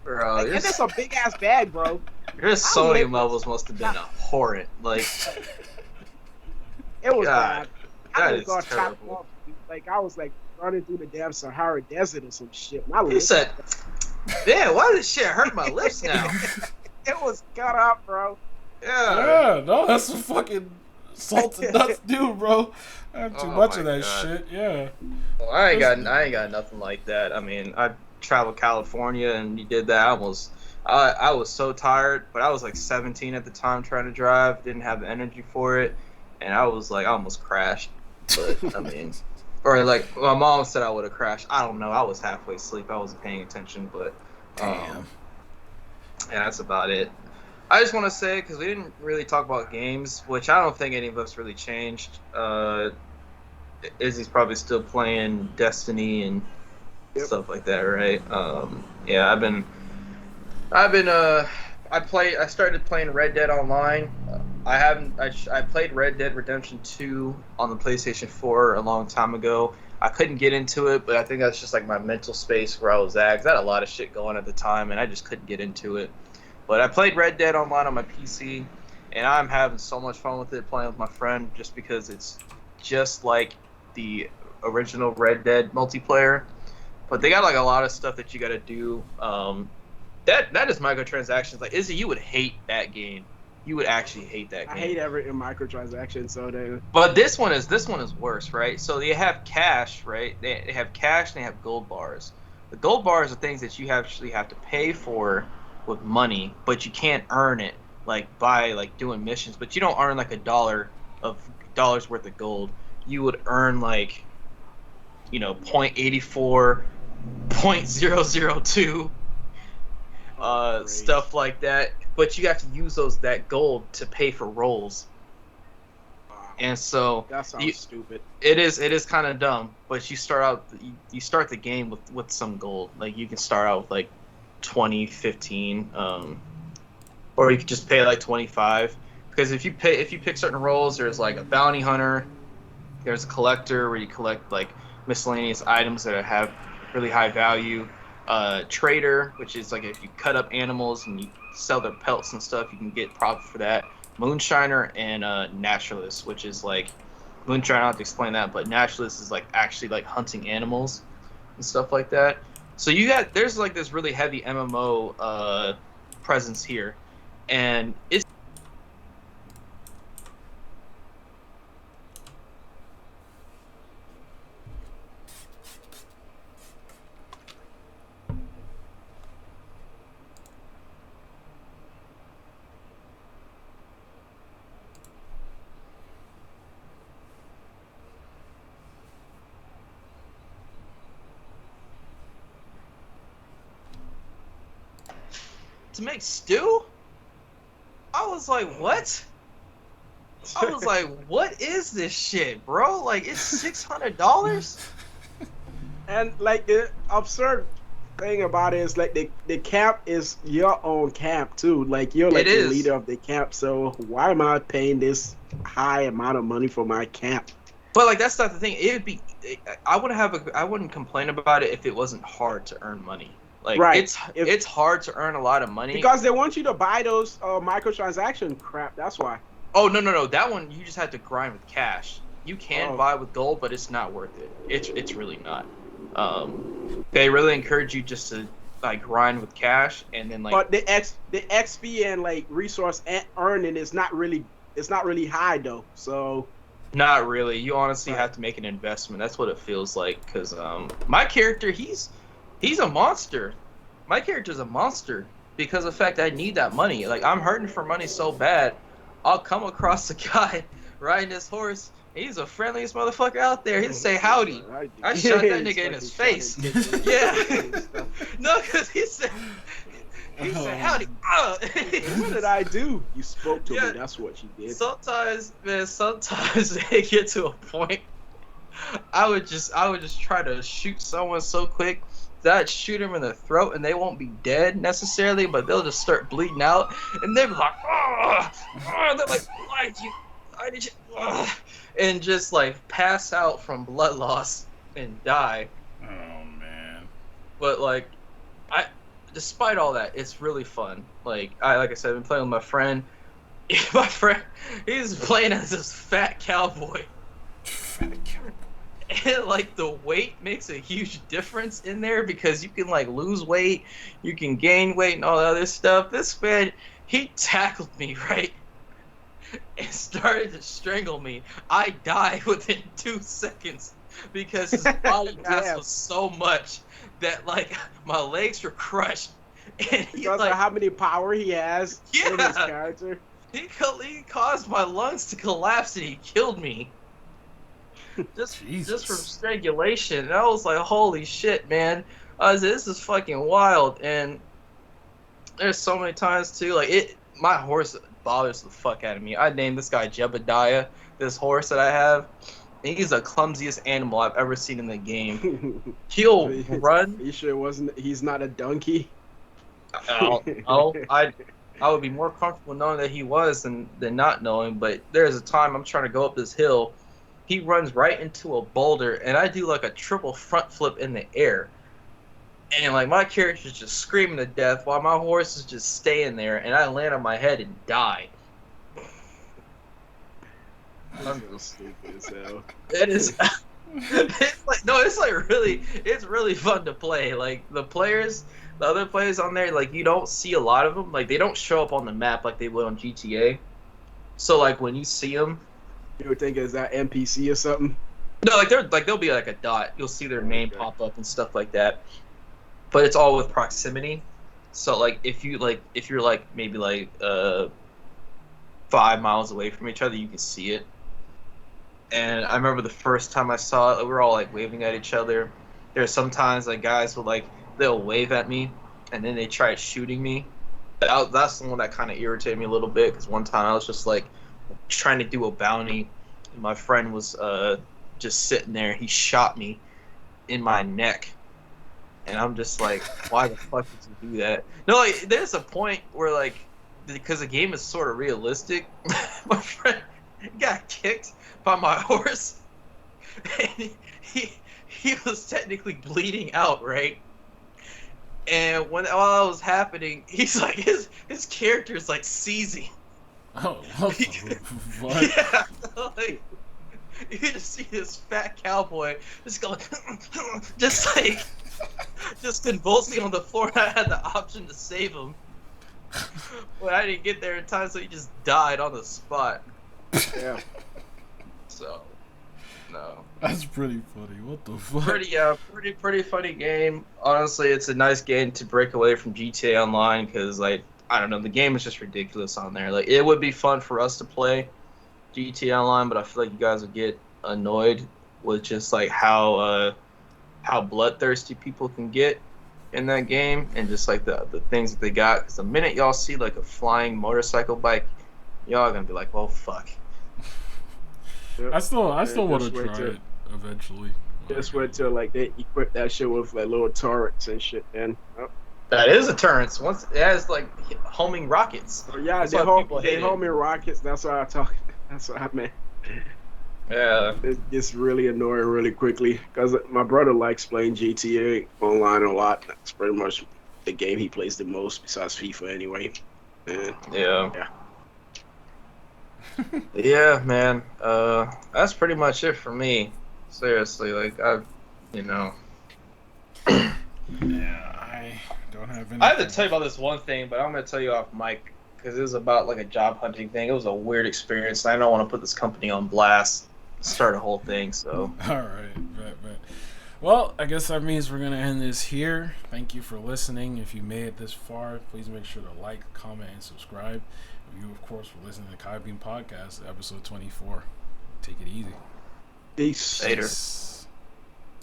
Bro, Like, and it's a big-ass bag, bro. your sodium levels must have been abhorrent. Like, It was God, bad. I that just is got chopped terrible. off. Dude. Like, I was, like, running through the damn Sahara Desert or some shit. My he lips, said, "Damn, why does this shit hurt my lips now?" it was cut up, bro. Yeah. Yeah, no, that's what fucking salted nuts do, bro. I have too Oh much my of that God. shit. Yeah. Well, I ain't got nothing like that. I mean, I traveled California and you did that. I was so tired, but I was like 17 at the time trying to drive. Didn't have the energy for it, and I almost crashed. But I mean, or like my mom said I would have crashed. I don't know. I was halfway asleep. I wasn't paying attention, but Damn. yeah, that's about it. I just want to say, because we didn't really talk about games, which I don't think any of us really changed. Izzy's probably still playing Destiny and stuff like that, right? Yeah, I started playing Red Dead Online. I played Red Dead Redemption 2 on the PlayStation 4 a long time ago. I couldn't get into it, but I think that's just like my mental space where I was at, 'cause I had a lot of shit going at the time, and I just couldn't get into it. But I played Red Dead Online on my PC, and I'm having so much fun with it, playing with my friend, just because it's just like the original Red Dead multiplayer. But they got like a lot of stuff that you got to do. That is microtransactions. Like Izzy, you would hate that game. You would actually hate that game. I hate everything microtransactions, so they. But this one is worse, right? So they have cash, right? They have cash and they have gold bars. The gold bars are things that you actually have to pay for with money, but you can't earn it like by like doing missions. But you don't earn like $1 worth of gold. You would earn like, 0.84 .002, Oh, great. stuff like that. But you have to use that gold to pay for rolls, Wow. and so That sounds stupid. it is kind of dumb. But you start out you start the game with some gold. Like you can start out with like 20, 15, or you could just pay like 25. Because if you pick certain roles, there's like a bounty hunter, there's a collector where you collect like miscellaneous items that have really high value. Trader, which is like if you cut up animals and you sell their pelts and stuff, you can get profit for that. Moonshiner and naturalist, which is like Moonshiner. I don't have to explain that, but naturalist is like actually like hunting animals and stuff like that. So there's like this really heavy MMO presence here, and it's to make stew. I was like, what? I was like, what is this shit, bro? Like, it's $600? And like the absurd thing about it is like the camp is your own camp too. Like you're like It the is. leader of the camp. So why am I paying this high amount of money for my camp? But like, that's not the thing. It would be. I wouldn't complain about it if it wasn't hard to earn money. Like, Right. it's hard to earn a lot of money. Because they want you to buy those microtransaction crap. That's why. Oh no, that one you just have to grind with cash. You can Oh. buy with gold, but it's not worth it. It's really not. They really encourage you just to like grind with cash, and then like. But the XP and like resource earning is not really high though. So Not really. You honestly have to make an investment. That's what it feels like. Cause my character, he's a monster. My character's a monster because of the fact I need that money. Like I'm hurting for money so bad, I'll come across a guy riding his horse. He's the friendliest motherfucker out there. He'll say howdy. I shot that nigga in his face. Yeah. No, cause he said howdy. What did I do? You spoke to Yeah. me. That's what you did. Sometimes, man, they get to a point. I would just try to shoot someone so quick that I'd shoot them in the throat and they won't be dead necessarily, but they'll just start bleeding out and they'll be like, oh, they're like, why did you, and just like pass out from blood loss and die. Oh man. But like, despite all that, it's really fun. Like I said, I've been playing with my friend. My friend, he's playing as this fat cowboy. And like the weight makes a huge difference in there because you can like lose weight, you can gain weight and all that other stuff. This man, he tackled me, right? And started to strangle me. I died within 2 seconds because his body mass Damn. was so much that like my legs were crushed. And he Because like of how many power he has in his Yeah. character. he caused my lungs to collapse and he killed me. Just Jesus. from strangulation. And I was like, holy shit, man. I was this is fucking wild. And there's so many times too, like my horse bothers the fuck out of me. I named this guy Jebediah, this horse that I have. And he's the clumsiest animal I've ever seen in the game. He'll run. You sure he's not a donkey? I would be more comfortable knowing that he was than not knowing. But there's a time I'm trying to go up this hill. He runs right into a boulder, and I do like a triple front flip in the air. And like my character's just screaming to death while my horse is just staying there, and I land on my head and die. I'm so stupid as hell. It is. It's really fun to play. Like the other players on there, like you don't see a lot of them. Like they don't show up on the map like they would on GTA. So like when you see them, You would think is that NPC or something? no, they'll be like a dot. You'll see their name pop up and stuff like that. But it's all with proximity. So like if you're maybe 5 miles away from each other, you can see it. And I remember the first time I saw it, we were all like waving at each other. there's sometimes like guys will like they'll wave at me and then they try shooting me. That's the one that kind of irritated me a little bit because one time I was just like trying to do a bounty and my friend was just sitting there. He shot me in my neck. And I'm just like, why the fuck did you do that? No, like, there's a point where, like, because the game is sort of realistic, my friend got kicked by my horse. And he was technically bleeding out, right? And while that was happening, he's like, his character's like seizing. Oh, what the fuck? Yeah, like, you just see this fat cowboy just going, just convulsing on the floor. And I had the option to save him, but I didn't get there in time, so he just died on the spot. Yeah. So, no. That's pretty funny. What the fuck? Pretty funny game. Honestly, it's a nice game to break away from GTA Online because, like, I don't know, the game is just ridiculous on there. Like, it would be fun for us to play GTA Online, but I feel like you guys would get annoyed with just like how bloodthirsty people can get in that game and just like the things that they got. Because the minute y'all see like a flying motorcycle bike, y'all are gonna be like, well, fuck. I still want to try it eventually. Just wait till like they equip that shit with like little turrets and shit. And That is a turret. Once it has like homing rockets. yeah, That's they why people hate it. homing rockets. That's what I talk. That's what I meant. Yeah. It gets really annoying really quickly because my brother likes playing GTA online a lot. That's pretty much the game he plays the most besides FIFA anyway. And Yeah. Yeah, man. That's pretty much it for me. Seriously, like Yeah, I don't have anything. I have to tell you about this one thing, but I'm gonna tell you off mic because it was about like a job hunting thing. It was a weird experience, and I don't want to put this company on blast. Start a whole thing, so. All right, bet. Well, I guess that means we're gonna end this here. Thank you for listening. If you made it this far, please make sure to like, comment, and subscribe. You, of course, for listening to Kai Beam Podcast, episode 24. Take it easy. Peace. Later. Peace.